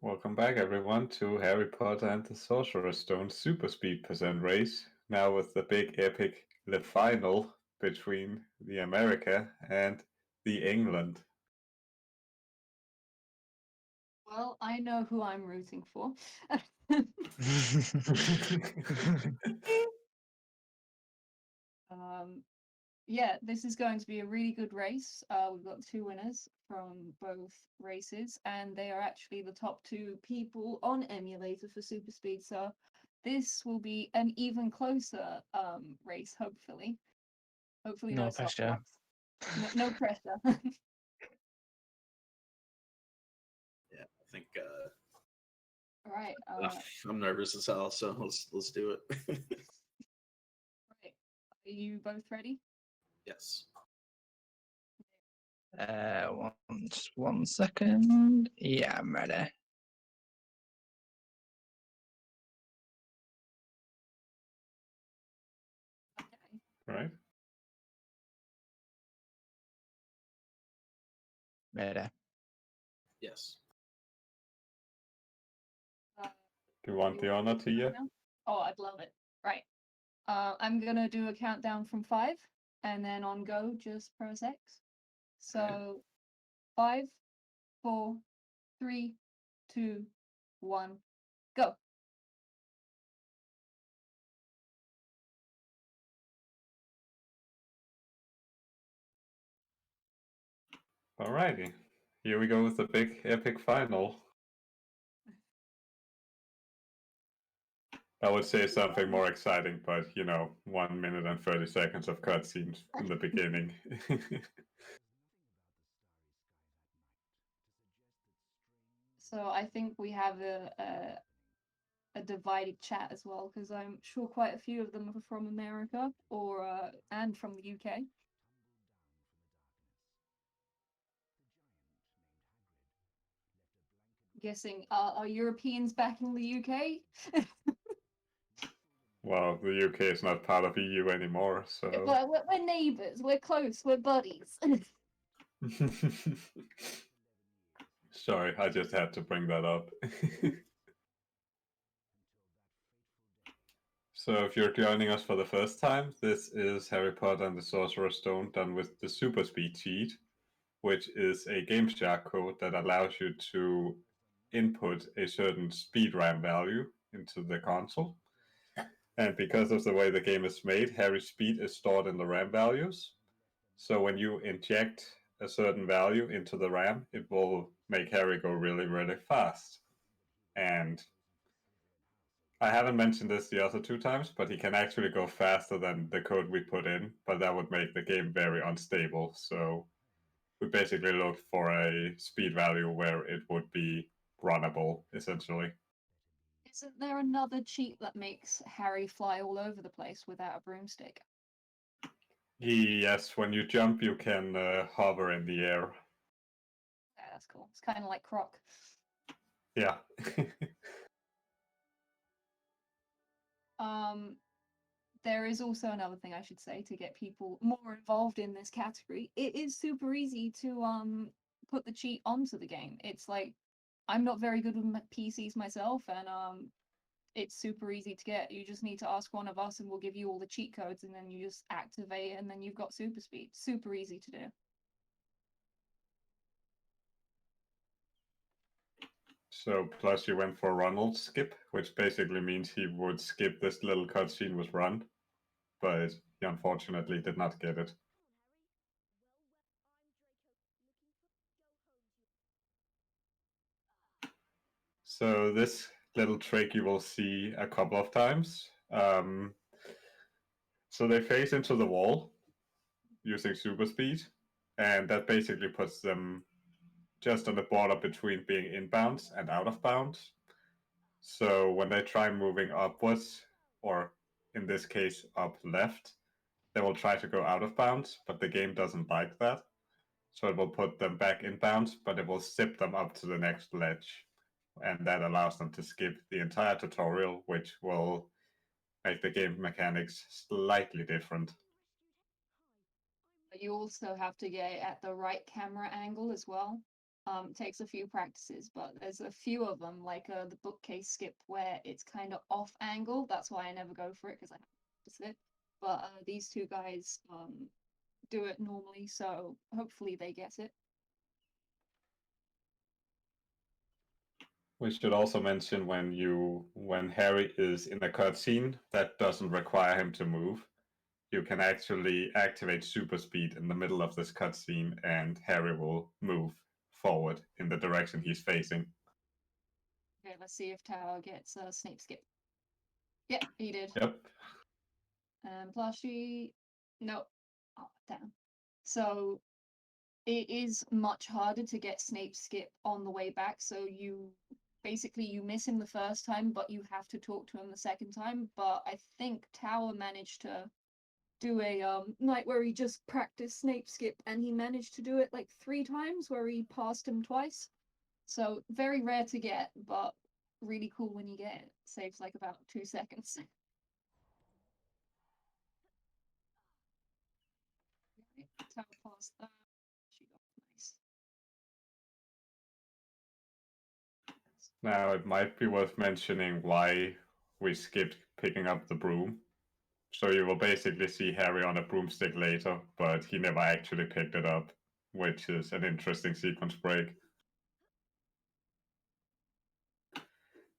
Welcome back, everyone, to Harry Potter and the Sorcerer's Stone Super Speed percent race. Now with the big epic, the final between the America and the England. Well, I know who I'm rooting for. Yeah, this is going to be a really good race. We've got two winners from both races, and they are actually the top two people on emulator for Super Speed. So this will be an even closer race, hopefully. Hopefully No no stop pressure. starts. No pressure. Yeah, I think All right. I'm nervous as hell, so let's do it. Right. Are you both ready? Yes. Just 1 second. Yeah, I'm ready. Okay. Right? Ready. Yes. Do you want the want honor, to do Tia? it now? Oh, I'd love it. Right. I'm gonna do a countdown from 5, and then on go, just press X. So 5, 4, 3, 2, 1, go. Alrighty. Here we go with the big epic final. I would say something more exciting, but 1 minute and 30 seconds of cutscenes in the beginning. So I think we have a divided chat as well, because I'm sure quite a few of them are from America or and from the UK. Guessing are Europeans back in the UK? Well, the UK is not part of EU anymore, so. Well, we're neighbours. We're close. We're buddies. Sorry, I just had to bring that up. So if you're joining us for the first time, this is Harry Potter and the Sorcerer's Stone done with the Superspeed cheat, which is a GameShark code that allows you to input a certain speed RAM value into the console. And because of the way the game is made, Harry's speed is stored in the RAM values. So when you inject a certain value into the RAM, it will make Harry go really, really fast. And I haven't mentioned this the other two times, but he can actually go faster than the code we put in, but that would make the game very unstable. So we basically looked for a speed value where it would be runnable, essentially. Isn't there another cheat that makes Harry fly all over the place without a broomstick? Yes, when you jump, you can hover in the air. Yeah, that's cool. It's kind of like Croc. Yeah. There is also another thing I should say to get people more involved in this category. It is super easy to put the cheat onto the game. It's like I'm not very good with PCs myself, and it's super easy to get. You just need to ask one of us, and we'll give you all the cheat codes, and then you just activate it, and then you've got super speed. Super easy to do. So plus you went for Ronald's skip, which basically means he would skip this little cutscene with Run, but he unfortunately did not get it. So this little trick you will see a couple of times. So they face into the wall using super speed, and that basically puts them just on the border between being inbounds and out of bounds. So when they try moving upwards, or in this case up left, they will try to go out of bounds, but the game doesn't like that. So it will put them back in bounds, but it will zip them up to the next ledge. And that allows them to skip the entire tutorial, which will make the game mechanics slightly different. But you also have to get it at the right camera angle as well. Takes a few practices, but there's a few of them, like the bookcase skip, where it's kind of off angle. That's why I never go for it because I have to sit. But these two guys do it normally, so hopefully they get it. We should also mention when Harry is in a cutscene that doesn't require him to move, you can actually activate super speed in the middle of this cutscene, and Harry will move forward in the direction he's facing. Okay, let's see if Tower gets a Snape skip. Yep, he did. Yep. And Plushy, no. Oh, damn. So it is much harder to get Snape skip on the way back. So you miss him the first time, but you have to talk to him the second time. But I think Tower managed to do a night where he just practiced Snape skip, and he managed to do it like 3 times where he passed him twice. So very rare to get, but really cool when you get it. Saves like about 2 seconds. Tower passed that. She got nice. Now, it might be worth mentioning why we skipped picking up the broom. So you will basically see Harry on a broomstick later, but he never actually picked it up, which is an interesting sequence break.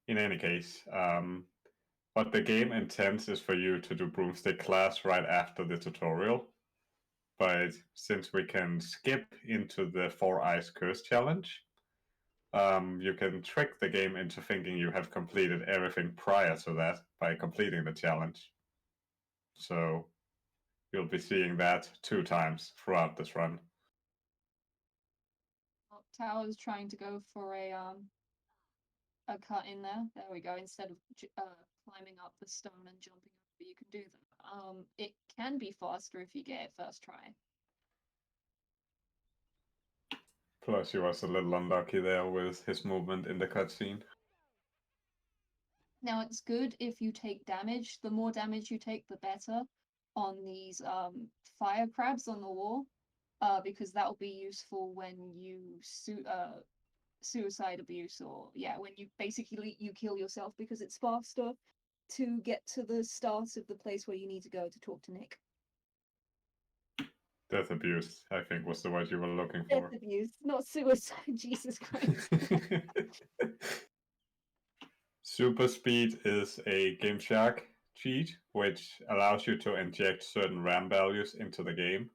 In any case, what the game intends is for you to do broomstick class right after the tutorial. But since we can skip into the 4 Eyes Curse challenge, you can trick the game into thinking you have completed everything prior to that by completing the challenge. So you'll be seeing that 2 times throughout this run. Tower's trying to go for a cut in there. There we go. Instead of climbing up the stone and jumping over, you can do that. It can be faster if you get it first try. Plus, he was a little unlucky there with his movement in the cutscene. Now it's good if you take damage. The more damage you take, the better on these fire crabs on the wall, because that will be useful when you suicide abuse, or when you basically you kill yourself, because it's faster to get to the start of the place where you need to go to talk to Nick. Death abuse, I think, was the word you were looking for. Death abuse, not suicide. Jesus Christ. Superspeed is a GameShark cheat, which allows you to inject certain RAM values into the game.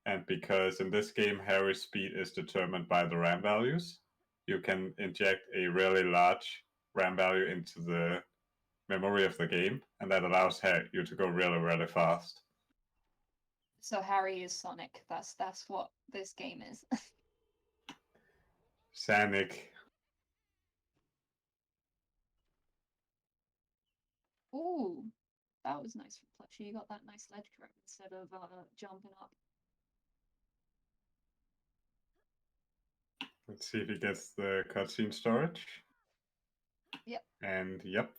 And because in this game Harry's speed is determined by the RAM values, you can inject a really large RAM value into the memory of the game, and that allows you to go really, really fast. So Harry is Sonic. That's what this game is. Sonic. Ooh, that was nice from Fletcher. You got that nice ledge grab instead of jumping up. Let's see if he gets the cutscene storage. Yep. And yep.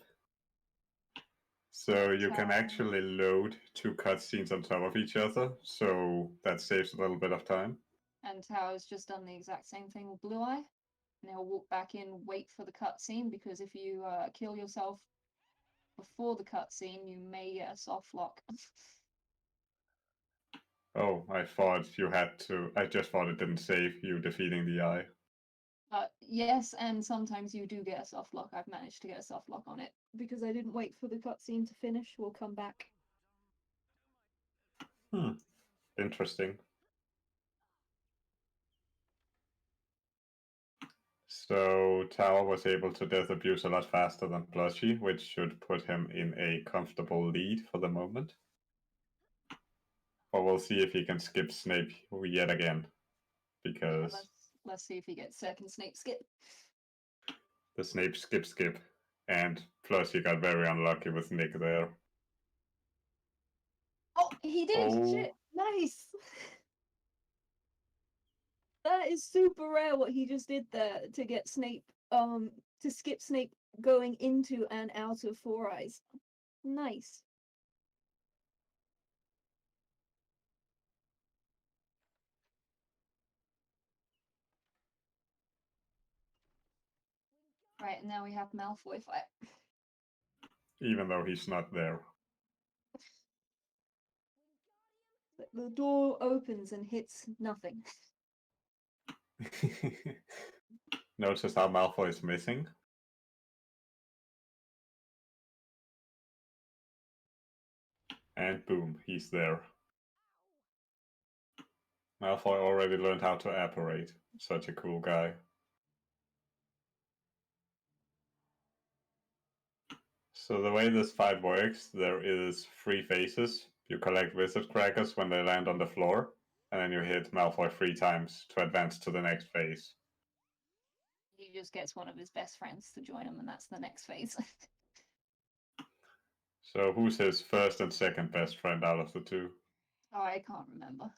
So you can actually load 2 cutscenes on top of each other, so that saves a little bit of time. And Tao's just done the exact same thing with Blue Eye. And he'll walk back in, wait for the cutscene, because if you kill yourself before the cutscene, you may get a soft lock. Oh, I thought you had to. I just thought it didn't save you defeating the eye. Yes, and sometimes you do get a soft lock. I've managed to get a soft lock on it because I didn't wait for the cutscene to finish. We'll come back. Interesting. So Tower was able to death abuse a lot faster than Plushy, which should put him in a comfortable lead for the moment. But we'll see if he can skip Snape yet again, because let's see if he gets second Snape skip. The Snape skip, and plus he got very unlucky with Nick there. Oh, he did! Oh. Shit, nice! That is super rare what he just did there to get Snape, to skip Snape going into and out of 4 Eyes. Nice. Right, and now we have Malfoy fight. Even though he's not there. The door opens and hits nothing. Notice how Malfoy is missing? And boom, he's there. Malfoy already learned how to apparate. Such a cool guy. So the way this fight works, there is 3 phases. You collect wizard crackers when they land on the floor, and then you hit Malfoy 3 times to advance to the next phase. He just gets one of his best friends to join him, and that's the next phase. So who's his first and second best friend out of the 2? Oh, I can't remember.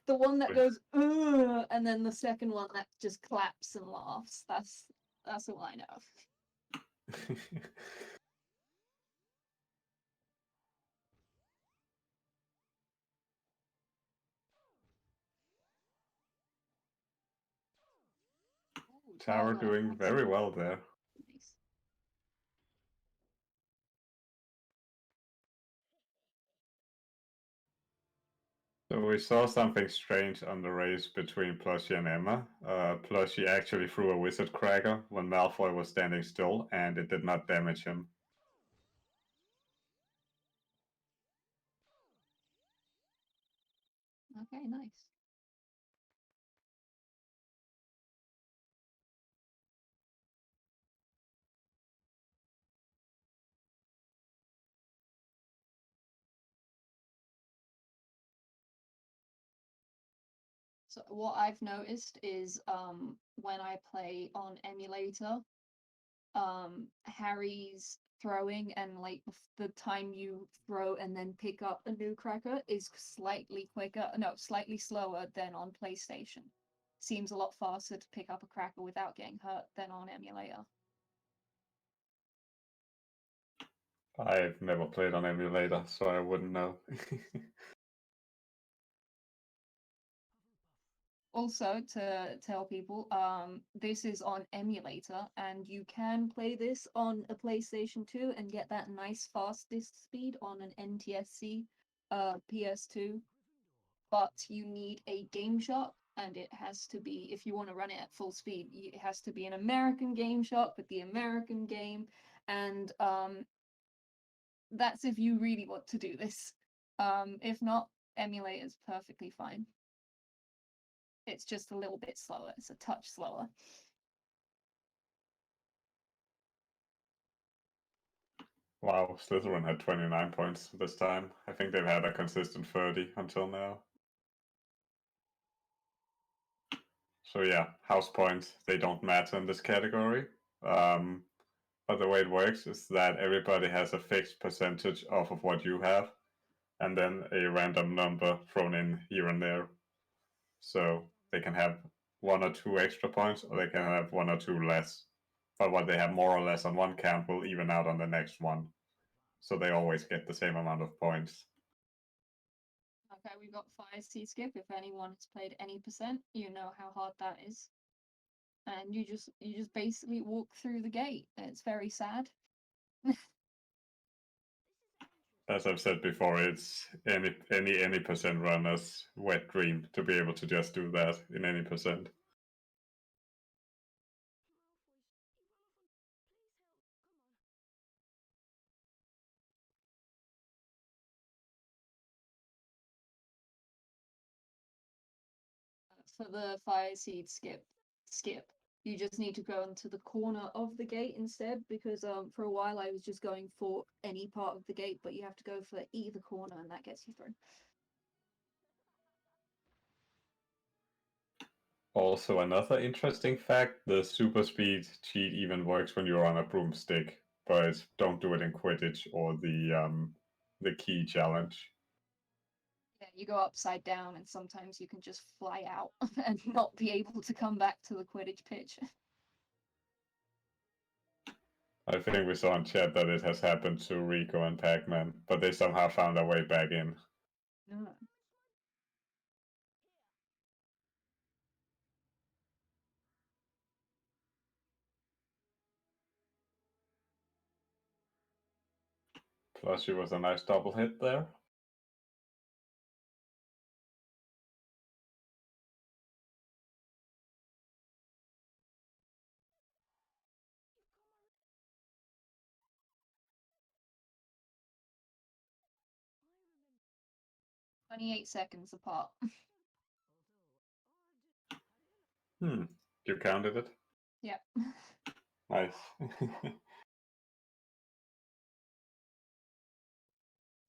The one that goes, ugh, and then the second one that just claps and laughs. That's all I know. Ooh, Tower got doing very well there. Nice. So we saw something strange on the race between Plushie and Emma. Plushie actually threw a wizard cracker when Malfoy was standing still, and it did not damage him. Okay, nice. So what I've noticed is when I play on emulator, Harry's throwing and like the time you throw and then pick up a new cracker is slightly quicker, no, slightly slower than on PlayStation. Seems a lot faster to pick up a cracker without getting hurt than on emulator. I've never played on emulator, so I wouldn't know. Also, to tell people, this is on emulator, and you can play this on a PlayStation 2 and get that nice fast disk speed on an NTSC PS2. But you need a Game Shark, and it has to be, if you want to run it at full speed, it has to be an American Game Shark with the American game, and that's if you really want to do this. If not, emulator's perfectly fine. It's just a little bit slower. It's a touch slower. Wow, Slytherin had 29 points this time. I think they've had a consistent 30 until now. So yeah, house points, they don't matter in this category. But the way it works is that everybody has a fixed percentage off of what you have, and then a random number thrown in here and there. So they can have 1 or 2 extra points, or they can have 1 or 2 less. But what they have more or less on one camp will even out on the next one. So they always get the same amount of points. Okay, we've got fire seed skip. If anyone has played any percent, you know how hard that is. And you just basically walk through the gate. It's very sad. As I've said before, it's any percent runner's wet dream to be able to just do that in any percent. For the fire seed skip, you just need to go into the corner of the gate instead, because for a while I was just going for any part of the gate, but you have to go for either corner and that gets you through. Also, another interesting fact, the super speed cheat even works when you're on a broomstick, but don't do it in Quidditch or the key challenge. Yeah, you go upside down and sometimes you can just fly out and not be able to come back to the Quidditch pitch. I think we saw in chat that it has happened to Rico and Pac-Man, but they somehow found their way back in. No. Plus, it was a nice double hit there. "28 seconds apart." You counted it? Yep. Nice.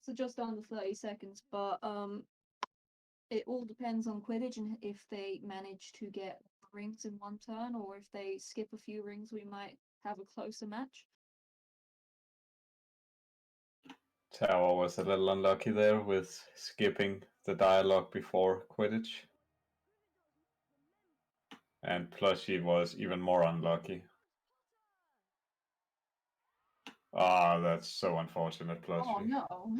So just under 30 seconds, but it all depends on Quidditch and if they manage to get rings in one turn, or if they skip a few rings, we might have a closer match. Tower was a little unlucky there with skipping the dialogue before Quidditch. And Plushie was even more unlucky. Ah, that's so unfortunate, Plushie. Oh no.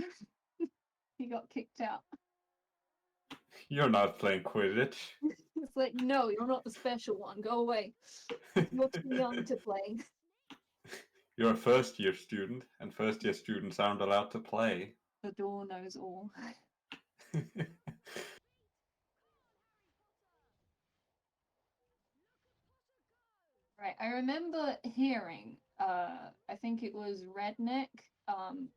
He got kicked out. You're not playing Quidditch. It's like, no, you're not the special one. Go away. You're too young to play. You're a first-year student, and first-year students aren't allowed to play. The door knows all. Right, I remember hearing, I think it was Redneck,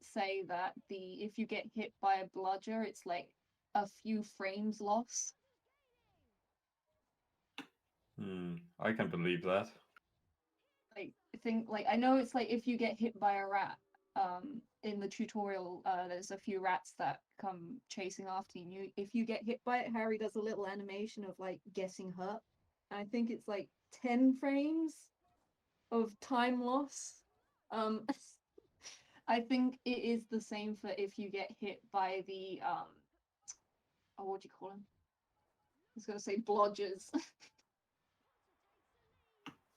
say that if you get hit by a bludger, it's like a few frames loss. I can believe that. I know it's like if you get hit by a rat, in the tutorial, there's a few rats that come chasing after you. If you get hit by it, Harry does a little animation of like getting hurt. And I think it's like 10 frames of time loss. I think it is the same for if you get hit by the oh, what do you call them? I was gonna say blodgers.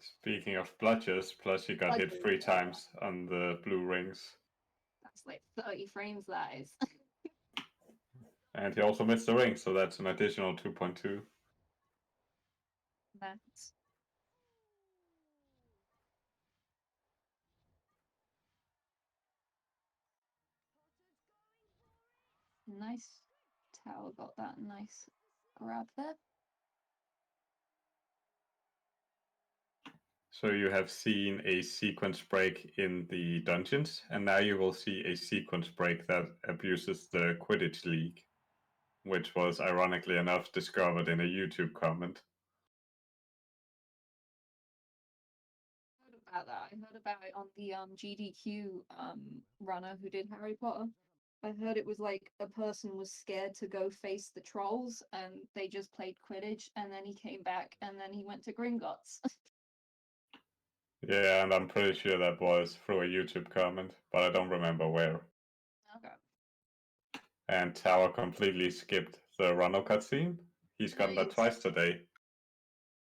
Speaking of bludgers, Plushie got hit 3 times on the blue rings. That's like 30 frames, that is. And he also missed the ring, so that's an additional 2.2. That's nice. Tower got that nice grab there. So you have seen a sequence break in the dungeons, and now you will see a sequence break that abuses the Quidditch League, which was ironically enough discovered in a YouTube comment. I heard about that. I heard about it on the GDQ runner who did Harry Potter. I heard it was like a person was scared to go face the trolls, and they just played Quidditch, and then he came back, and then he went to Gringotts. Yeah, and I'm pretty sure that was through a YouTube comment, but I don't remember where. Okay. And Tower completely skipped the runner cutscene. He's gotten that Nice. twice today.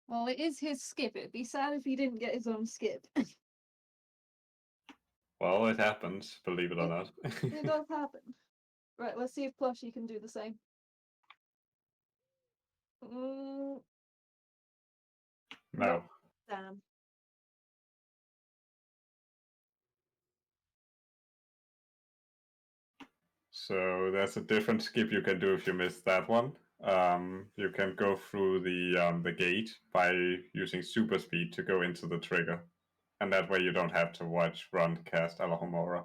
Well, it is his skip. It'd be sad if he didn't get his own skip. Well, it happens, believe it or not. It does happen. Right, let's see if Plushie can do the same. No. Damn. So there's a different skip you can do if you miss that one. You can go through the gate by using Superspeed to go into the trigger. And that way you don't have to watch Ron cast Alohomora.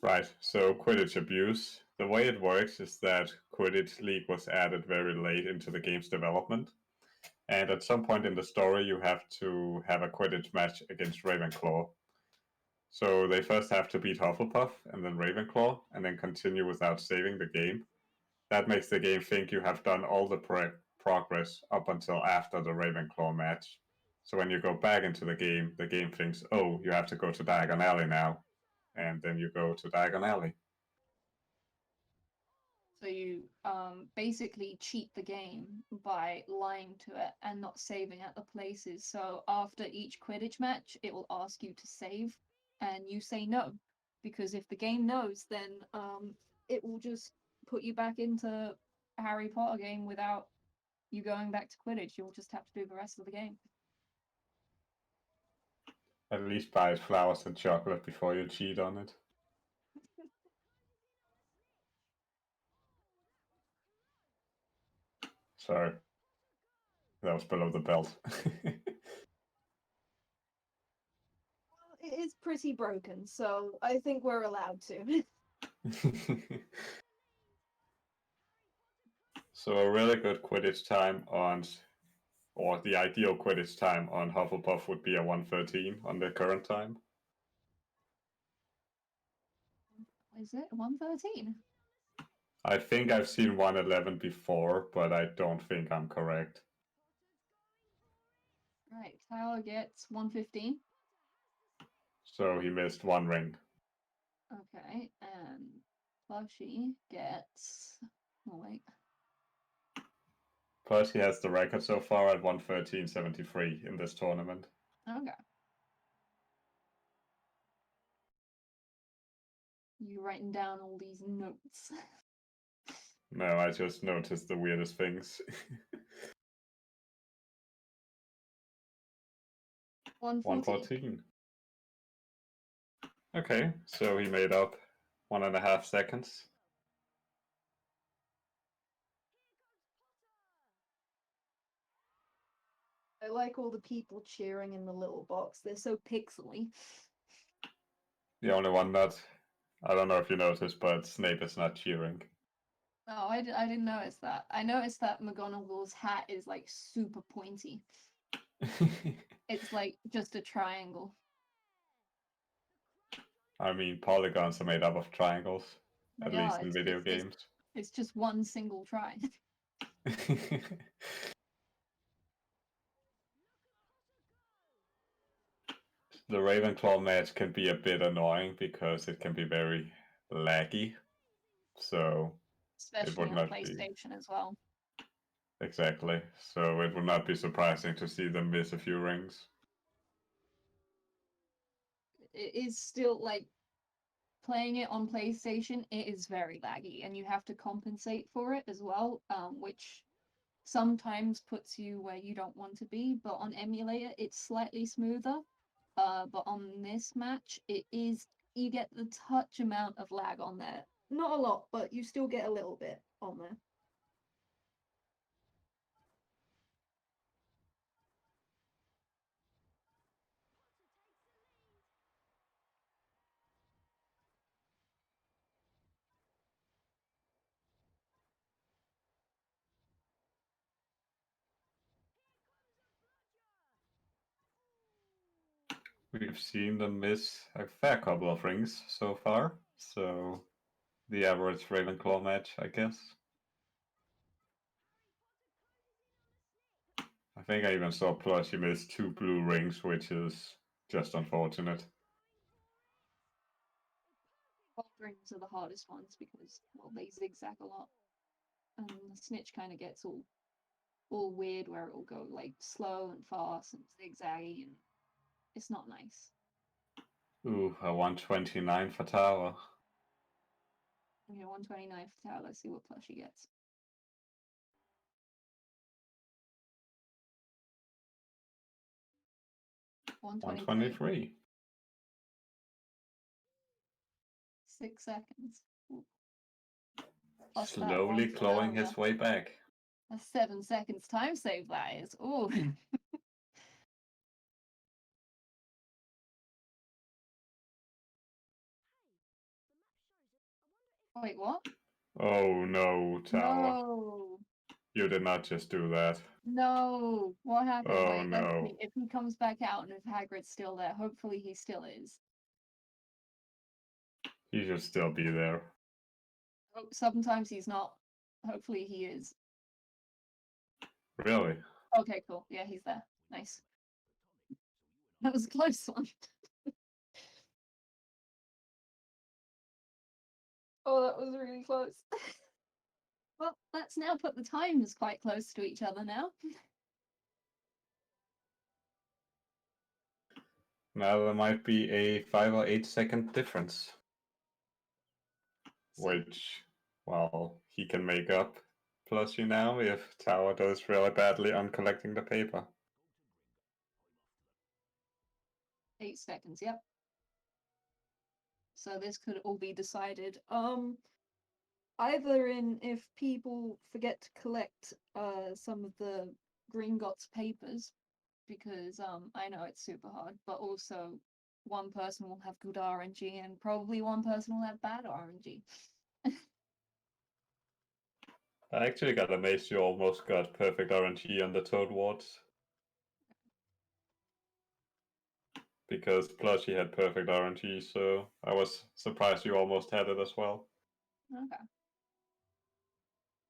Right, so Quidditch abuse. The way it works is that Quidditch League was added very late into the game's development. And at some point in the story, you have to have a Quidditch match against Ravenclaw. So they first have to beat Hufflepuff and then Ravenclaw, and then continue without saving the game. That makes the game think you have done all the progress up until after the Ravenclaw match. So when you go back into the game thinks, oh, you have to go to Diagon Alley now. And then you go to Diagon Alley. So you basically cheat the game by lying to it and not saving at the places. So after each Quidditch match, it will ask you to save, and you say no, because if the game knows, then it will just put you back into a Harry Potter game without you going back to Quidditch. You'll just have to do the rest of the game. At least buy flowers and chocolate before you cheat on it. Sorry. That was below the belt. It is pretty broken, so I think we're allowed to. So a really good Quidditch time on, or the ideal Quidditch time on Hufflepuff would be a 1:13 on the current time. Is it 1:13? I think I've seen 1:11 before, but I don't think I'm correct. Right, Tyler gets 1:15. So he missed one ring. Okay, and Plushie gets. Oh wait. Plus he has the record so far at 1:13.73 in this tournament. Okay. You writing down all these notes? No, I just noticed the weirdest things. 1:14. Okay, so he made up 1.5 seconds. I like all the people cheering in the little box. They're so pixely. The only one that, I don't know if you noticed, but Snape is not cheering. Oh, I didn't notice that. I noticed that McGonagall's hat is like super pointy. It's like just a triangle. I mean, polygons are made up of triangles, at Yeah, least in video games. It's just one single try. The Ravenclaw match can be a bit annoying because it can be very laggy. So it Especially would on not PlayStation as well. Exactly. So it would not be surprising to see them miss a few rings. It is still like playing it on PlayStation, it is very laggy and you have to compensate for it as well, which sometimes puts you where you don't want to be, but on emulator it's slightly smoother. But on this match, you get the touch amount of lag on there. Not a lot, but you still get a little bit on there. We've seen them miss a fair couple of rings so far, so the average Ravenclaw match, I guess. I think I even saw Plushie miss 2 blue rings, which is just unfortunate. Gold rings are the hardest ones because, well, they zigzag a lot. And the snitch kind of gets all weird where it will go like slow and fast and zigzaggy, and it's not nice. Ooh, a 129 for Tower. Okay, 129 for Tower. Let's see what Plushie gets. $123. 123. 6 seconds. Plus that Slowly one for clawing Alva. his way back. A 7 seconds time save that is. Ooh. Wait, what? Oh no, Tower. No. You did not just do that. No. What happened? Oh Wait, let's no. see. If he comes back out and if Hagrid's still there, hopefully he still is. He should still be there. Oh, sometimes he's not. Hopefully he is. Really? Okay, cool. Yeah, he's there. Nice. That was a close one. Oh, that was really close. Well, let's now put the times quite close to each other now. Now there might be a 5 or 8 second difference. Which, well, he can make up. Plus, you know, if Tower does really badly on collecting the paper. 8 seconds, yep. So this could all be decided. Either in if people forget to collect some of the Gringotts papers, because I know it's super hard, but also one person will have good RNG and probably one person will have bad RNG. I actually got amazed you almost got perfect RNG on the Toad Wards. Because Plushy had perfect RNG, so I was surprised you almost had it as well. Okay.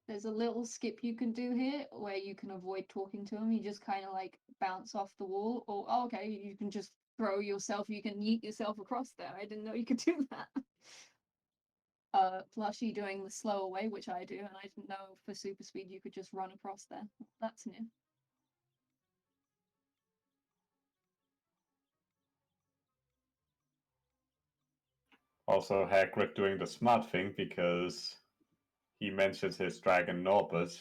There's a little skip you can do here where you can avoid talking to him. You just kind of like bounce off the wall, or oh, okay, you can just throw yourself, you can yeet yourself across there. I didn't know you could do that. Plushy doing the slower way, which I do, and I didn't know for super speed you could just run across there. That's new. Also, Hagrid doing the smart thing because he mentions his dragon Norbert,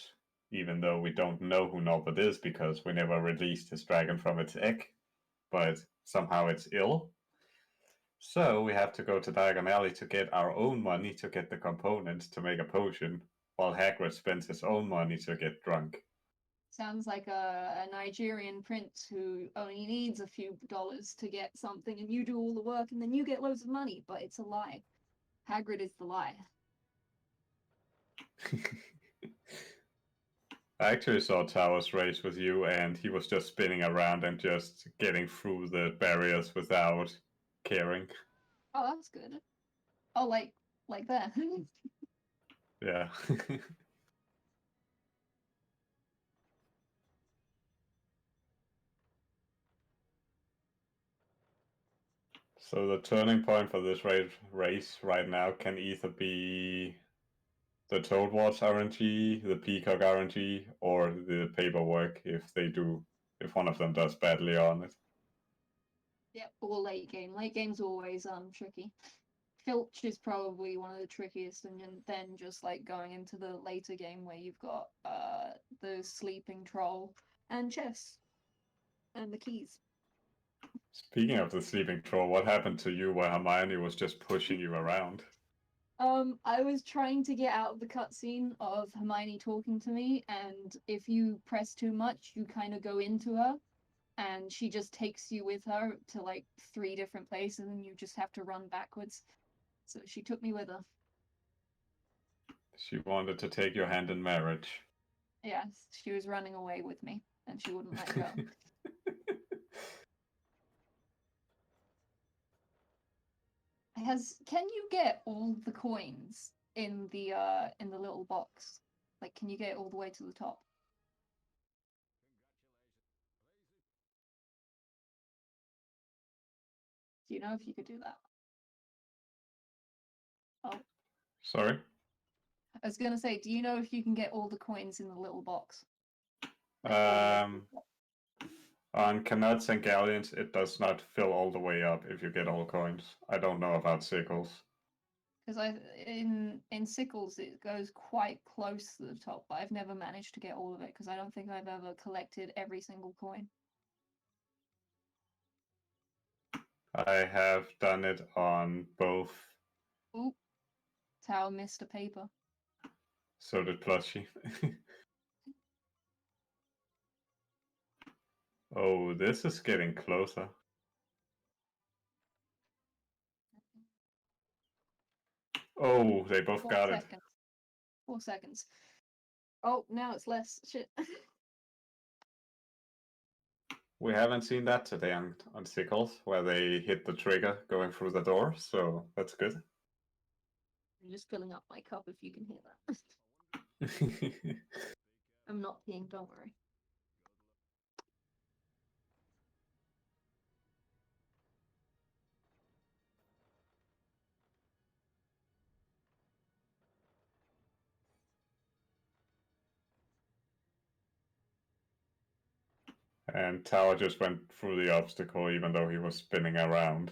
even though we don't know who Norbert is because we never released his dragon from its egg, but somehow it's ill. So we have to go to Diagon Alley to get our own money to get the components to make a potion, while Hagrid spends his own money to get drunk. Sounds like a Nigerian prince who only needs a few dollars to get something, and you do all the work, and then you get loads of money, but it's a lie. Hagrid is the lie. I actually saw Tao's race with you, and he was just spinning around and just getting through the barriers without caring. Oh, that's good. Oh, like that. Yeah. So the turning point for this race right now can either be the Toad Watch RNG, the Peacock RNG, or the paperwork if one of them does badly on it. Yep, or late game. Late game's always tricky. Filch is probably one of the trickiest, and then just like going into the later game where you've got the sleeping troll and chess and the keys. Speaking of the sleeping troll, what happened to you where Hermione was just pushing you around? I was trying to get out of the cutscene of Hermione talking to me, and if you press too much, you kind of go into her, and she just takes you with her to like 3 different places, and you just have to run backwards. So she took me with her. She wanted to take your hand in marriage. Yes, she was running away with me, and she wouldn't let go. Can you get all the coins in the little box? Like, can you get it all the way to the top? Do you know if you could do that? Oh, Sorry? I was gonna say, do you know if you can get all the coins in the little box? On Canots and Galleons, it does not fill all the way up if you get all coins. I don't know about Sickles. Because in Sickles it goes quite close to the top, but I've never managed to get all of it because I don't think I've ever collected every single coin. I have done it on both. Oop, Tao missed a paper. So did Plushy. Oh, this is getting closer. Oh, they both 4 got seconds. it. 4 seconds. Oh, now it's less. Shit. We haven't seen that today on Sickles, where they hit the trigger going through the door, so that's good. I'm just filling up my cup if you can hear that. I'm not peeing, don't worry. And Tower just went through the obstacle even though he was spinning around.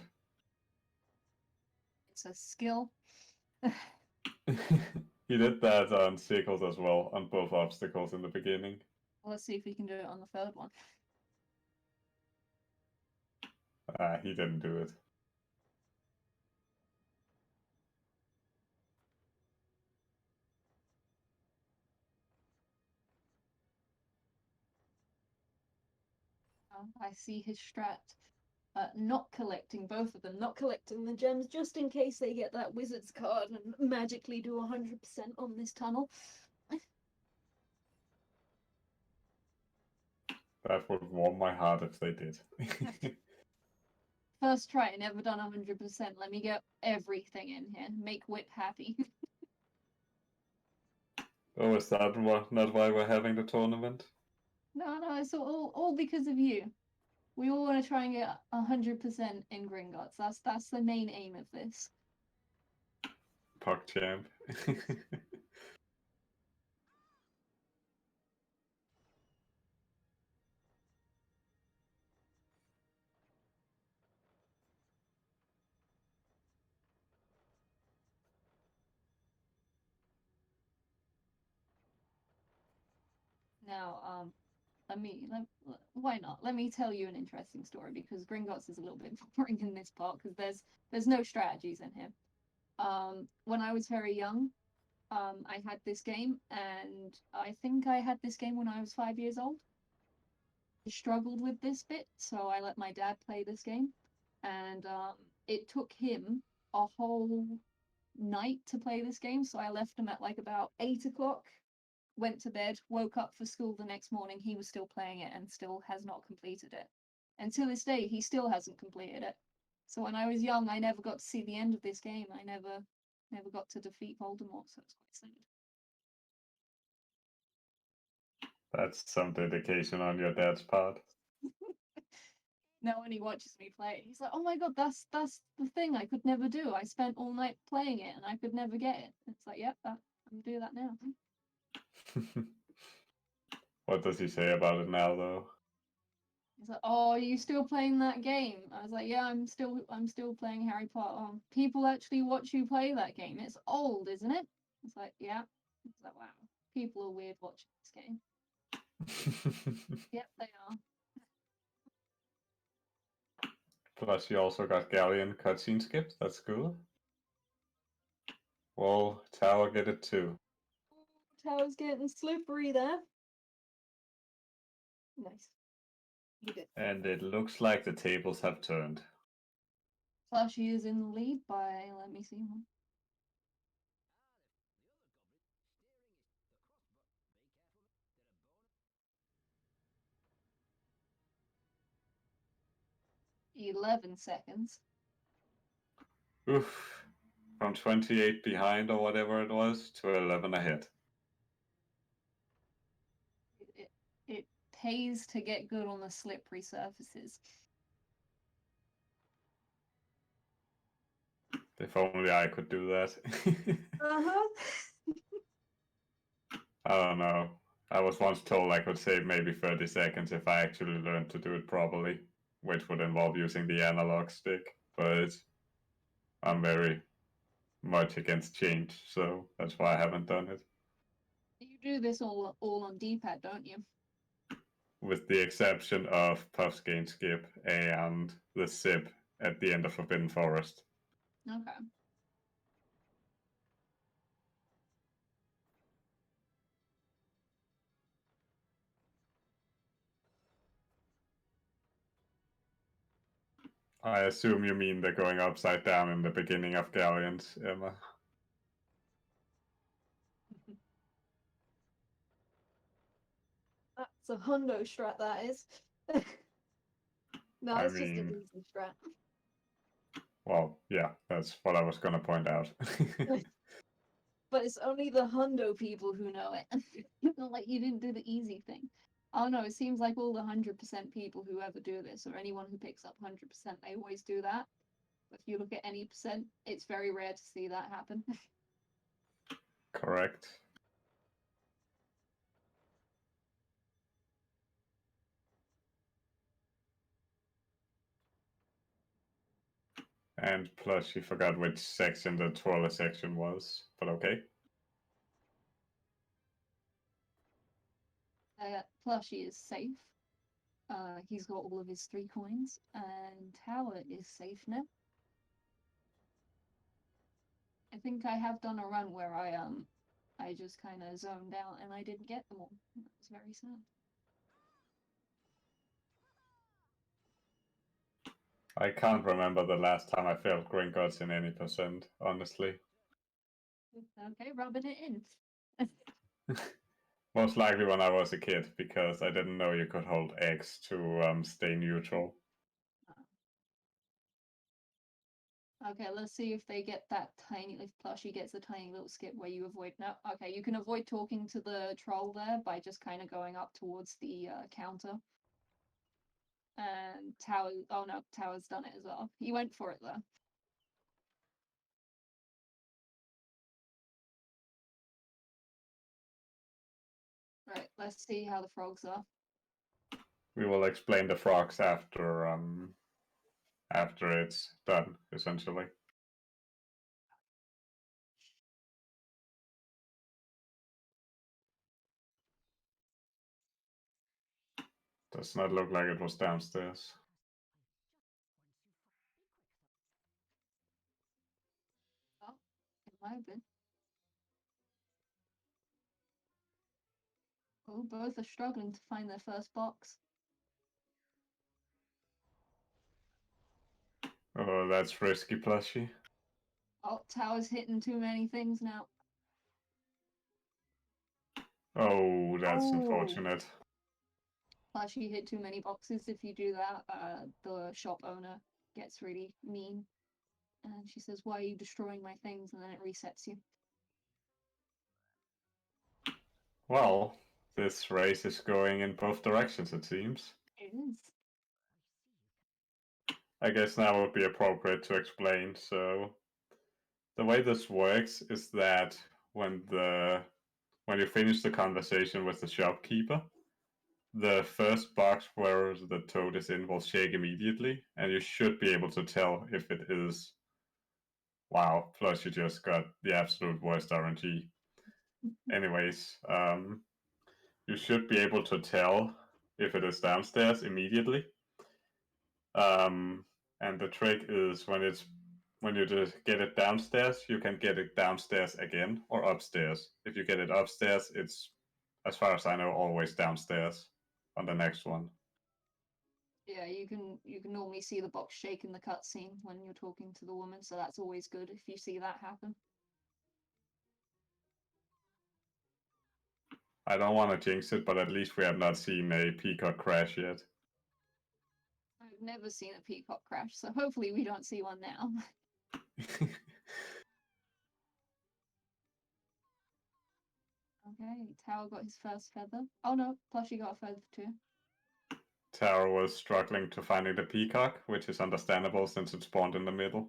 It's a skill. He did that on Sickles as well, on both obstacles in the beginning. Let's see if we can do it on the third one. He didn't do it. I see his strat. Not collecting both of them, not collecting the gems just in case they get that wizard's card and magically do 100% on this tunnel. That would warm my heart if they did. First try, never done 100%. Let me get everything in here. Make Whip happy. Oh, is that not why we're having the tournament? No, it's all because of you. We all want to try and get 100% in Gringotts. That's the main aim of this. Puck champ. Now, why not? Let me tell you an interesting story because Gringotts is a little bit boring in this part because there's no strategies in here. When I was very young, I had this game, and I think I had this game when I was 5 years old. I struggled with this bit, so I let my dad play this game, and it took him a whole night to play this game. So I left him at like about 8 o'clock. Went to bed, woke up for school the next morning, he was still playing it and still has not completed it. And to this day, he still hasn't completed it. So when I was young, I never got to see the end of this game. I never got to defeat Voldemort, so it's quite sad. That's some dedication on your dad's part. Now when he watches me play it, he's like, "Oh my god, that's the thing I could never do. I spent all night playing it and I could never get it." It's like, yep, I'm gonna do that now. What does he say about it now, though? He's like, "Oh, are you still playing that game?" I was like, "Yeah, I'm still playing Harry Potter." "Oh, people actually watch you play that game. It's old, isn't it?" It's like, "Yeah." It's like, "Wow, people are weird watching this game." Yep, they are. Plus, you also got Galleon cutscene skipped. That's cool. Well, Tower get it too. Tower's getting slippery there. Nice. You did. And it looks like the tables have turned. Flashy is in the lead by, let me see. 11 seconds. Oof. From 28 behind or whatever it was to 11 ahead. It pays to get good on the slippery surfaces. If only I could do that. Uh-huh. I don't know. I was once told I could save maybe 30 seconds if I actually learned to do it properly, which would involve using the analog stick, but I'm very much against change, so that's why I haven't done it. You do this all on D-pad, don't you? With the exception of Puff's Gain Skip and the Sip at the end of Forbidden Forest. Okay. I assume you mean the going upside down in the beginning of Galleons, Emma. That's a hundo strat, that is. No, it's just an easy strat. Well, yeah, that's what I was going to point out. But it's only the hundo people who know it. Not like you didn't do the easy thing. I don't know, it seems like all the 100% people who ever do this, or anyone who picks up 100%, they always do that. But if you look at any percent, it's very rare to see that happen. Correct. And plus, you forgot which section the twirler section was, but okay. Plushie is safe. He's got all of his 3 coins, and Tower is safe now. I think I have done a run where I just kind of zoned out and I didn't get them all. That was very sad. I can't remember the last time I failed Gringotts in any percent, honestly. Okay, rubbing it in. Most likely when I was a kid, because I didn't know you could hold X to stay neutral. Okay, let's see if they get that tiny, if Plushie gets a tiny little skip where you avoid. No, okay, you can avoid talking to the troll there by just kind of going up towards the counter. And Tower, oh no, Tower's done it as well. He went for it though. Right, let's see how the frogs are. We will explain the frogs after it's done, essentially. Does not look like it was downstairs. Oh, it might have been. Oh, both are struggling to find their first box. Oh, that's risky, Plushie. Oh, Tower's hitting too many things now. Oh, that's Oh. unfortunate. Plushie hit too many boxes. If you do that, the shop owner gets really mean. And she says, "Why are you destroying my things?" And then it resets you. Well, this race is going in both directions, it seems. It is. I guess now would be appropriate to explain. So, the way this works is that when you finish the conversation with the shopkeeper, the first box where the toad is in will shake immediately, and you should be able to tell if it is. Wow, plus you just got the absolute worst RNG. Anyways, you should be able to tell if it is downstairs immediately. And the trick is when you just get it downstairs, you can get it downstairs again or upstairs. If you get it upstairs, it's, as far as I know, always downstairs on the next one. Yeah, you can normally see the box shake in the cutscene when you're talking to the woman, so that's always good if you see that happen. I don't want to jinx it, but at least we have not seen a peacock crash yet. I've never seen a peacock crash, so hopefully we don't see one now. Okay, Tower got his first feather. Oh no, Plushie got a feather too. Tara was struggling to finding the peacock, which is understandable since it spawned in the middle.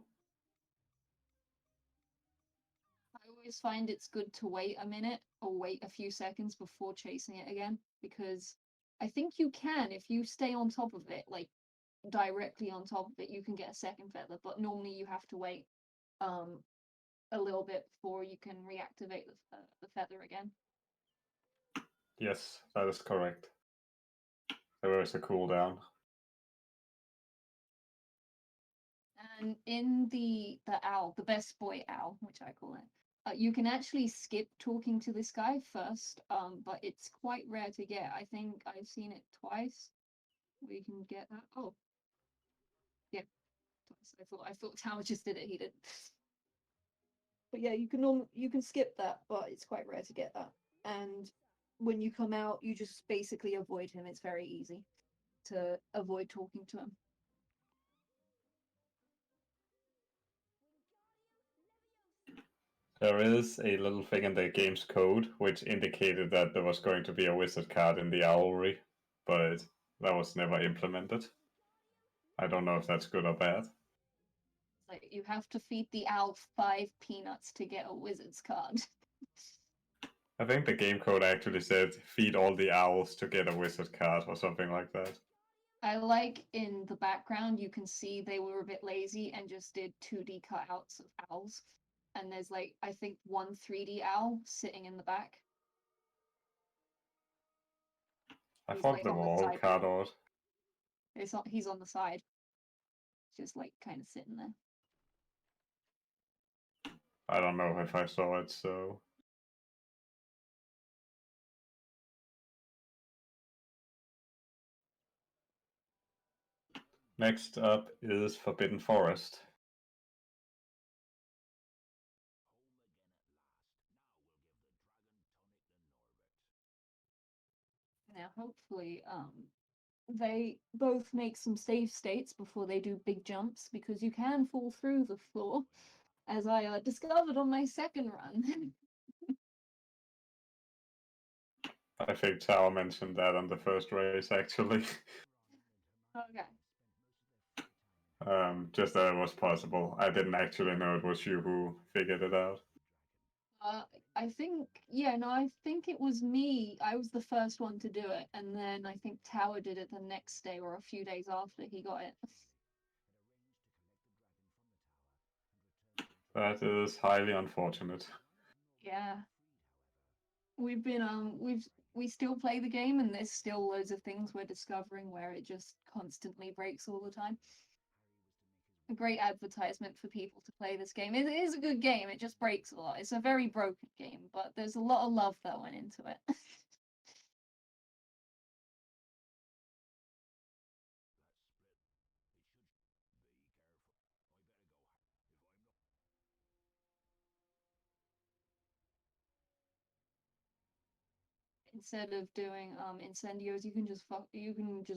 I always find it's good to wait a minute or wait a few seconds before chasing it again, because I think you can, if you stay on top of it, like directly on top of it, you can get a second feather, but normally you have to wait a little bit before you can reactivate the feather again. Yes, that is correct. There is a cooldown. And in the owl, the best boy owl, which I call it, you can actually skip talking to this guy first, but it's quite rare to get. I think I've seen it twice. We can get that. Oh, yeah, twice. I thought Tower just did it. He didn't. But yeah, you can skip that, but it's quite rare to get that. And when you come out, you just basically avoid him. It's very easy to avoid talking to him. There is a little thing in the game's code which indicated that there was going to be a wizard card in the owlry, but that was never implemented. I don't know if that's good or bad. Like you have to feed the owl 5 peanuts to get a wizard's card. I think the game code actually said feed all the owls to get a wizard card or something like that. I like in the background, you can see they were a bit lazy and just did 2D cutouts of owls. And there's like, I think 1 3D owl sitting in the back. I He's, thought like, they on were the all sideboard. card art. It's not, he's on the side, just like kind of sitting there. I don't know if I saw it, so. Next up is Forbidden Forest. Now, hopefully, they both make some safe states before they do big jumps, because you can fall through the floor, as I discovered on my second run. I think Tower mentioned that on the first race, actually. Okay. Just that it was possible. I didn't actually know it was you who figured it out. I think, yeah, no, I think it was me. I was the first one to do it, and then I think Tower did it the next day or a few days after he got it. That is highly unfortunate. Yeah. We still play the game, and there's still loads of things we're discovering where it just constantly breaks all the time. A great advertisement for people to play this game. It is a good game, it just breaks a lot. It's a very broken game, but there's a lot of love that went into it. Instead of doing incendios, you can just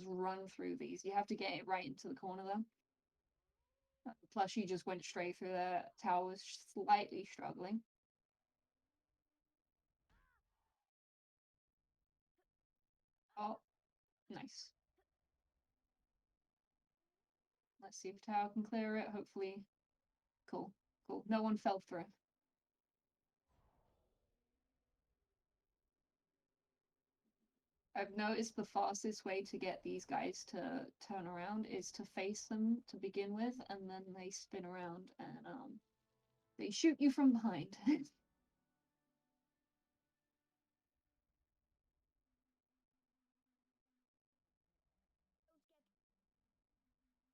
run through these. You have to get it right into the corner though. Plus, she just went straight through the tower, was slightly struggling. Oh, nice. Let's see if Tower can clear it. Hopefully, cool, cool. No one fell through. I've noticed the fastest way to get these guys to turn around is to face them to begin with, and then they spin around and they shoot you from behind.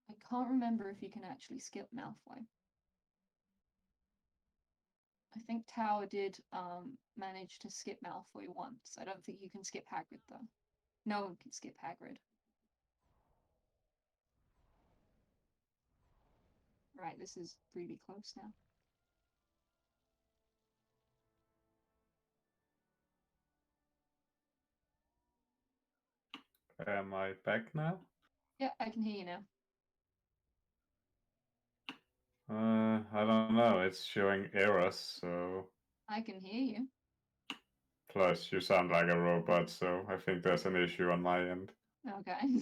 I can't remember if you can actually skip Malfoy. I think Tower did manage to skip Malfoy once. I don't think you can skip Hagrid though. No one can skip Hagrid. Right, this is really close now. Am I back now? Yeah, I can hear you now. I don't know. It's showing errors, so. I can hear you. Plus, you sound like a robot, so I think there's an issue on my end. Okay.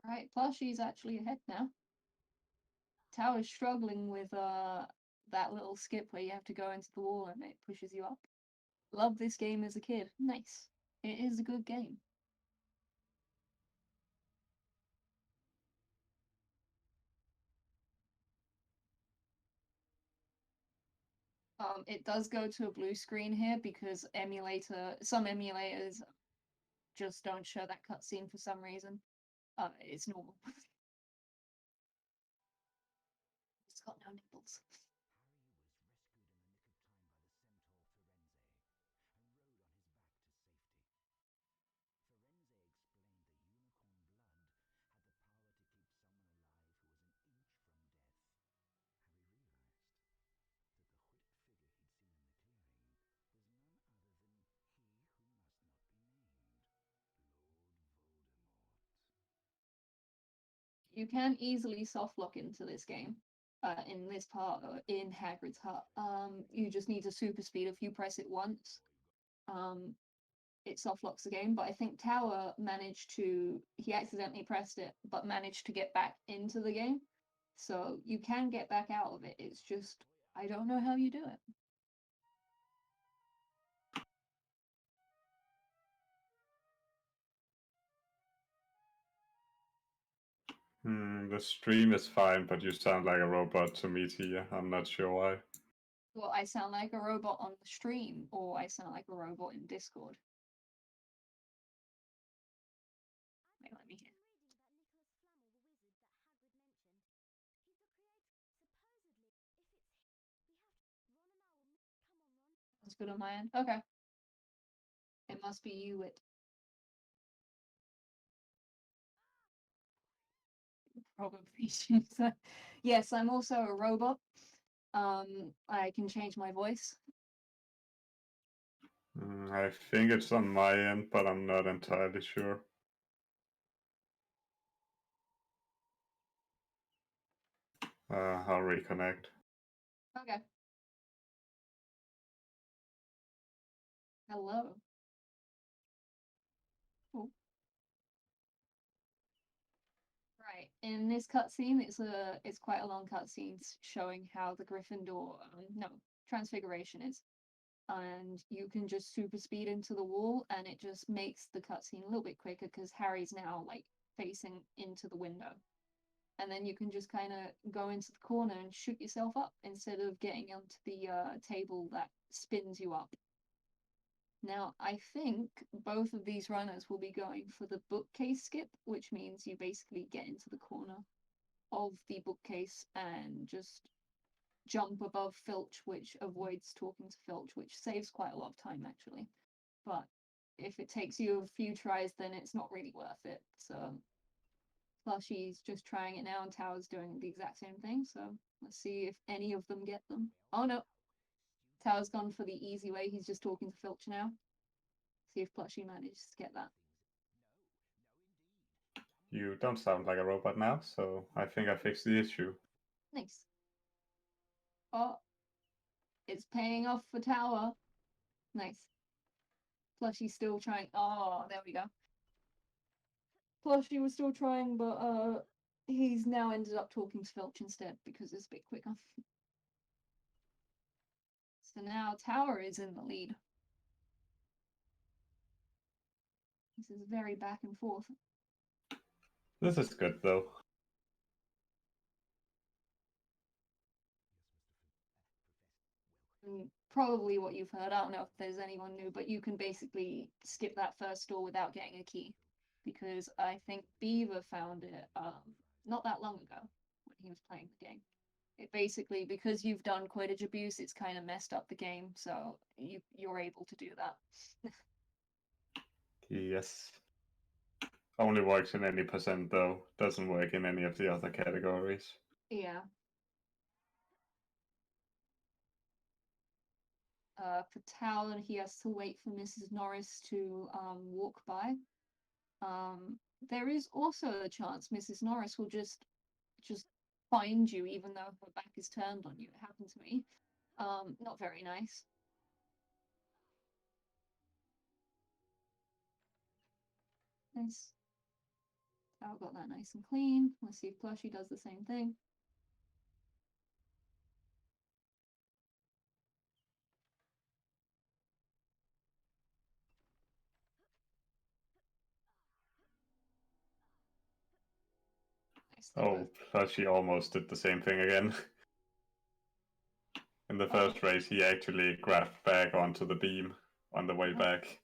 Right, Plushie's actually ahead now. Tower's struggling with that little skip where you have to go into the wall and it pushes you up. Love this game as a kid. Nice. It is a good game. It does go to a blue screen here because some emulators just don't show that cutscene for some reason. It's normal. It's got no nipples. You can easily softlock into this game. In this part, in Hagrid's hut, you just need to super speed. If you press it once, it softlocks the game. But I think Tower he accidentally pressed it, but managed to get back into the game. So you can get back out of it. It's just, I don't know how you do it. The stream is fine, but you sound like a robot to me, Tia. I'm not sure why. Well, I sound like a robot on the stream, or I sound like a robot in Discord. good on my end. Okay. It must be you, it. Probably. Yes, I'm also a robot. I can change my voice. I think it's on my end, but I'm not entirely sure. I'll reconnect. Okay. Hello. Cool. Right. In this cutscene, it's quite a long cutscene showing how the Gryffindor transfiguration is. And you can just super speed into the wall and it just makes the cutscene a little bit quicker because Harry's now like facing into the window. And then you can just kind of go into the corner and shoot yourself up instead of getting onto the table that spins you up. Now, I think both of these runners will be going for the bookcase skip, which means you basically get into the corner of the bookcase and just jump above Filch, which avoids talking to Filch, which saves quite a lot of time actually. But if it takes you a few tries, then it's not really worth it. So Plushie's just trying it now, and Tower's doing the exact same thing. So let's see if any of them get them. Oh no, Tower's gone for the easy way. He's just talking to Filch now. See if Plushie manages to get that. You don't sound like a robot now, so I think I fixed the issue. Nice. Oh, it's paying off for Tower. Nice. Plushie's still trying. Oh, there we go. Plushie was still trying, but he's now ended up talking to Filch instead because it's a bit quicker. So now Tower is in the lead. This is very back and forth. This is good though. Probably what you've heard. I don't know if there's anyone new, but you can basically skip that first door without getting a key. Because I think Beaver found it not that long ago when he was playing the game. It basically, because you've done Quidditch abuse, it's kind of messed up the game, so you're able to do that. Yes. Only works in any percent though. Doesn't work in any of the other categories. Yeah. For Talon, he has to wait for Mrs. Norris to walk by. There is also a chance Mrs. Norris will just find you even though her back is turned on you. It happened to me. Not very nice. Nice. Tao got that nice and clean. Let's see if Plushie does the same thing. Nice. Oh, plus she almost did the same thing again. In the first race, he actually grabbed back onto the beam on the way back.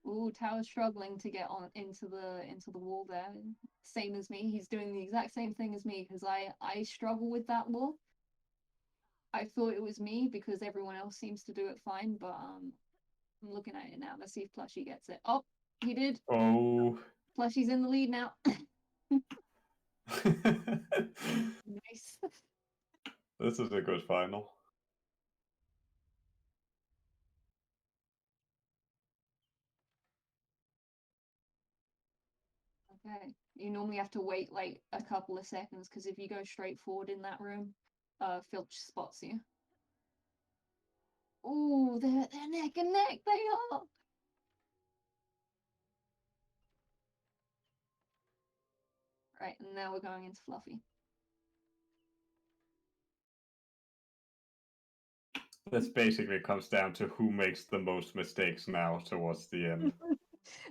Ooh, Tao's struggling to get on into the wall there. Same as me. He's doing the exact same thing as me because I struggle with that wall. I thought it was me because everyone else seems to do it fine, but I'm looking at it now. Let's see if Plushie gets it. Oh, he did. Oh. Plushie's in the lead now. Nice. This is a good final. Okay. You normally have to wait like a couple of seconds because if you go straight forward in that room, Filch spots you. Ooh, they're neck and neck. They are. Right, and now we're going into Fluffy. This basically comes down to who makes the most mistakes now towards the end.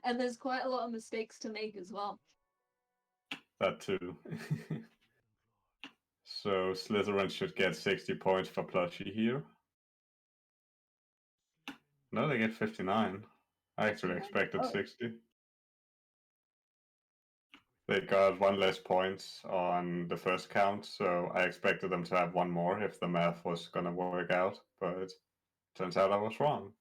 And there's quite a lot of mistakes to make as well. That too. So Slytherin should get 60 points for Plushie here. No, they get 59. I actually expected 60. They got one less points on the first count, so I expected them to have one more if the math was gonna work out, but Turns out I was wrong.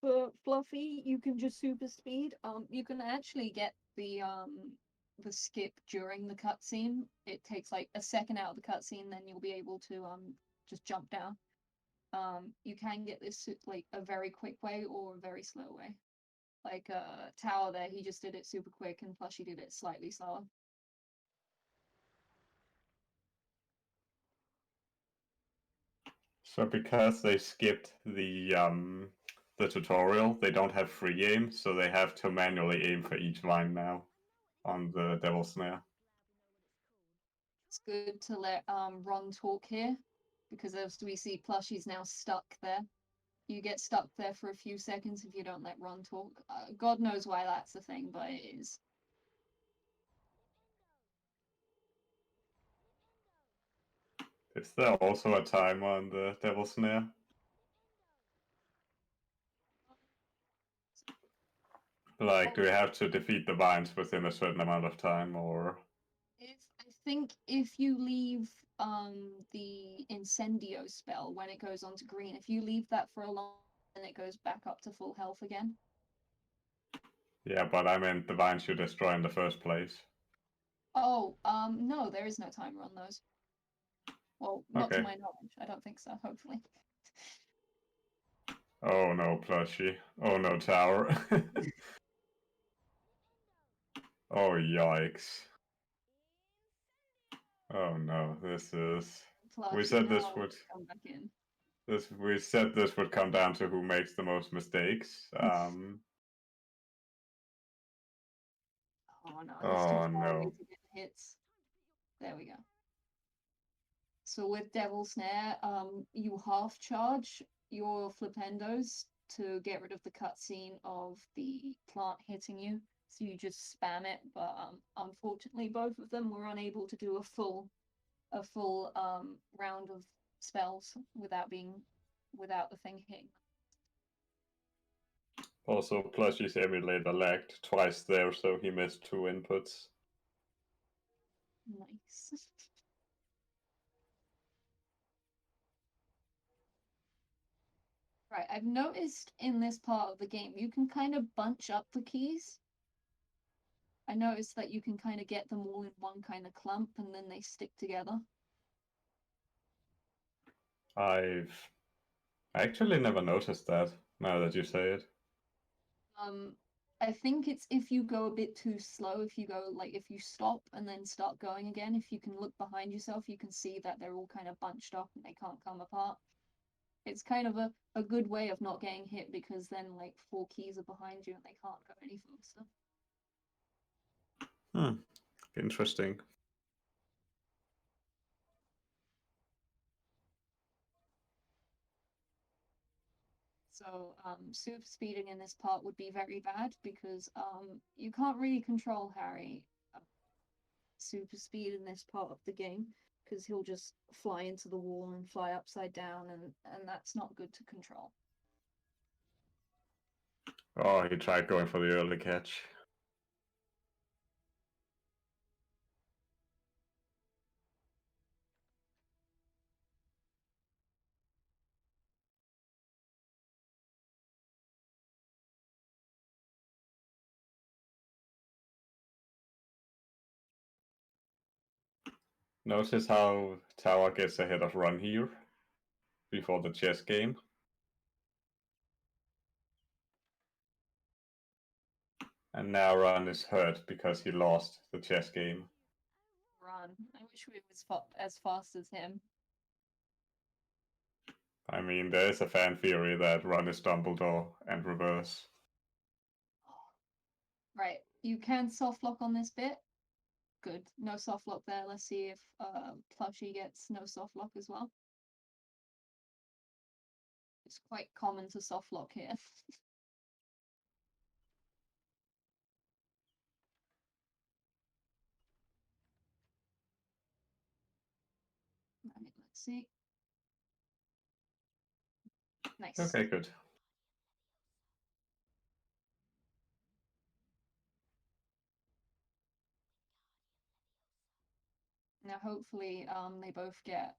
For Fluffy, you can just super speed. You can actually get the skip during the cutscene. It takes like a second out of the cutscene, then you'll be able to just jump down. You can get this like a very quick way or a very slow way. Like Tower there, he just did it super quick, and Plushy did it slightly slower. So because they skipped the tutorial, they don't have free aim, so they have to manually aim for each vine now on the Devil Snare. It's good to let Ron talk here, because as we see, Plushy's now stuck there. You get stuck there for a few seconds if you don't let Ron talk. God knows why that's a thing, but it is. Is there also a timer on the Devil Snare? Like, do we have to defeat the vines within a certain amount of time, or? I think if you leave the Incendio spell when it goes on to green, if you leave that for a long, then it goes back up to full health again. Yeah, but I meant the vines you destroy in the first place. Oh, no, there is no timer on those. Well, not to Okay. my knowledge. I don't think so, hopefully. Oh no, Plushie. Oh no, Tower. Oh yikes. Oh no, this is... We Flushy said this now would... come back in. We said this would come down to who makes the most mistakes. Oh no, he's too Oh far away no. to get the hits. There we go. So with Devil Snare, you half charge your flipendos to get rid of the cutscene of the plant hitting you. So you just spam it, but unfortunately both of them were unable to do a full round of spells without the thing hitting. Also, Plushie's emulator lagged twice there, so he missed 2 inputs. Nice. Right, I've noticed in this part of the game you can kind of bunch up the keys. I noticed that you can kind of get them all in one kind of clump and then they stick together. I've actually never noticed that, now that you say it. I think it's if you go a bit too slow, if you stop and then start going again, if you can look behind yourself, you can see that they're all kind of bunched up and they can't come apart. It's kind of a good way of not getting hit because then like 4 keys are behind you and they can't go any faster. Interesting. So super speeding in this part would be very bad because you can't really control Harry super speed in this part of the game because he'll just fly into the wall and fly upside down and that's not good to control. Oh, he tried going for the early catch. Notice how Tower gets ahead of Run here before the chess game. And now Run is hurt because he lost the chess game. Run. I wish we was as fast as him. I mean, there is a fan theory that Run is Dumbledore and reverse. Right, you can soft lock on this bit. Good, no soft lock there. Let's see if Plushie gets no soft lock as well. It's quite common to soft lock here. Right, let's see. Nice. Okay, good. Now, hopefully, they both get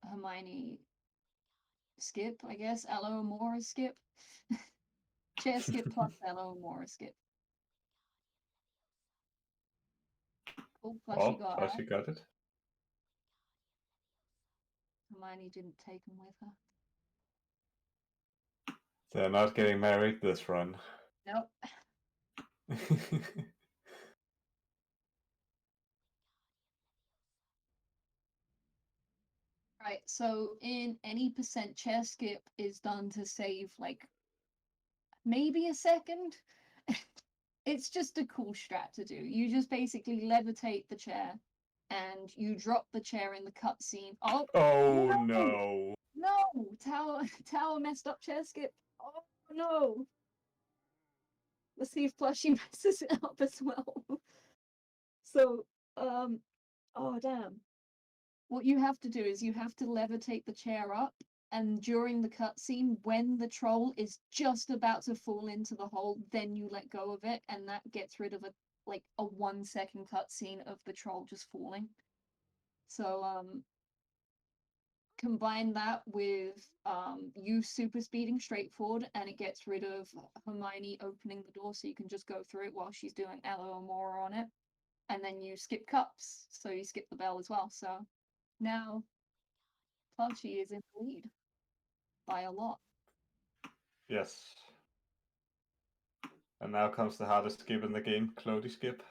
Hermione skip, I guess. Alohomora skip. Chair skip plus Alohomora skip. Cool, plus she Oh, got plus her. you got it. Hermione didn't take him with her. They're not getting married this run. Nope. Right, so in any percent, chair skip is done to save like maybe a second. It's just a cool strat to do. You just basically levitate the chair and you drop the chair in the cutscene. Oh, Oh no! no! No! Tower messed up chair skip. Oh no! Let's see if Plushy messes it up as well. So, oh damn. What you have to do is you have to levitate the chair up, and during the cutscene, when the troll is just about to fall into the hole, then you let go of it, and that gets rid of a 1 second cutscene of the troll just falling. So combine that with you super speeding straight forward, and it gets rid of Hermione opening the door, so you can just go through it while she's doing Alohomora on it, and then you skip cups, so you skip the bell as well. So now Plushy is in the lead by a lot. Yes. And now comes the hardest skip in the game, Clody skip.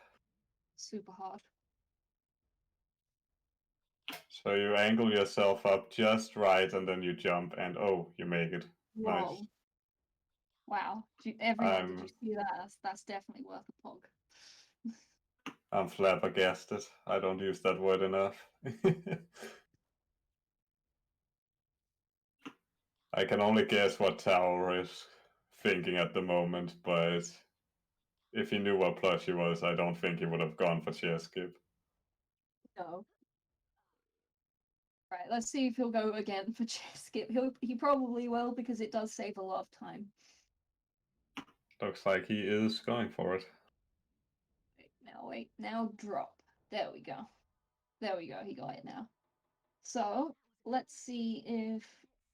Super hard. So you angle yourself up just right and then you jump and oh, you make it. Nice. Whoa. Wow. Everyone, did you see that? That's definitely worth a pog. I'm flabbergasted. I don't use that word enough. I can only guess what Tower is thinking at the moment, but if he knew what plush he was, I don't think he would have gone for chair skip. No. Right, let's see if he'll go again for chair skip. He probably will, because it does save a lot of time. Looks like he is going for it. Wait, now drop. There we go. There we go, he got it now. So, let's see if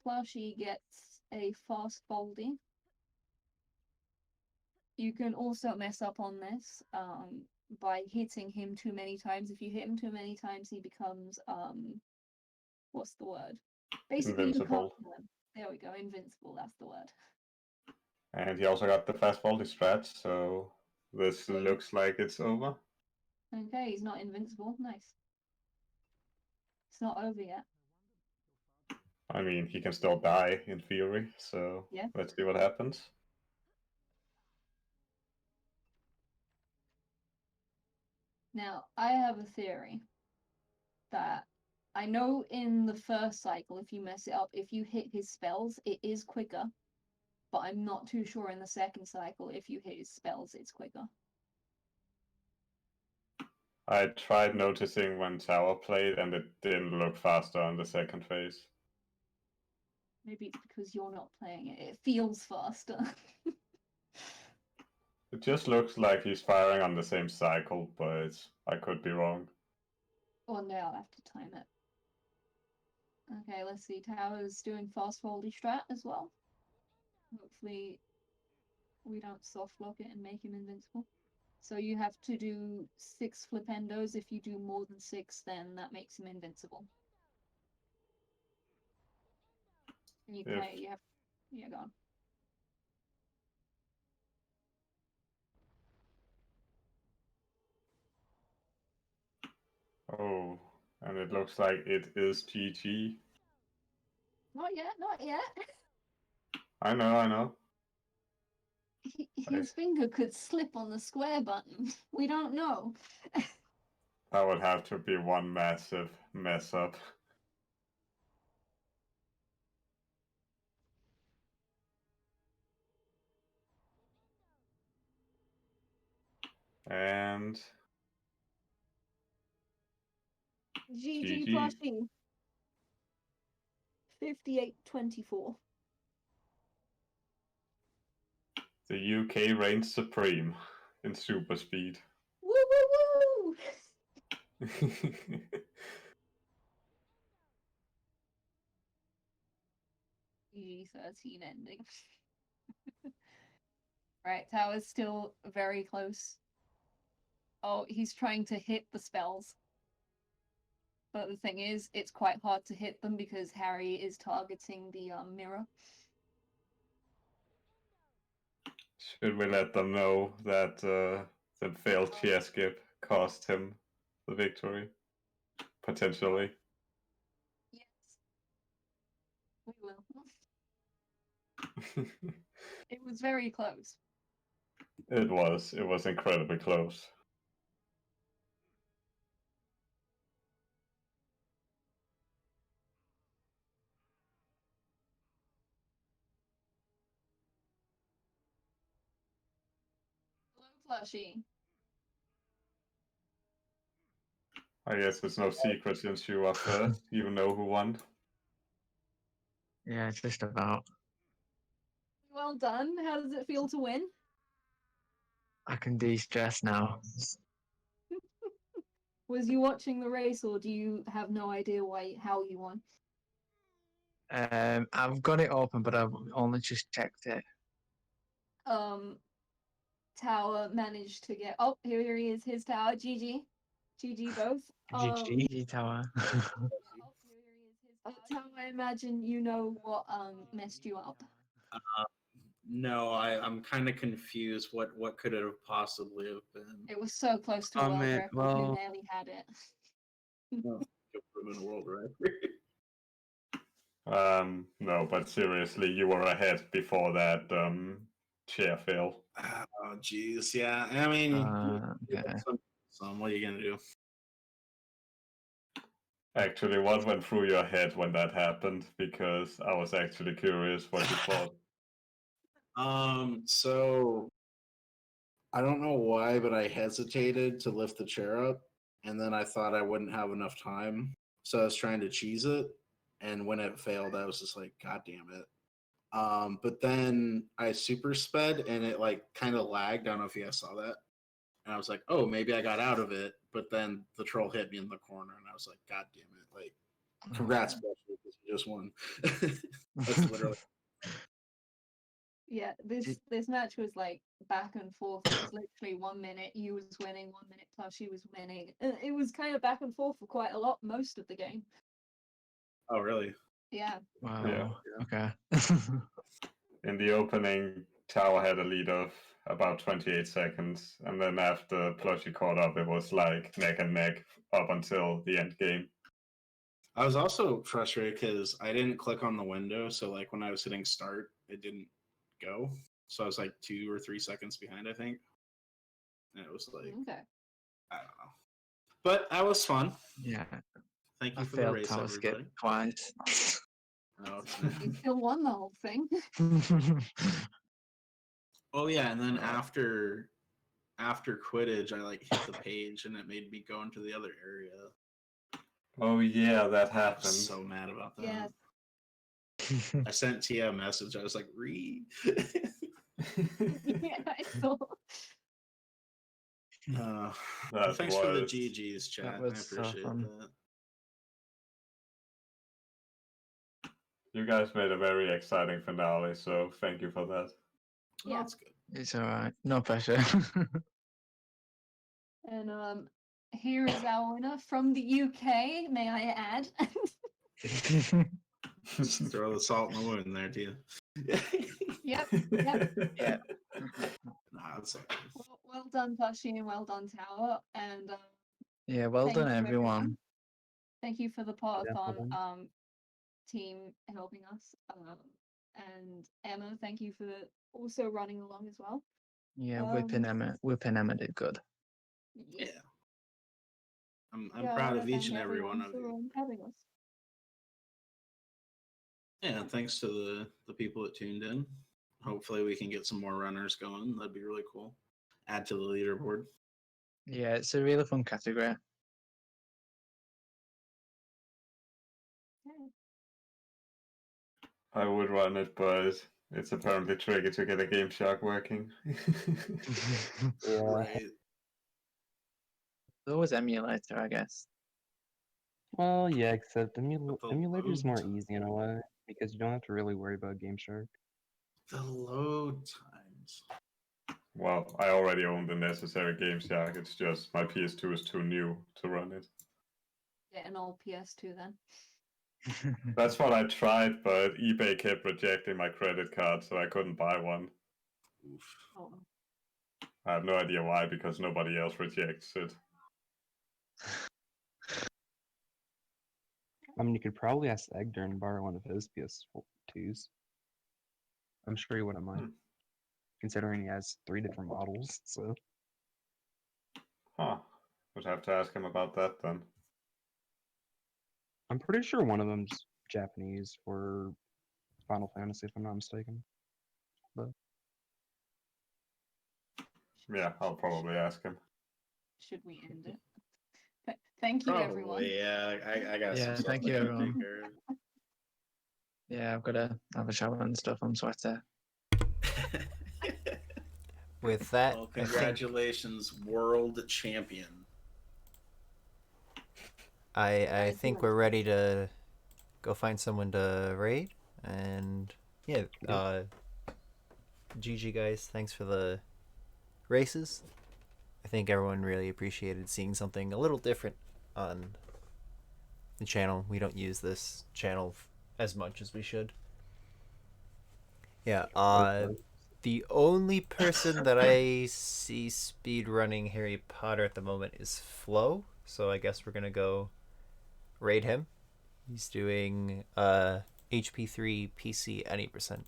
Plushy gets a fast foldy. You can also mess up on this by hitting him too many times. If you hit him too many times, he becomes what's the word? Basically, you can't Invincible. kill him. There we go, invincible. That's the word. And he also got the fast volley strat, so this looks like it's over. Okay, he's not invincible. Nice. It's not over yet. I mean, he can still die in theory, so Yeah. let's see what happens. Now, I have a theory that I know in the first cycle, if you mess it up, if you hit his spells, it is quicker. But I'm not too sure in the second cycle, if you hit his spells, it's quicker. I tried noticing when Tower played, and it didn't look faster on the second phase. Maybe it's because you're not playing it. It feels faster. It just looks like he's firing on the same cycle, but I could be wrong. Well, now I'll have to time it. Okay, let's see. Tower's doing fast foldy strat as well. Hopefully we don't soft lock it and make him invincible. So you have to do 6 flipendos. If you do more than 6, then that makes him invincible. And you have yeah, go on. Oh, and it looks like it is GG. Not yet, not yet. I know. His finger could slip on the square button. We don't know. That would have to be one massive mess up. And GG Plushy. 58-24. The UK reigns supreme in super speed. Woo woo woo! PG-13 ending. Right, Tower's still very close. Oh, he's trying to hit the spells. But the thing is, it's quite hard to hit them because Harry is targeting the mirror. Should we let them know that the failed chair skip cost him the victory? Potentially. Yes. We will. It was very close. It was incredibly close. Hello, Flushy. I guess it's no secret since you are first. You know who won. Yeah, just about. Well done. How does it feel to win? I can de-stress now. Was you watching the race, or do you have no idea how you won? I've got it open, but I've only just checked it. Tower managed to get. Oh, here he is. His tower. GG. GG both. GG Tower. Oh, here he is. His tower. Tower, I imagine you know what messed you up. No, I'm kind of confused. What could it have possibly have been? It was so close to a Oh, world man, record. well- You nearly had it. Could have been a world record. No, but seriously, you were ahead before that chair fail. Oh, jeez. Yeah. I mean, Okay. what are you gonna do? Actually, what went through your head when that happened? Because I was actually curious what you thought. So I don't know why, but I hesitated to lift the chair up, and then I thought I wouldn't have enough time, so I was trying to cheese it, and when it failed, I was just like, God damn it. But then I super sped, and it like kind of lagged. I don't know if you guys saw that. And I was like, oh, maybe I got out of it, but then the troll hit me in the corner, and I was like, God damn it! Like, congrats, Buster, because you just won. That's literally. Yeah, this match was like back and forth. It was literally 1 minute you was winning, 1 minute plus she was winning. It was kind of back and forth for quite a lot most of the game. Oh, really? Yeah. Wow. Yeah. Okay. In the opening, Tower had a lead of about 28 seconds, and then after Plushie caught up, it was like neck and neck up until the end game. I was also frustrated because I didn't click on the window, so like when I was hitting start, it didn't go. So I was like 2 or 3 seconds behind, I think. And it was like, Okay. I don't know. But that was fun. Yeah. Thank you I for the failed race, Tower skip everybody. twice. Oh, it's You still won the whole thing. oh yeah, and then after Quidditch, I like hit the page and it made me go into the other area. Oh yeah, that I happened. was so mad about that. Yes. I sent Tia a message. I was like, read. Yeah, I saw. Thanks for the was- GGs, chat. I was so appreciate fun. that. You guys made a very exciting finale, so thank you for that. Oh, Yeah. that's good. It's alright. No pressure. And here is our winner from the UK, may I add. Just throw the salt in the wound there, Tia. Yep. Yeah. Nah, that's okay. Well done, Plushie, and well done, Tower. And Yeah, well thank done, you, everyone. thank you for the Potterthon well team helping us. And Emma, thank you for also running along as well. Yeah, Whipping Emma did good. Yeah. I'm Yeah, I proud wanna of each thank and every one everyone of for, you. having us. Yeah, and thanks to the people that tuned in. Hopefully we can get some more runners going. That'd be really cool. Add to the leaderboard. Yeah, it's a really fun category. Yeah. I would run it, but it's apparently tricky to get a Game Shark working. Right. always emulator, I guess. Well, yeah, except But the emulator's load more time- easy in a way because you don't have to really worry about Game Shark. The load times. Well, I already own the necessary Game Shark. It's just my PS2 is too new to run it. Get an old PS2 then. That's what I tried, but eBay kept rejecting my credit card, so I couldn't buy one. Oof. Oh. I have no idea why, because nobody else rejects it. I mean, you could probably ask Egder and borrow one of his PS2s. I'm sure he wouldn't mind, considering he has 3 different models. So Huh. Would have to ask him about that then. I'm pretty sure one of them's Japanese for Final Fantasy, if I'm not mistaken. But Yeah, I'll probably ask him. Should we end it? Thank you, everyone. Probably, yeah. I got some Yeah, stuff thank I you, need to everyone. take care of. Yeah, I've got to have a shower and stuff. I'm sweaty. With that, Well, I think congratulations, world champion. I think we're ready to go find someone to raid. And yeah, GG guys, thanks for the races. I think everyone really appreciated seeing something a little different on the channel. We don't use this channel as much as we should. Yeah, the only person that I see speed running Harry Potter at the moment is Flo, so I guess we're gonna go raid him. He's doing HP3 PC at 8%.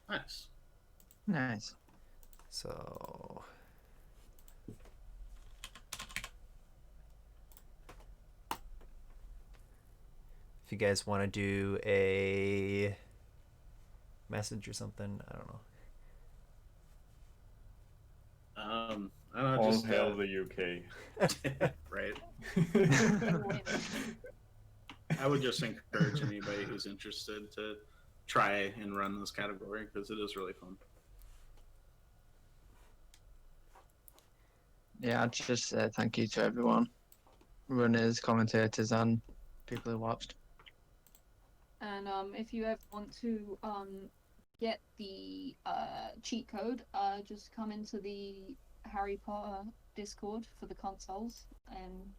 Nice. Nice. So if you guys want to do a message or something, I don't know. I don't know, All just hail the UK. right. I would just encourage anybody who's interested to try and run this category because it is really fun. Yeah, I'd just say thank you to everyone, runners, commentators, and people who watched. And if you ever want to get the cheat code, just come into the Harry Potter Discord for the consoles, and